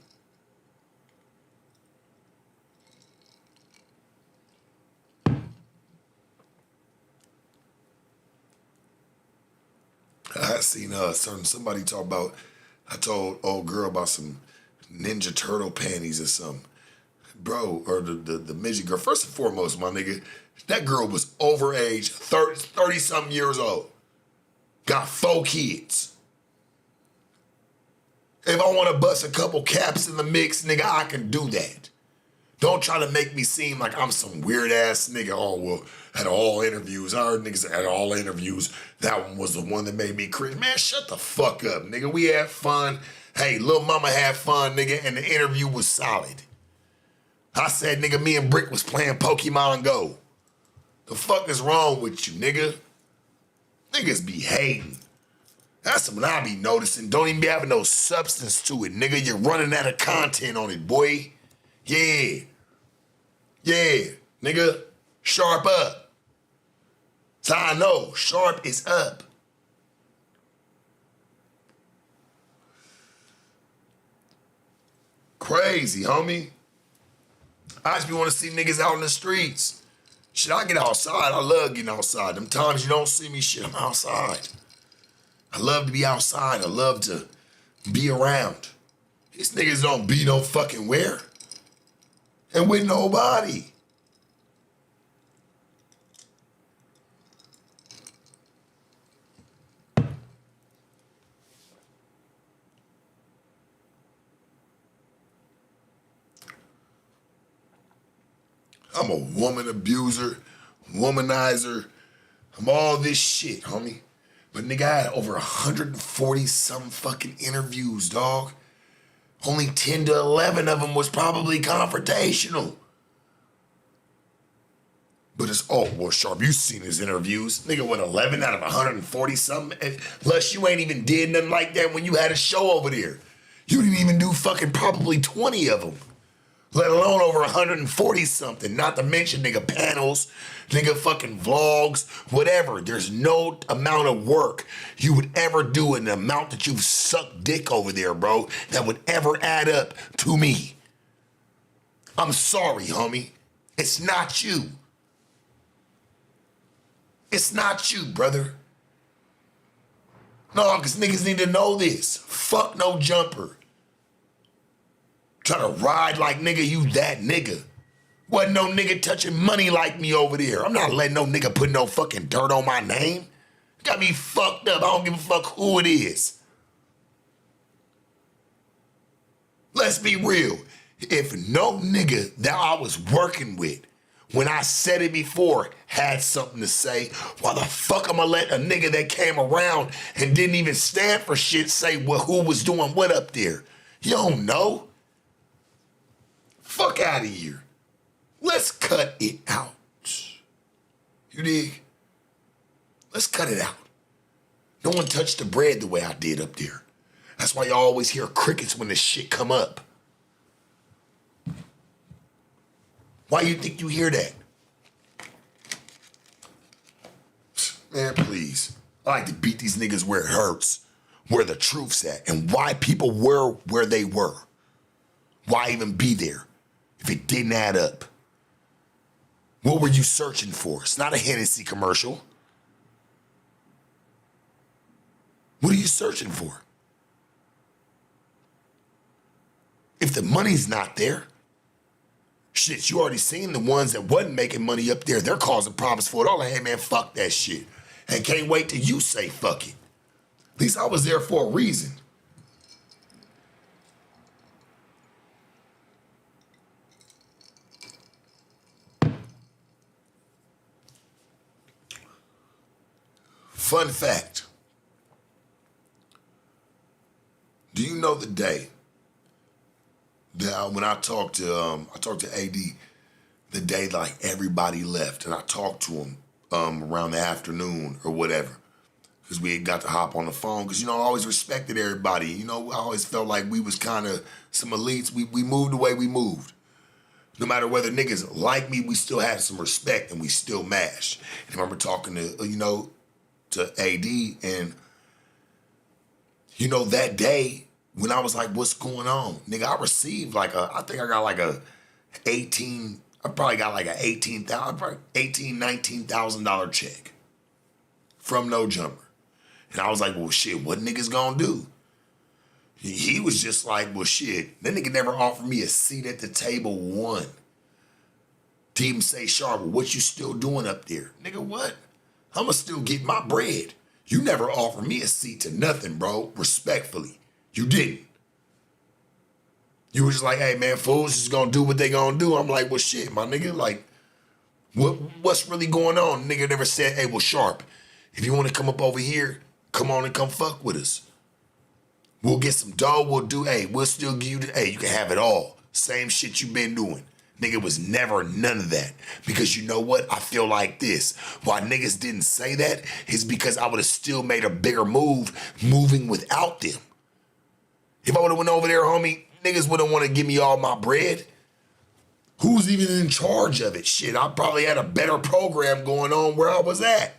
I seen somebody talk about, I told old girl about some Ninja Turtle panties or something. Bro, or the midget girl. First and foremost, my nigga, that girl was overage, 30-something years old. Got 4 kids. If I want to bust a couple caps in the mix, nigga, I can do that. Don't try to make me seem like I'm some weird ass nigga. Oh, well, at all interviews, I heard niggas at all interviews, that one was the one that made me cringe. Man, shut the fuck up, nigga. We had fun. Hey, Lil Mama had fun, nigga, and the interview was solid. I said, nigga, me and Brick was playing Pokemon Go. The fuck is wrong with you, nigga? Niggas be hating. That's what I be noticing. Don't even be having no substance to it, nigga. You're running out of content on it, boy. Yeah. Yeah, nigga. Sharp up. So I know, sharp is up. Crazy, homie. I just be want to see niggas out in the streets. Shit, I get outside. I love getting outside. Them times you don't see me, shit, I'm outside. I love to be outside. I love to be around. These niggas don't be no fucking where. And with nobody. I'm a woman abuser, womanizer. I'm all this shit, homie. But nigga, I had over 140 some fucking interviews, dog. Only 10 to 11 of them was probably confrontational. But it's, oh, well, Sharp, you seen his interviews. Nigga, what, 11 out of 140 something? Plus, you ain't even did nothing like that when you had a show over there. You didn't even do fucking probably 20 of them. Let alone over 140 something, not to mention nigga panels, nigga fucking vlogs, whatever. There's no amount of work you would ever do in the amount that you've sucked dick over there, bro, that would ever add up to me. I'm sorry, homie. It's not you. It's not you, brother. No, because niggas need to know this. Fuck no jumper. Try to ride like nigga, you that nigga. Wasn't no nigga touching money like me over there. I'm not letting no nigga put no fucking dirt on my name. Got me fucked up. I don't give a fuck who it is. Let's be real. If no nigga that I was working with, when I said it before, had something to say, why the fuck I'ma let a nigga that came around and didn't even stand for shit say who was doing what up there? You don't know. Fuck out of here. Let's cut it out. You dig? Let's cut it out. No one touched the bread the way I did up there. That's why you always hear crickets when this shit come up. Why you think you hear that? Man, please. I like to beat these niggas where it hurts, where the truth's at, and why people were where they were. Why even be there if it didn't add up? What were you searching for? It's not a Hennessy commercial. What are you searching for? If the money's not there, shit, you already seen the ones that wasn't making money up there. They're causing problems for it all. Like, hey, man, fuck that shit. And can't wait till you say fuck it. At least I was there for a reason. Fun fact. Do you know the day that when I talked to AD, the day like everybody left, and I talked to him around the afternoon or whatever, because we had got to hop on the phone, because, you know, I always respected everybody. You know, I always felt like we was kind of some elites. We moved the way we moved. No matter whether niggas like me, we still had some respect and we still mashed. And I remember talking to, you know, to AD, and, you know, that day when I was like, what's going on? Nigga, I received like I think I got like a I probably got like a $19,000 check from No Jumper. And I was like, well, shit, what niggas gonna do? He was just like, well, shit, that nigga never offered me a seat at the table one. To even say, Sharp, what you still doing up there? Nigga, what? I'ma still get my bread. You never offered me a seat to nothing, bro, respectfully. You didn't. You were just like, hey, man, fools is gonna do what they gonna do. I'm like, well, shit, my nigga, like, what's really going on? Nigga never said, hey, well, Sharp, if you wanna come up over here, come on and come fuck with us. We'll get some dough, we'll still give you hey, you can have it all. Same shit you been doing. Nigga, was never none of that. Because you know what? I feel like this. Why niggas didn't say that is because I would have still made a bigger move moving without them. If I would have went over there, homie, niggas wouldn't want to give me all my bread. Who's even in charge of it? Shit, I probably had a better program going on where I was at.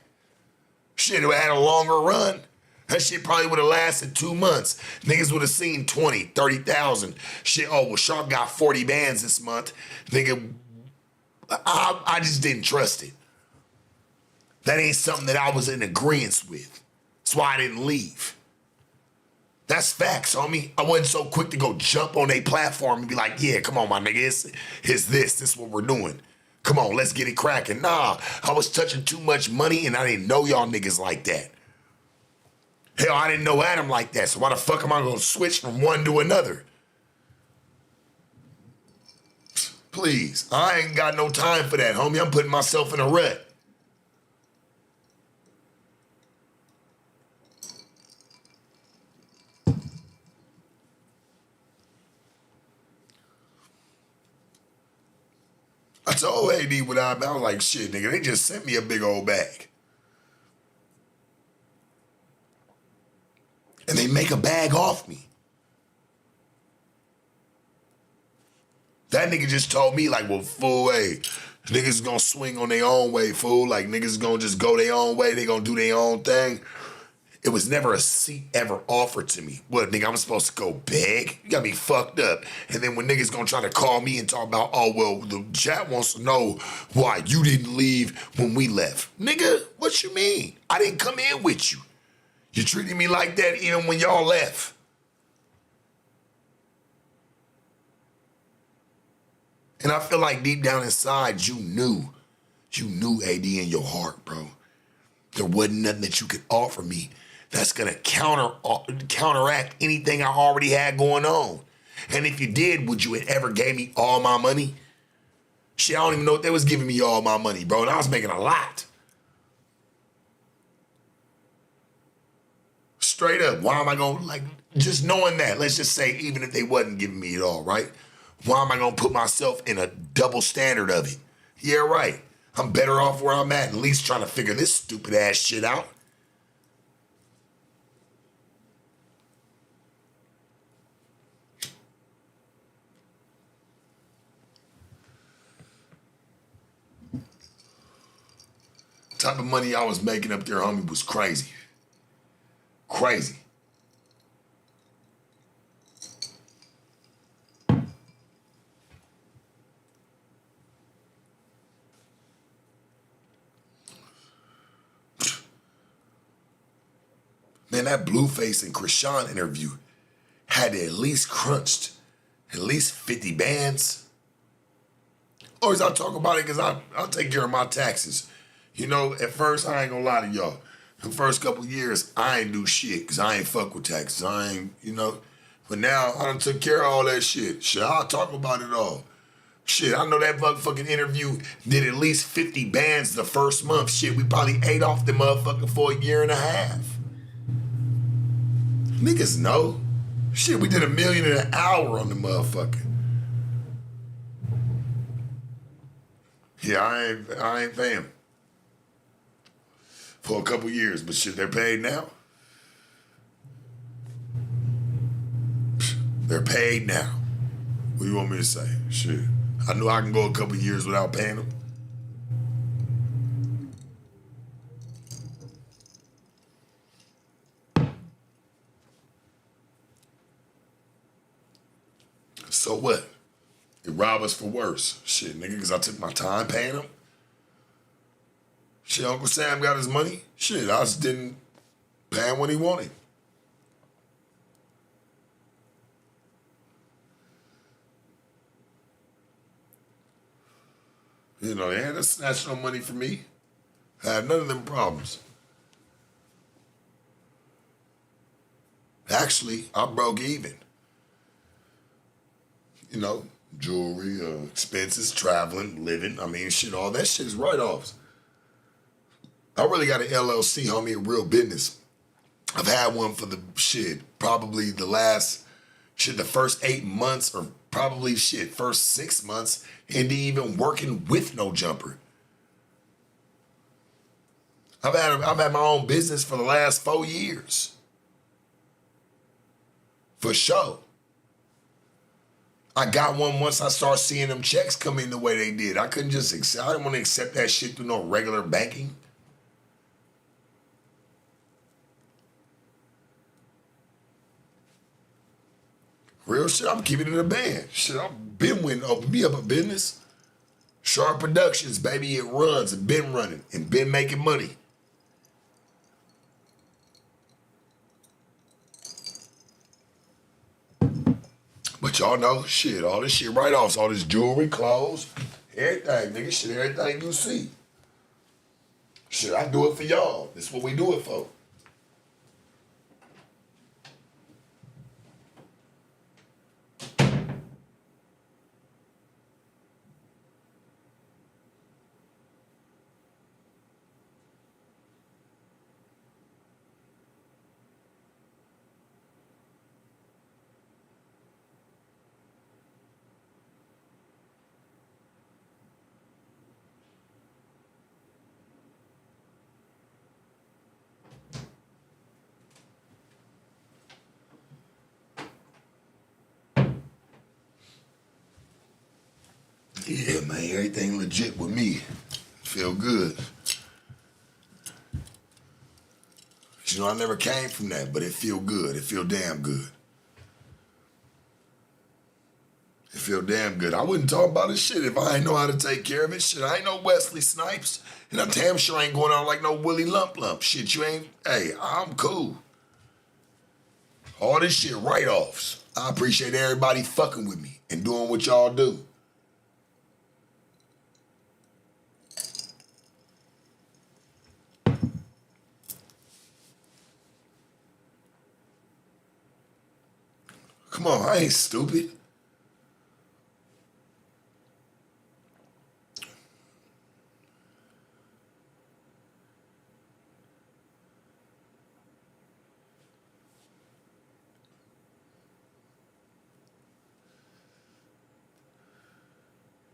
Shit, if I had a longer run, that shit probably would have lasted 2 months. Niggas would have seen 20, 30,000. Shit, oh, well, Sharp got 40 bands this month. Nigga, I just didn't trust it. That ain't something that I was in agreement with. That's why I didn't leave. That's facts, homie. I wasn't so quick to go jump on a platform and be like, yeah, come on, my nigga, it's this is what we're doing. Come on, let's get it cracking. Nah, I was touching too much money and I didn't know y'all niggas like that. Hell, I didn't know Adam like that, so why the fuck am I gonna switch from one to another? Please, I ain't got no time for that, homie. I'm putting myself in a rut. I told AD what I was like, shit, nigga, they just sent me a big old bag. And they make a bag off me. That nigga just told me, like, well, fool, hey, niggas gonna swing on their own way, fool. Like, niggas gonna just go their own way. They gonna do their own thing. It was never a seat ever offered to me. What, nigga, I'm supposed to go beg? You got me fucked up. And then when niggas gonna try to call me and talk about, oh, well, the chat wants to know why you didn't leave when we left. Nigga, what you mean? I didn't come in with you. You treated me like that even when y'all left. And I feel like deep down inside, you knew AD in your heart, bro. There wasn't nothing that you could offer me that's gonna counteract anything I already had going on. And if you did, would you have ever gave me all my money? Shit, I don't even know if they was giving me all my money, bro, and I was making a lot. Straight up, why am I gonna, like, just knowing that, let's just say, even if they wasn't giving me it all, right? Why am I gonna put myself in a double standard of it? Yeah, right. I'm better off where I'm at least trying to figure this stupid ass shit out. The type of money I was making up there, homie, was crazy. Crazy. Man, that Blueface and Krishan interview had at least crunched at least 50 bands. Always I talk about it because I'll take care of my taxes. You know, at first, I ain't gonna lie to y'all. The first couple of years, I ain't do shit because I ain't fuck with taxes. I ain't, you know. But now, I done took care of all that shit. Shit, I'll talk about it all. Shit, I know that motherfucking interview did at least 50 bands the first month. Shit, we probably ate off the motherfucker for a year and a half. Niggas know. Shit, we did $1 million an hour on the motherfucker. Yeah, I ain't paying for a couple years, but shit, they're paid now. They're paid now. What do you want me to say? Shit, I knew I can go a couple years without paying them. So what? It rob us for worse. Shit, nigga, because I took my time paying him. Shit, Uncle Sam got his money. Shit, I just didn't pay him when he wanted. You know, they had to snatch no money from me. I had none of them problems. Actually, I broke even. You know, jewelry, expenses, traveling, living. I mean, shit, all that shit is write-offs. I really got an LLC, homie, a real business. I've had one for the shit, probably the first 8 months or probably first 6 months into even working with no jumper. I've had my own business for the last 4 years. For sure. I got one once I started seeing them checks come in the way they did. I couldn't just accept, I didn't want to accept that shit through no regular banking. Real shit, I'm keeping it a band. Shit, I've been winning, open me up a business. Sharp Productions, baby, it runs and been running and been making money. But y'all know, shit, all this shit write-offs, all this jewelry, clothes, everything, nigga, shit, everything you see. Shit, I do it for y'all. That's what we do it for. Yeah, man, everything legit with me. Feel good. You know, I never came from that, but it feel good. It feel damn good. It feel damn good. I wouldn't talk about this shit if I ain't know how to take care of it. Shit, I ain't no Wesley Snipes. And I damn sure ain't going out like no Willie Lump Lump. Shit, you ain't, hey, I'm cool. All this shit write-offs. I appreciate everybody fucking with me and doing what y'all do. Come on, I ain't stupid.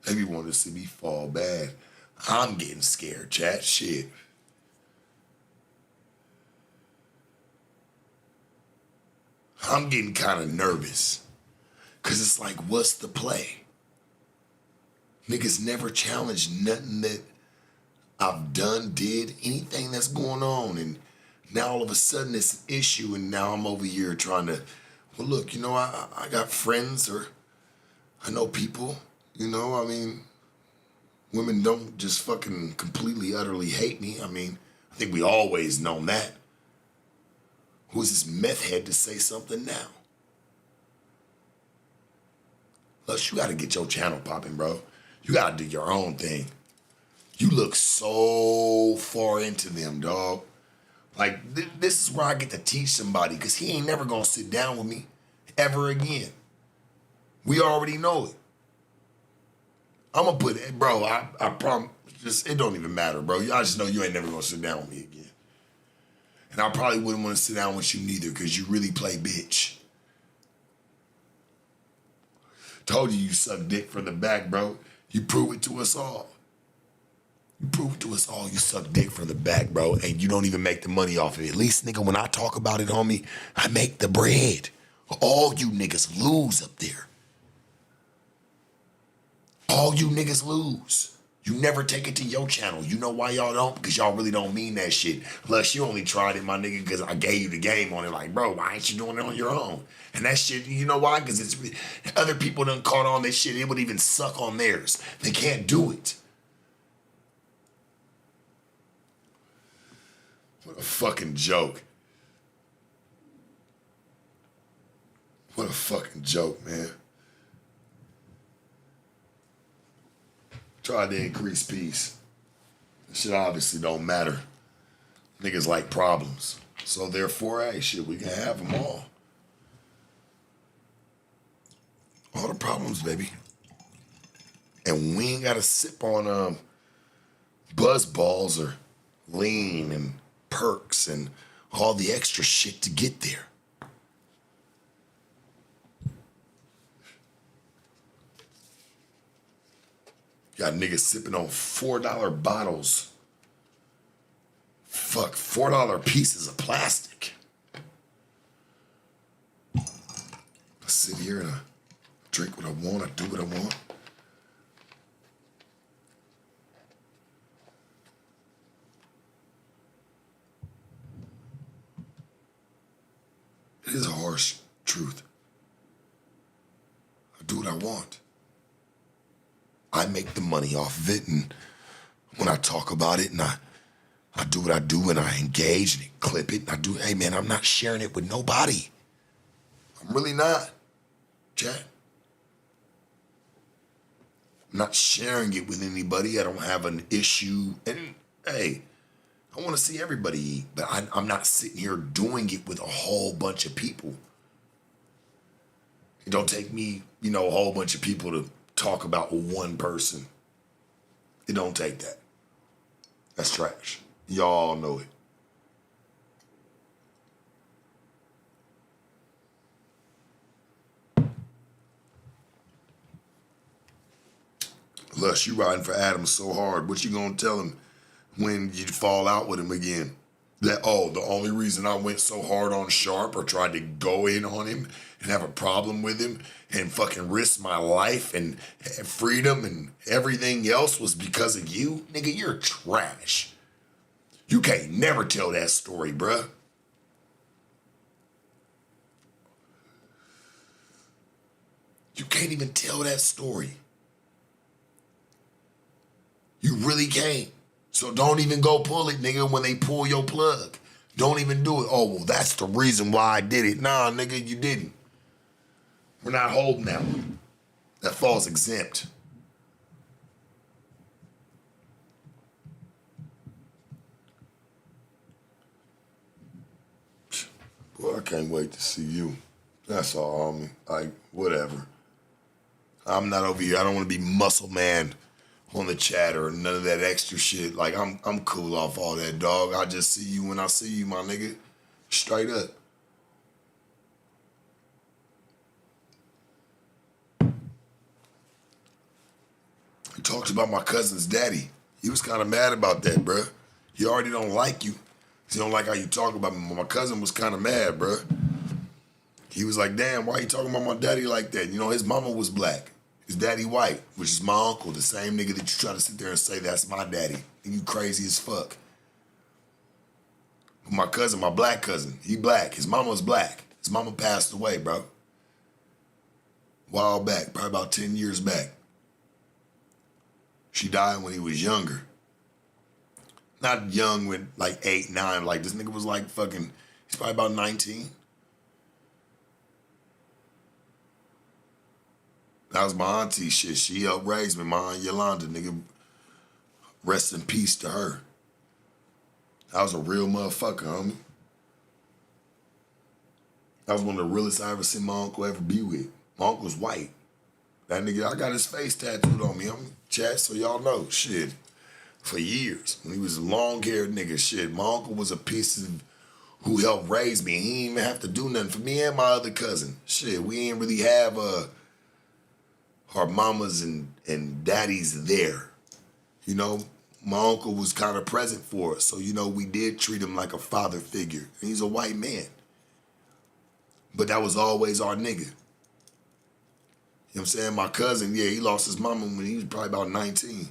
Maybe want to see me fall bad. I'm getting scared, chat. Shit. I'm getting kind of nervous. Because it's like, what's the play? Niggas never challenged nothing that I've done, did, anything that's going on. And now all of a sudden it's an issue and now I'm over here trying to, well, look, you know, I got friends or I know people, you know, I mean, women don't just fucking completely, utterly hate me. I mean, I think we always known that. Who's this meth head to say something now? Lush, you gotta get your channel popping, bro. You gotta do your own thing. You look so far into them, dog. Like, this is where I get to teach somebody, because he ain't never gonna sit down with me ever again. We already know it. I'm gonna put it, bro, I promise, just, it don't even matter, bro. I just know you ain't never gonna sit down with me again. And I probably wouldn't want to sit down with you neither, because you really play bitch. Told you suck dick from the back, bro. You prove it to us all. You prove it to us all. You suck dick from the back, bro, and you don't even make the money off of it. At least, nigga, when I talk about it, homie, I make the bread. All you niggas lose up there. All you niggas lose. You never take it to your channel. You know why y'all don't? Because y'all really don't mean that shit. Plus, you only tried it, my nigga, because I gave you the game on it. Like, bro, why ain't you doing it on your own? And that shit, you know why? Because it's other people done caught on this shit. It would even suck on theirs. They can't do it. What a fucking joke. What a fucking joke, man. Tried to increase peace. That shit obviously don't matter. Niggas like problems. So therefore, hey, shit, we can have them all. All the problems, baby. And we ain't gotta sip on buzz balls or lean and perks and all the extra shit to get there. Got niggas sipping on $4 bottles. Fuck, $4 pieces of plastic. I sit here and I drink what I want, I do what I want. It is a harsh truth. I do what I want. I make the money off of it, and when I talk about it, and I do what I do, and I engage and clip it, and I do, hey man, I'm not sharing it with nobody. I'm really not, chat. I'm not sharing it with anybody. I don't have an issue, and hey, I want to see everybody eat, but I'm not sitting here doing it with a whole bunch of people. It don't take me, you know, a whole bunch of people to talk about one person. It don't take that. That's trash. Y'all know it. Lush, you riding for Adam so hard. What you gonna tell him when you fall out with him again? That, oh, the only reason I went so hard on Sharp or tried to go in on him and have a problem with him and fucking risk my life and freedom and everything else was because of you? Nigga, you're trash. You can't never tell that story, bruh. You can't even tell that story. You really can't. So don't even go pull it, nigga, when they pull your plug. Don't even do it. Oh, well, that's the reason why I did it. Nah, nigga, you didn't. We're not holding that one. That falls exempt. Boy, I can't wait to see you. That's all, homie. Like, whatever. I'm not over here. I don't want to be muscle man on the chat or none of that extra shit. Like, I'm cool off all that, dog. I just see you when I see you, my nigga. Straight up. He talks about my cousin's daddy. He was kind of mad about that, bruh. He already don't like you. He don't like how you talk about me. My cousin was kind of mad, bruh. He was like, damn, why you talking about my daddy like that? You know, his mama was black. His daddy white, which is my uncle, the same nigga that you try to sit there and say that's my daddy. And you crazy as fuck. My cousin, my black cousin, he black. His mama was black. His mama passed away, bro. A while back, probably about 10 years back. She died when he was younger. Not young when like 8, 9, like this nigga was like fucking, he's probably about 19. That was my auntie shit. She helped raise me, my aunt Yolanda, nigga. Rest in peace to her. I was a real motherfucker, homie. I was one of the realest I ever seen my uncle ever be with. My uncle was white. That nigga, I got his face tattooed on me, homie. Chat, so y'all know, shit. For years, when he was a long-haired nigga, shit. My uncle was a piece of who helped raise me. He didn't even have to do nothing for me and my other cousin. Shit, we didn't really have our mamas and daddies there. You know, my uncle was kind of present for us. So, you know, we did treat him like a father figure. And he's a white man. But that was always our nigga. You know what I'm saying? My cousin, yeah, he lost his mama when he was probably about 19.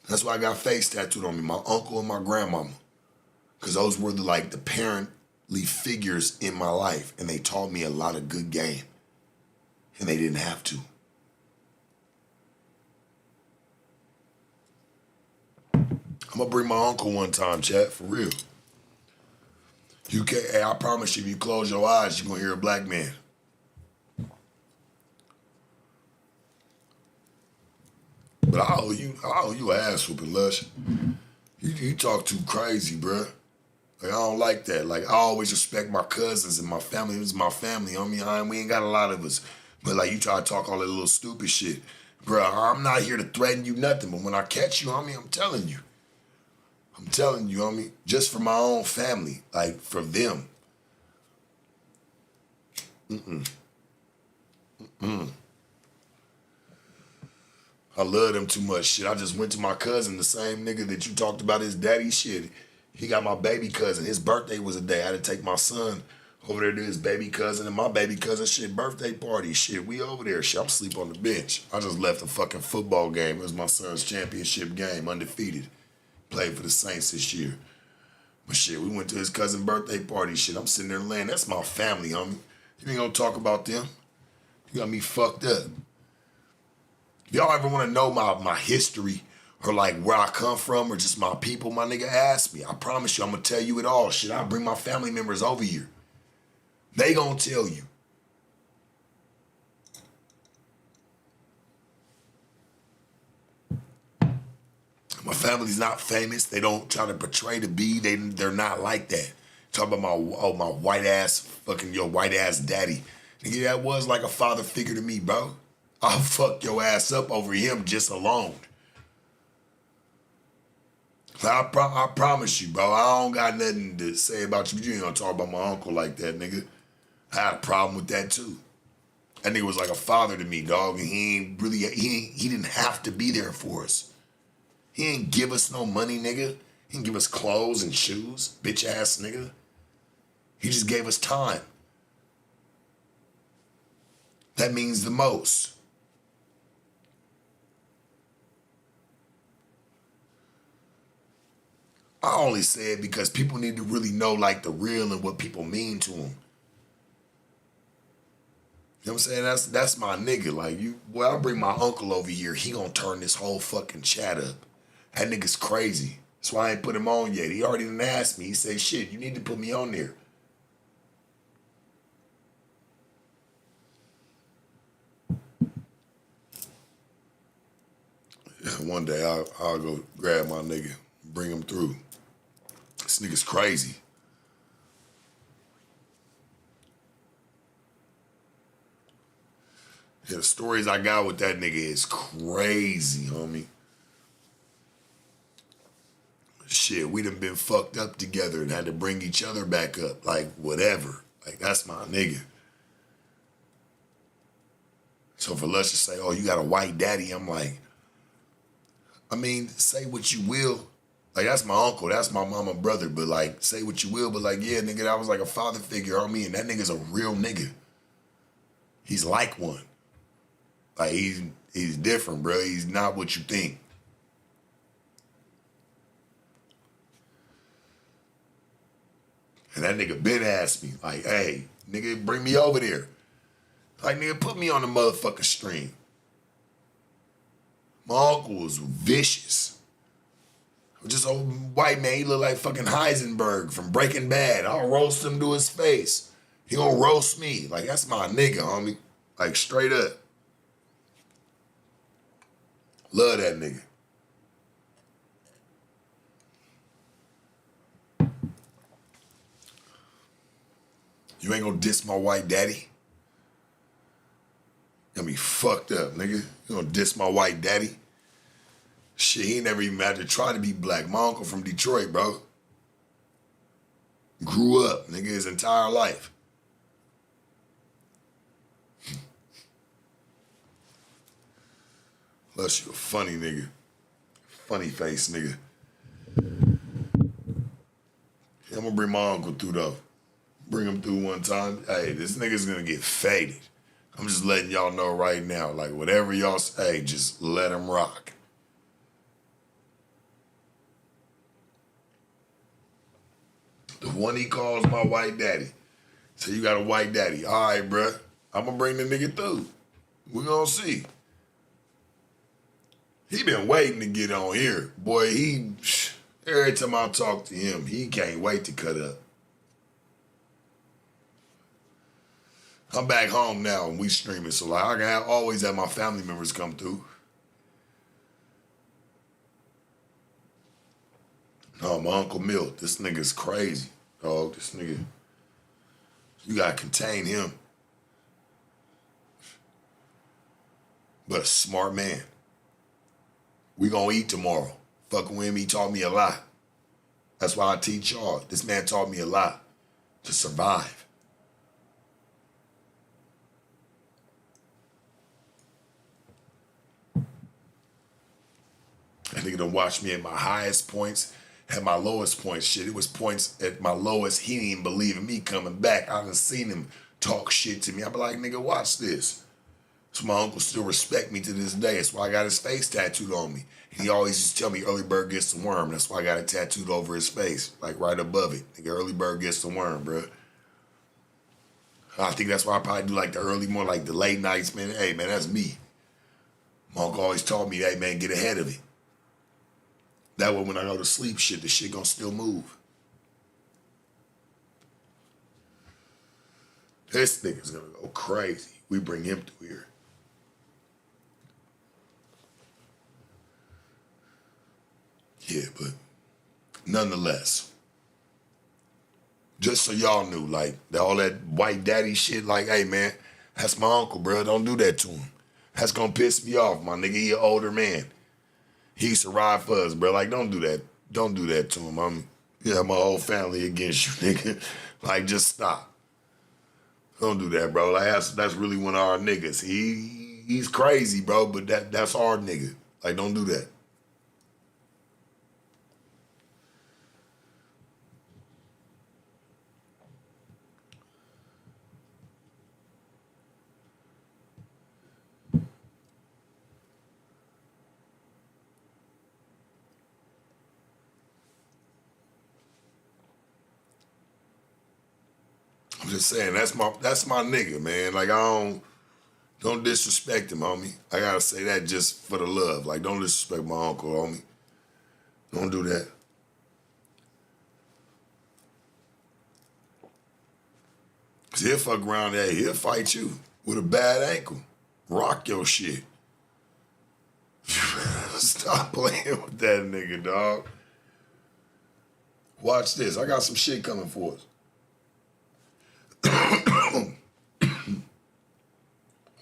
That's why I got face tattooed on me, my uncle and my grandmama. Because those were the parently figures in my life. And they taught me a lot of good game. And they didn't have to. I'm gonna bring my uncle one time, chat, for real. You can't, hey, I promise you, if you close your eyes, you're gonna hear a black man. But I owe you an ass whooping, Lush. You talk too crazy, bruh. Like, I don't like that. Like, I always respect my cousins and my family. It was my family. I mean, we ain't got a lot of us. But, like, you try to talk all that little stupid shit. Bruh, I'm not here to threaten you nothing. But when I catch you, I'm telling you. I'm telling you, just for my own family. Like, for them. I love them too much, shit. I just went to my cousin, the same nigga that you talked about his daddy, shit. He got my baby cousin. His birthday was a day. I had to take my son over there to his baby cousin and my baby cousin, shit, birthday party, shit. We over there, shit. I'm asleep on the bench. I just left a fucking football game. It was my son's championship game, undefeated. Played for the Saints this year. But shit, we went to his cousin's birthday party, shit. I'm sitting there laying. That's my family, homie. You ain't gonna talk about them. You got me fucked up. If y'all ever want to know my history or like where I come from or just my people, my nigga, ask me. I promise you, I'm going to tell you it all. Shit, I'll bring my family members over here. They going to tell you. My family's not famous. They don't try to portray to be. They're not like that. Talk about my white ass, fucking your white ass daddy. Nigga, that was like a father figure to me, bro. I'll fuck your ass up over him just alone. I promise you, bro. I don't got nothing to say about you. You ain't gonna talk about my uncle like that, nigga. I had a problem with that too. That nigga was like a father to me, dog, and he didn't have to be there for us. He ain't give us no money, nigga. He He didn't give us clothes and shoes, bitch ass nigga. He just gave us time. That means the most. I only say it because people need to really know like the real and what people mean to them. You know what I'm saying? That's my nigga. Like I bring my uncle over here, he gonna turn this whole fucking chat up. That nigga's crazy. That's why I ain't put him on yet. He already done asked me. He said, shit, you need to put me on there. Yeah, one day I'll go grab my nigga, bring him through. This nigga's crazy. Yeah, the stories I got with that nigga is crazy, homie. Shit, we done been fucked up together and had to bring each other back up. Like, whatever. Like, that's my nigga. So for us to say, oh, you got a white daddy, I'm like, I mean, say what you will. Like, that's my uncle, that's my mama brother, but like, say what you will, but like, yeah, nigga, that was like a father figure on me, and that nigga's a real nigga. He's like one. Like, he's different, bro. He's not what you think. And that nigga been asked me, like, hey, nigga, bring me over there. Like, nigga, put me on the motherfucking stream. My uncle was vicious. Just a white man, he look like fucking Heisenberg from Breaking Bad. I'll roast him to his face. He gonna roast me. Like, that's my nigga, homie. Like, straight up. Love that nigga. You ain't gonna diss my white daddy? You gonna be fucked up, nigga. You gonna diss my white daddy? Shit, he never even had to try to be black. My uncle from Detroit, bro. Grew up, nigga, his entire life. Plus, you a funny nigga. Funny face, nigga. Yeah, I'm gonna bring my uncle through, though. Bring him through one time. Hey, this nigga's gonna get faded. I'm just letting y'all know right now. Like, whatever y'all say, just let him rock. The one he calls my white daddy. So you got a white daddy. All right, bruh. I'm gonna bring the nigga through. We gonna see. He been waiting to get on here. Boy, every time I talk to him, he can't wait to cut up. I'm back home now and we streaming, so like I can always have my family members come through. No, my Uncle Milt, this nigga's crazy, dog. This nigga, you gotta contain him. But a smart man. We gonna eat tomorrow. Fucking with him, he taught me a lot. That's why I teach y'all. This man taught me a lot to survive. That nigga done watched me at my highest points, at my lowest points. Shit, it was points at my lowest. He didn't even believe in me coming back. I done seen him talk shit to me. I be like, nigga, watch this. So my uncle still respect me to this day. That's why I got his face tattooed on me. He always used to tell me early bird gets the worm. That's why I got it tattooed over his face, like right above it. Nigga, early bird gets the worm, bro. I think that's why I probably do like the early more, like the late nights, man. Hey, man, that's me. My uncle always taught me, hey, man, get ahead of it. That way when I go to sleep, shit, the shit gonna still move. This nigga's gonna go crazy. We bring him through here. Yeah, but nonetheless, just so y'all knew, like, all that white daddy shit, like, hey, man, that's my uncle, bro. Don't do that to him. That's gonna piss me off, my nigga. He an older man. He used to ride for us, bro. Like, don't do that. Don't do that to him. Yeah, my whole family against you, nigga. Like, just stop. Don't do that, bro. Like, that's really one of our niggas. He's crazy, bro, but that's our nigga. Like, don't do that. just saying, that's my nigga, man. Like, don't disrespect him, homie. I gotta say that just for the love. Like, don't disrespect my uncle, homie. Don't do that. Cause he'll fuck around there, he'll fight you with a bad ankle. Rock your shit. Stop playing with that nigga, dog. Watch this. I got some shit coming for us.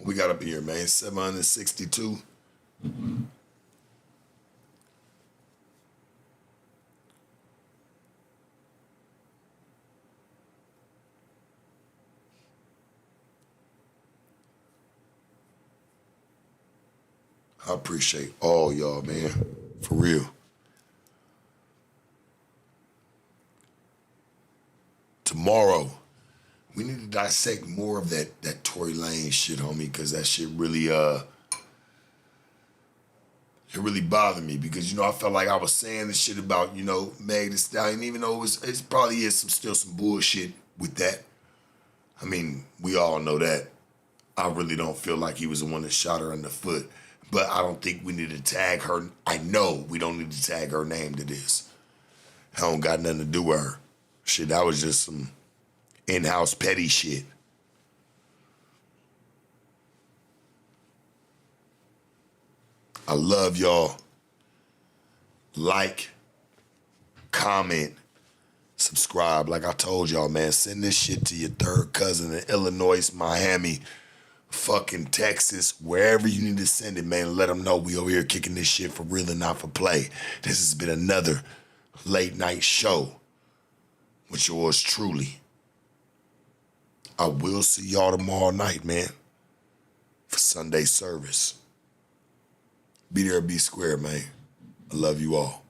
We got up here, man. 762. I appreciate all y'all, man. For real. Tomorrow, we need to dissect more of that Tory Lanez shit, homie, because that shit really, it really bothered me because, you know, I felt like I was saying this shit about, you know, Meg Thee Stallion, even though it's probably is still some bullshit with that. I mean, we all know that. I really don't feel like he was the one that shot her in the foot. But I don't think we need to tag her. I know we don't need to tag her name to this. I don't got nothing to do with her. Shit, that was just some in-house petty shit. I love y'all. Like, comment, subscribe. Like I told y'all, man, send this shit to your third cousin in Illinois, Miami, fucking Texas, wherever you need to send it, man. Let them know we over here kicking this shit for real and not for play. This has been another late night show with yours truly. I will see y'all tomorrow night, man, for Sunday service. Be there, be square, man. I love you all.